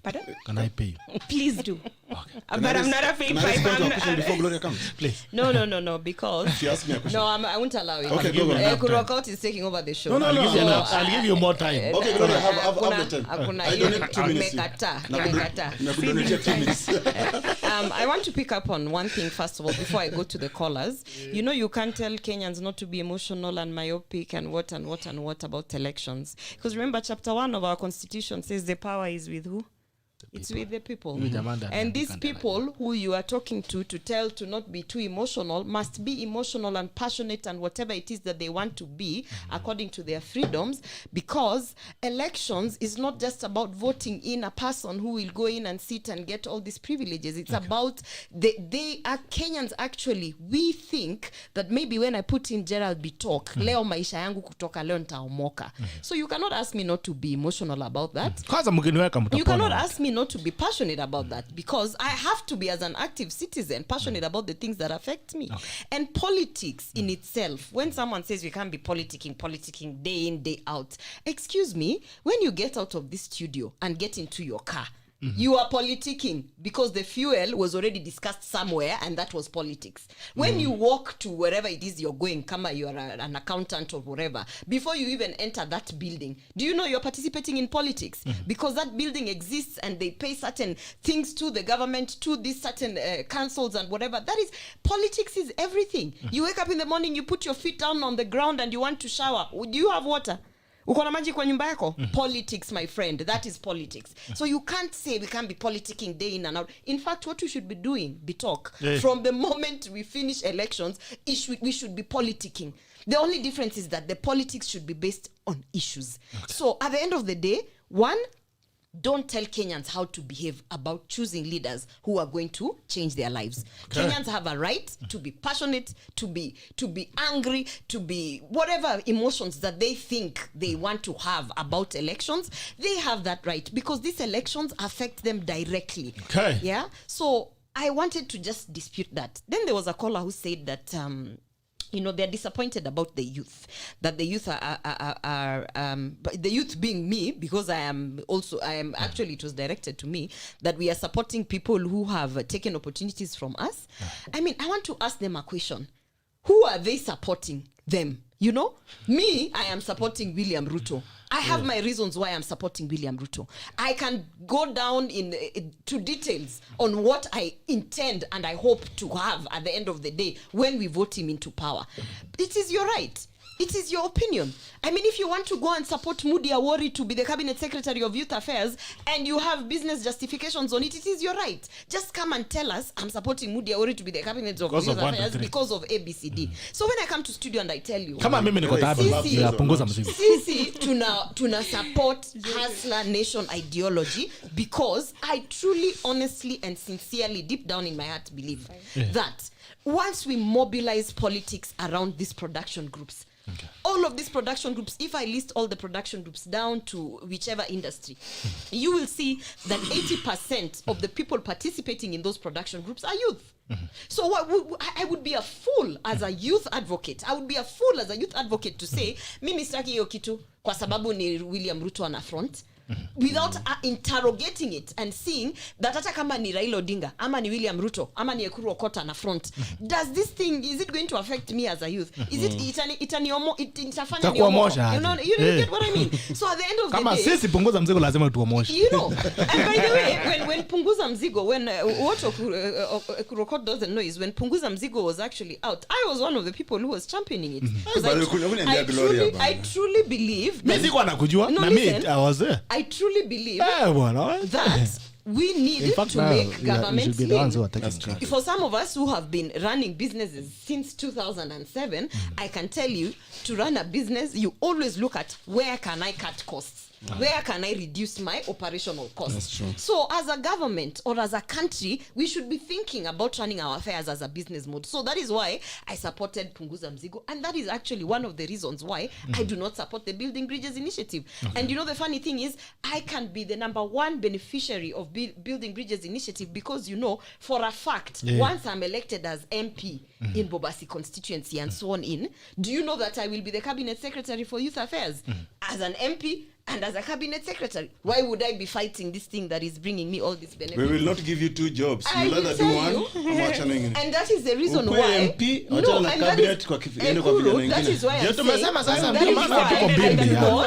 Pardon? Can I pay you? Please do. Okay. But I'm not a paid Can I respond to a question before Gloria comes? Please. No, because... She asked me a question. No, I won't allow it. Okay, go on. EKURU is taking over the show. No. I'll give you more time. Okay, Gloria, have the time. I donate 2 minutes. I want to pick up on one thing, first of all, before I go to the callers. You know, you can't tell Kenyans not to be emotional and myopic and what about elections. Because remember, chapter 1 of our constitution says the power is with who? It's with the people. And these people who you are talking to tell to not be too emotional must be emotional and passionate and whatever it is that they want to be according to their freedoms, because elections is not just about voting in a person who will go in and sit and get all these privileges. It's about they are Kenyans. Actually, we think that maybe when I put in Gerald Bitok, leo maisha yangu kutoka leo nitaomoka. So you cannot ask me not to be emotional about that. You cannot ask me not to be passionate about that, because I have to be, as an active citizen, passionate about the things that affect me. And politics in itself, when someone says we can't be politicking day in, day out, excuse me, when you get out of this studio and get into your car, you are politicking because the fuel was already discussed somewhere, and that was politics. When you walk to wherever it is you're going, kama you are an accountant or whatever, before you even enter that building, do you know you're participating in politics? Because that building exists and they pay certain things to the government, to these certain councils and whatever. That is, politics is everything. You wake up in the morning, you put your feet down on the ground and you want to shower. Do you have water? Ukona maji kwa nyumba yako? Politics, my friend. That is politics. So you can't say we can't be politicking day in and out. In fact, what we should be doing, from the moment we finish elections, we should be politicking. The only difference is that the politics should be based on issues. So at the end of the day, one, don't tell Kenyans how to behave about choosing leaders who are going to change their lives. Kenyans have a right to be passionate, to be angry, to be whatever emotions that they think they want to have about elections. They have that right, because these elections affect them directly. Yeah. So I wanted to just dispute that. Then there was a caller who said that they're disappointed about the youth, that the youth are the youth being me, because actually it was directed to me, that we are supporting people who have taken opportunities from us. I mean, I want to ask them a question. Who are they supporting them? You know, me, I am supporting William Ruto. I have my reasons why I'm supporting William Ruto. I can go down to details on what I intend and I hope to have at the end of the day when we vote him into power. It is your right. It is your opinion. I mean, if you want to go and support Mudi Awori to be the Cabinet Secretary of Youth Affairs and you have business justifications on it, it is your right. Just come and tell us, I'm supporting Mudi Awori to be the Cabinet of Youth Affairs because of ABCD. So when I come to studio and I tell you, sisi tuna support Hustler Nation ideology, because I truly, honestly and sincerely, deep down in my heart, believe that once we mobilize politics around these production groups, all of these production groups, if I list all the production groups down to whichever industry, you will see that 80% of the people participating in those production groups are youth. So I would be a fool as a youth advocate. I would be a fool as a youth advocate to say, mimi sitaki hiyo kitu kwa sababu ni William Ruto ana front. without interrogating it and seeing that hata kama ni Raila Odinga ama ni William Ruto ama ni Ekuru Okota na front, does this thing, is it going to affect me as a youth? Is it itafanya niomosha? You get what I mean? So at the end of the day, kama sisi punguza mzigo lazima tuomoshe. You know, and by the way, when punguza mzigo, when what Ekuru Okota doesn't know is when punguza mzigo was actually out, I was one of the people who was championing it. I truly believe I truly believe that we need to make government lean. For some of us who have been running businesses since 2007, I can tell you, to run a business, you always look at where can I cut costs? Where can I reduce my operational costs? That's true. So as a government or as a country, we should be thinking about running our affairs as a business mode. So that is why I supported Punguza Mzigo. And that is actually one of the reasons why I do not support the Building Bridges initiative. Okay. And you know, the funny thing is, I can be the number one beneficiary of Building Bridges initiative because, you know, for a fact, once I'm elected as MP in Bobasi constituency and so on do you know that I will be the cabinet secretary for youth affairs as an MP and as a cabinet secretary? Why would I be fighting this thing that is bringing me all this benefits? We will not give you 2 jobs. You'll either do one and that is the reason why MP, that is why I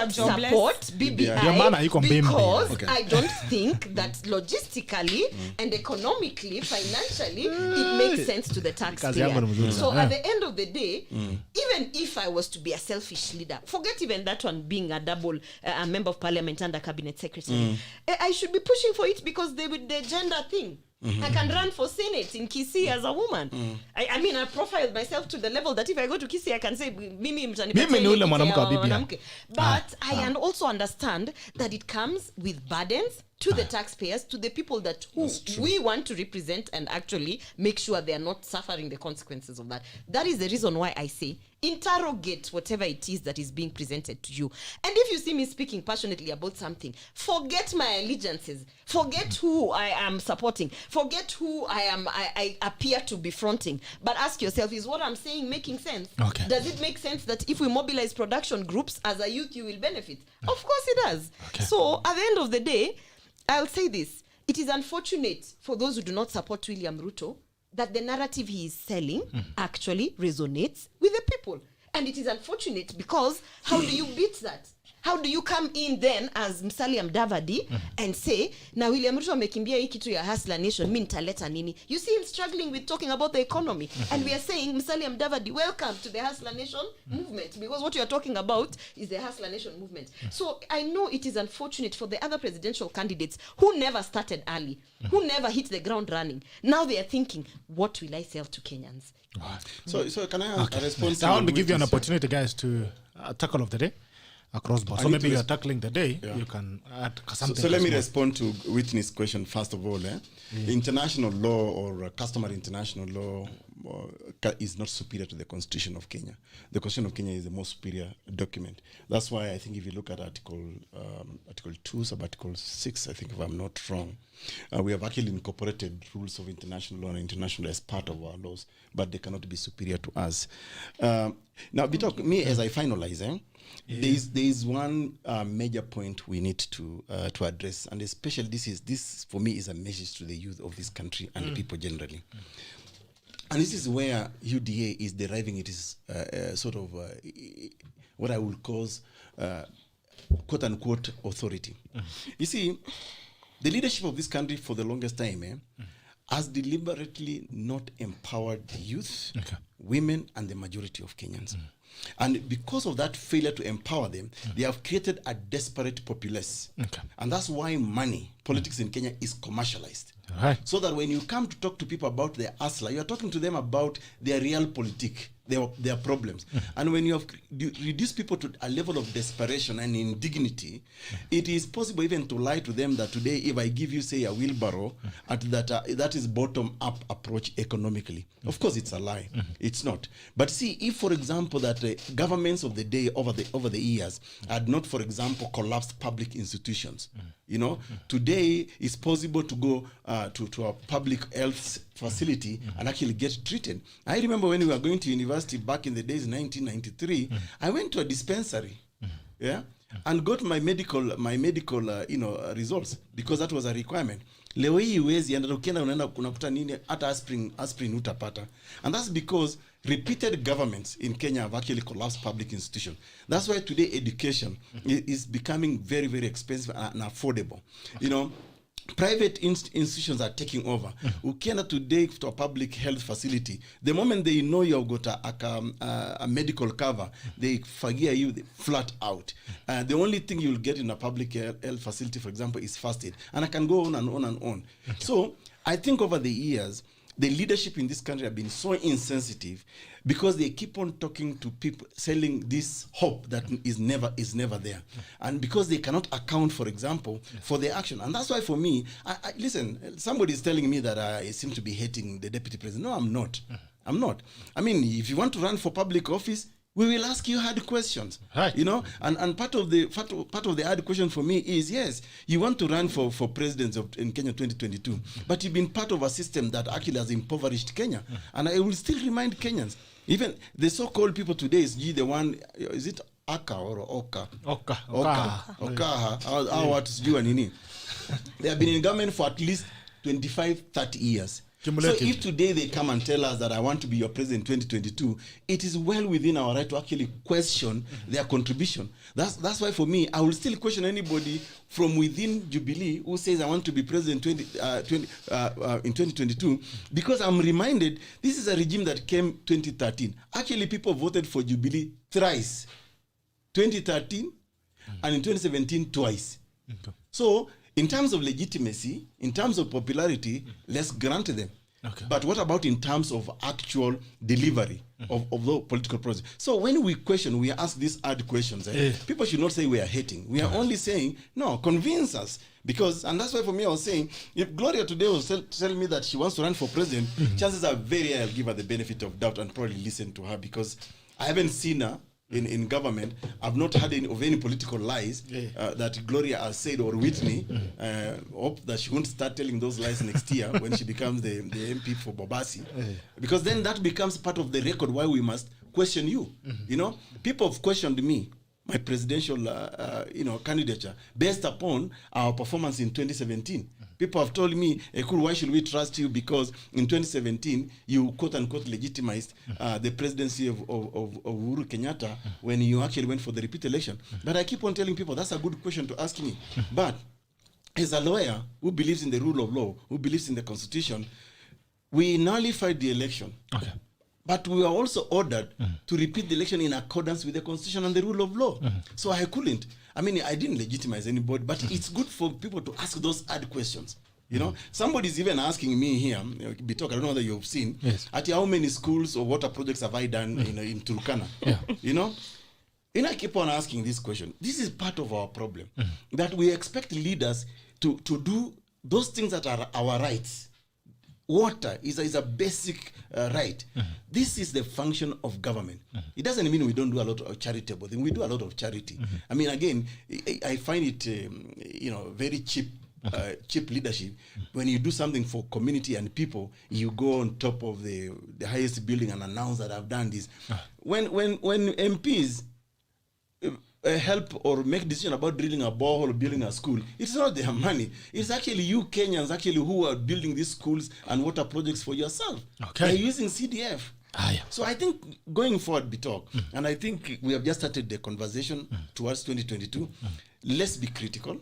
support BBI because I don't think that logistically and economically, financially, it makes sense to the taxpayer. So at the end of the day, even if I was to be a selfish leader, forget even that one being a double member of parliament and a cabinet secretary, I should be pushing for it because the gender thing. I can run for Senate in Kisii as a woman. I mean, I profiled myself to the level that if I go to Kisii, I can say, Mimi ni ule mwanamke wa BBI. But I also understand that it comes with burdens to the taxpayers, to the people that we want to represent and actually make sure they are not suffering the consequences of that. That is the reason why I say, interrogate whatever it is that is being presented to you. And if you see me speaking passionately about something, forget my allegiances, forget who I am supporting, forget who I appear to be fronting, but ask yourself, is what I'm saying making sense? Okay. Does it make sense that if we mobilize production groups as a youth, you will benefit? Of course it does. Okay. So at the end of the day, I'll say this. It is unfortunate for those who do not support William Ruto that the narrative he is selling actually resonates with the people. And it is unfortunate because how do you beat that? How do you come in then as Musalia Mudavadi and say, na William Ruto amekimbia hii kitu ya Hustler Nation, mimi nitaleta nini? You see him struggling with talking about the economy. And we are saying, Musalia Mudavadi, welcome to the Hustler Nation movement. Because what you are talking about is the Hustler Nation movement. So I know it is unfortunate for the other presidential candidates who never started early, who never hit the ground running. Now they are thinking, what will I sell to Kenyans? So can I respond to I want to give you an opportunity, guys, to tackle of the day. Across board. So maybe you're tackling the day, you can add something. So let me respond to Whitney's question first of all. International law or customary international law is not superior to the Constitution of Kenya. The Constitution of Kenya is the most superior document. That's why I think if you look at Article 2, sub-Article 6, I think if I'm not wrong, we have actually incorporated rules of international law and international as part of our laws, but they cannot be superior to us. Now, me as I finalize, there is one major point we need to address, and especially this for me is a message to the youth of this country and the people generally. And this is where UDA is deriving it is sort of what I would call quote unquote authority. You see, the leadership of this country for the longest time has deliberately not empowered the youth, women, and the majority of Kenyans. And because of that failure to empower them, they have created a desperate populace. And that's why politics in Kenya is commercialized. So that when you come to talk to people about their hustler, you are talking to them about their real politic, their problems. And when you have reduced people to a level of desperation and indignity, it is possible even to lie to them that today, if I give you, say, a wheelbarrow, that is bottom-up approach economically. Of course, it's a lie. It's not. But see, if, for example, that governments of the day over the years had not, for example, collapsed public institutions, today it's possible to go to a public health facility and actually get treated. I remember when we were going to university back in the days 1993, I went to a dispensary. and got my medical results because that was a requirement. Leo hii huwezi enda ukienda unaenda kunakuta nini hata aspirin utapata. And that's because repeated governments in Kenya have actually collapsed public institutions. That's why today education is becoming very, very expensive and affordable. You know, private institutions are taking over. Ukienda today to a public health facility, the moment they know you've got a medical cover, they forgive you flat out. The only thing you'll get in a public health facility, for example, is first aid. And I can go on and on and on. Okay. So I think over the years, the leadership in this country have been so insensitive because they keep on talking to people, selling this hope that is never there. And because they cannot account, for example, for their action. And that's why for me, listen, somebody is telling me that I seem to be hating the deputy president. No, I'm not. I'm not. I mean, if you want to run for public office, we will ask you hard questions, right? You know, and part of the hard question for me is, yes, you want to run for president in Kenya 2022, but you've been part of a system that actually has impoverished Kenya. And I will still remind Kenyans, even the so-called people today is the one, is it Aka or Oka? They have been in government for at least 25-30 years. So if today they come and tell us that I want to be your president in 2022, it is well within our right to actually question their contribution. That's why for me, I will still question anybody from within Jubilee who says I want to be president in 2022, because I'm reminded this is a regime that came 2013. Actually, people voted for Jubilee thrice, 2013 and in 2017 twice. Okay. So in terms of legitimacy, in terms of popularity, let's grant them. Okay. But what about in terms of actual delivery of the political process? So when we question, we ask these hard questions. People should not say we are hating. We are only saying, no, convince us. Because, and that's why for me I was saying, if Gloria today was telling me that she wants to run for president, chances are very high I'll give her the benefit of doubt and probably listen to her, because I haven't seen her in government. I've not heard any political lies that Gloria has said, or Whitney. Hope that she won't start telling those lies next year when she becomes the MP for Bobasi. Because then that becomes part of the record why we must question you. You know, people have questioned me, my presidential candidature, based upon our performance in 2017. People have told me, EKURU, why should we trust you? Because in 2017, you quote-unquote legitimized the presidency of Uhuru Kenyatta when you actually went for the repeat election. But I keep on telling people, that's a good question to ask me. But as a lawyer who believes in the rule of law, who believes in the Constitution, we nullified the election. Okay. But we were also ordered to repeat the election in accordance with the Constitution and the rule of law. So I couldn't. I mean, I didn't legitimize anybody, but it's good for people to ask those hard questions. You know, somebody's even asking me here, Bitok, I don't know whether you've seen, at how many schools or water projects have I done in Turkana? You know, and I keep on asking this question. This is part of our problem, that we expect leaders to do those things that are our rights. Water is a basic right. This is the function of government. It doesn't mean we don't do a lot of charitable things. We do a lot of charity. I mean, again, I find it, very cheap. Cheap leadership. When you do something for community and people, you go on top of the highest building and announce that I've done this. When MPs help or make decision about drilling a borehole or building a school, it's not their money. It's actually you Kenyans who are building these schools and water projects for yourself. Okay. They're using CDF. So I think going forward, Bitok, and I think we have just started the conversation towards 2022. Let's be critical.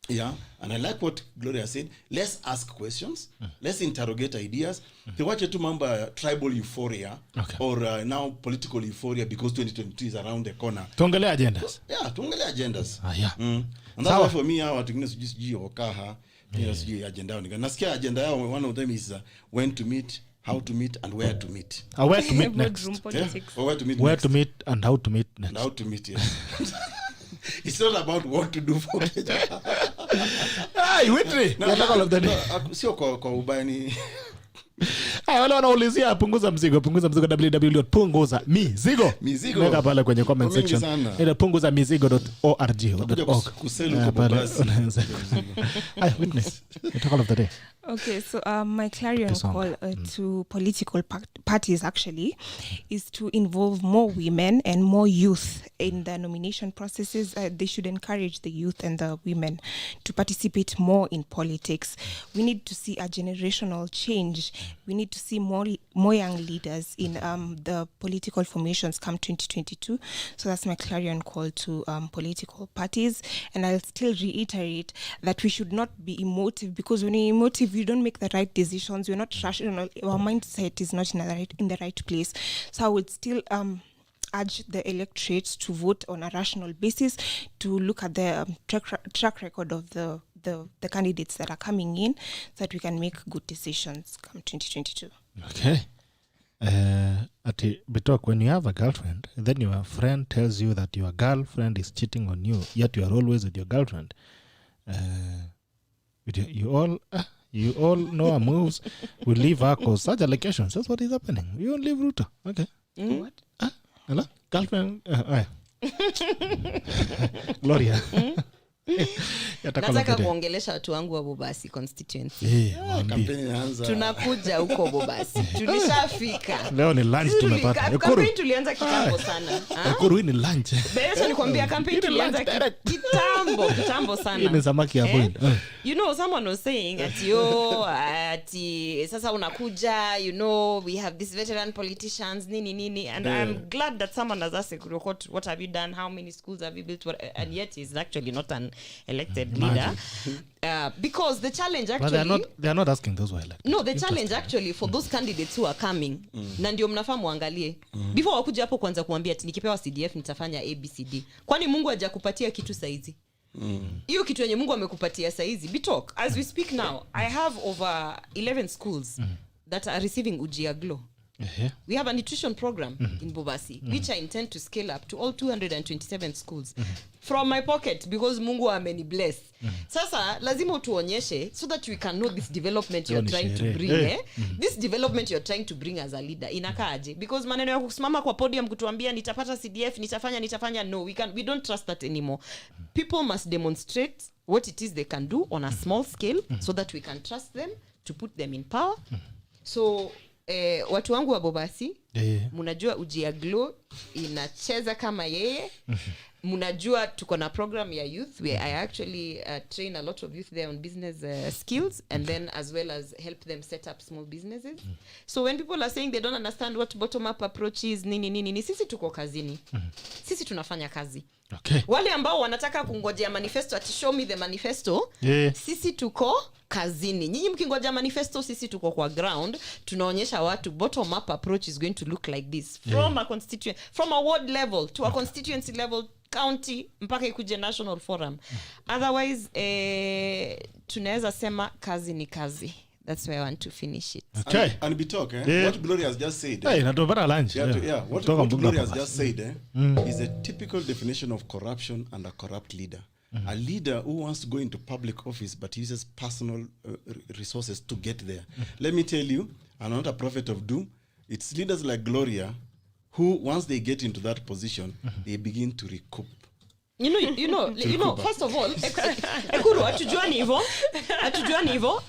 Yeah, and I like what Gloria said. Let's ask questions. Let's interrogate ideas. They watch to remember tribal euphoria or now political euphoria because 2022 is around the corner. Tuongele agendas. Yeah, tuongele agendas. And that's why for me, watu wengine sijui wakaha, sijui agenda. Nasikia agenda yao, one of them is when to meet, how to meet, and where to meet. Where to meet next. Or where to meet where next. To meet and how to meet next. And how to meet, yes. It's not about what to do for Kenya. Whitney. Sio kwa ubani. Wale wanaulizia punguza mzigo www.punguza-mizigo. Weka pale kwenye comment section. Ile punguza-mizigo.org. Kuselu kwa basi. Whitney. Talk all of the day. Okay, so my clarion call to political parties actually is to involve more women and more youth in the nomination processes. They should encourage the youth and the women to participate more in politics. We need to see a generational change. We need to see more young leaders in the political formations come 2022. So that's my clarion call to political parties. And I'll still reiterate that we should not be emotive, because when you're emotive, you don't make the right decisions. We're not rational. Our mindset is not in the right place. So I would still urge the electorate to vote on a rational basis, to look at the track record of the candidates that are coming in, so that we can make good decisions come 2022. Okay. Bitok, when you have a girlfriend, then your friend tells you that your girlfriend is cheating on you, yet you are always with your girlfriend. You all know her moves. We leave her cause such allegations. That's what is happening. We won't leave Ruto. Okay. What? Hello? Girlfriend. Gloria. Nataka kuongelesha watu wangu wa Bobasi constituency. Kampeni inaanza. Tunakuja huko Bobasi. Tulishafika. Leo ni lunch tumepata. Kampeni tulianza kitambo sana. EKURU ni lunch. Besa nikwambia kampeni tulianza kitambo sana. Ni samaki ya boil. You know, someone was saying ati sasa unakuja, you know, we have these veteran politicians nini and I'm glad that someone has asked EKURU, what have you done, how many schools have you built, and yet he's actually not an elected leader. Because the challenge actually, but they are not asking those who are elected. No, the challenge actually for those candidates who are coming, na ndio mnafaa muangalie before wakuja hapo kwanza kuambia ati nikipewa CDF nitafanya ABCD. Kwani Mungu hajakupatia kitu saizi? Hiyo kitu yenye Mungu amekupatia saizi. Bitok, as we speak now, I have over 11 schools that are receiving Ujia Glo. We have a nutrition program in Bobasi, which I intend to scale up to all 227 schools from my pocket, because Mungu ameni bless. Sasa lazima utuonyeshe so that we can know this development you're trying to bring. This development you're trying to bring as a leader inakaaje, because maneno ya kusimama kwa podium kutuambia nitapata CDF nitafanya, no, we don't trust that anymore. People must demonstrate what it is they can do on a small scale so that we can trust them to put them in power. So watu wangu wa Bobasi, munajua Ujia Glo inacheza kama yeye. Munajua tuko na program ya youth where I actually train a lot of youth there on business skills, and then as well as help them set up small businesses. So when people are saying they don't understand what bottom up approach is, nini, sisi tuko kazini. Sisi tunafanya kazi. Okay. Wale ambao wanataka kungojea manifesto ati show me the manifesto, sisi tuko kazini. Nyinyi mkingoja manifesto, sisi tuko kwa ground, tunaonyesha watu bottom up approach is going to look like this from a constituent, from a ward level to a constituency level, county mpaka ikuje national forum. Otherwise tunaweza sema kazi ni kazi. That's where I want to finish it. Okay. And Bitok, what Gloria has just said. Natopata lunch. What Gloria has just said is a typical definition of corruption and a corrupt leader. A leader who wants to go into public office but uses personal resources to get there. Let me tell you, I'm not a prophet of doom. It's leaders like Gloria who, once they get into that position, they begin to recoup. You know, first of all, EKURU, atujuani hivyo.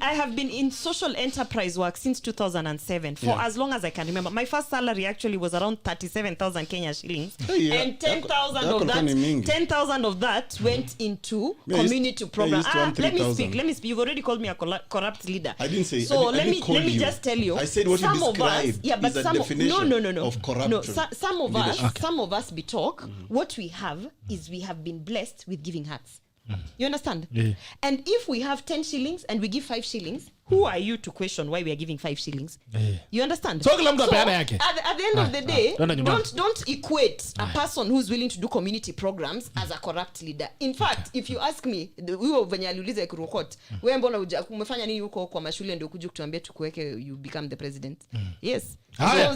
I have been in social enterprise work since 2007 for as long as I can remember. My first salary actually was around 37,000 Kenya shillings, and 10,000 of that went into community program. Let me speak. You've already called me a corrupt leader. I didn't say. So let me just tell you. I said what you described is a definition of corruption. No, some of us Bitok, what we have is we have been blessed with giving hearts. You understand? And if we have 10 shillings and we give 5 shillings, who are you to question why we are giving 5 shillings? You understand? So at the end of the day, don't equate a person who's willing to do community programs as a corrupt leader. In fact, if you ask me, wewe venye aliuliza EKURU, wewe mbona umefanya nini huko kwa mashule ndio kuja kutuambia tukuweke you become the president? Yes.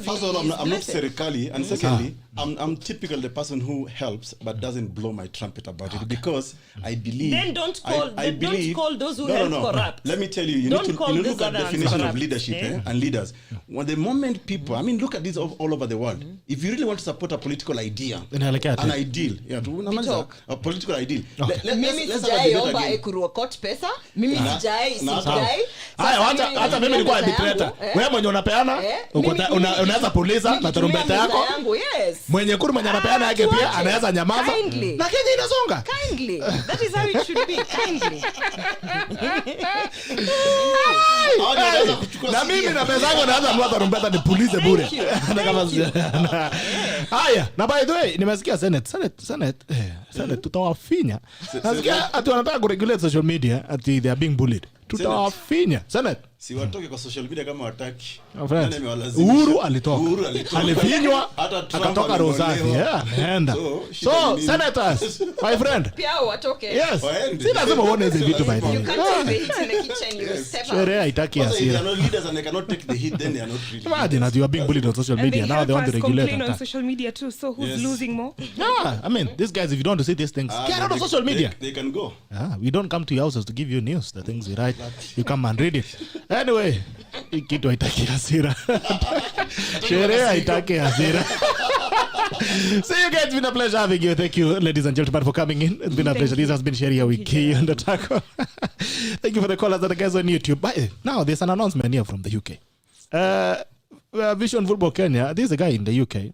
First of all, I'm not serikali, and secondly, I'm typical the person who helps but doesn't blow my trumpet about it, because I believe. Then don't call those who help corrupt. Let me tell you, you need to call look this at other definition of corrupt, leadership and leaders. When the moment people, I mean, look at this all over the world. If you really want to support a political idea, an ideal, a political ideal. Mimi sijaomba EKURU AUKOT pesa. Mimi sijai. Hata mimi nilikuwa dictator. Wewe mwenye unapeana, unaweza puliza na tarumbeta yako. Mwenye EKURU mwenye anapeana yake pia anaweza nyamaza. Na Kenya inasonga. Kindly. That is how it should be. Kindly. Na mimi na pesa yangu naanza kununua tarumbeta nipulize bure. Haya, na by the way nimesikia Senate tutawafinya. Nasikia ati wanataka kuregulate social media ati they are being bullied. Tutawafinya. Senate si watoke kwa social media kama wataki. Uhuru alitoka. Alifinywa akatoka Rosafi. Ameenda. So senators, my friend. Pia watoke. Yes. Si lazima uone hizo vitu by the way. You can't take the hit in the kitchen, you step out. Sheria haitaki hasira. They are not leaders and they cannot take the hit, then they are not really. Imagine that you are being bullied on social media. Now they want to regulate complain on social media too. So who's losing more? Yeah, I mean, these guys, if you don't want to see these things, get out of social media. They can go. We don't come to your houses to give you news. The things we write, you come and read it. Anyway, kitu haitaki hasira. Sheria haitaki hasira. See you guys, it's been a pleasure having you. Thank you, ladies and gentlemen, for coming in. It's been a pleasure. This has been Sheria Wiki Hii on the taco. Thank you for the callers and the guys on YouTube. But now there's an announcement here from the UK. Vision Football Kenya, this is a guy in the UK.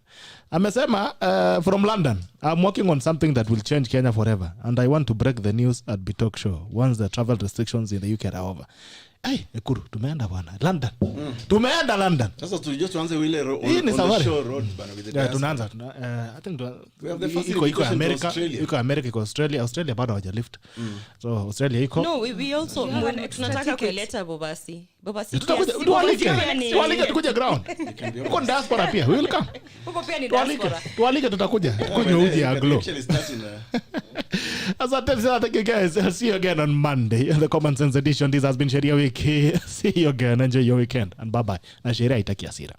Amesema from London, I'm working on something that will change Kenya forever, and I want to break the news at Bitok Show once the travel restrictions in the UK are over. Hey, EKURU, tumeenda bwana London. Tumeenda London. Sasa just tuanze ile on the show road bana with the guys. Tunaanza. I think we have the first iko America, iko Australia bado hawajalift. So Australia iko. No, we also tunataka kuleta Bobasi. Tualike tukuje ground. Uko diaspora pia. We will come. Uko pia ni diaspora. Tualike tutakuja. Kunywa uji ya Glo. Asante sana, thank you guys. I'll see you again on Monday in the Common Sense edition. This has been Sheria Wiki. See you again. Enjoy your weekend and bye bye. Na sheria haitaki hasira.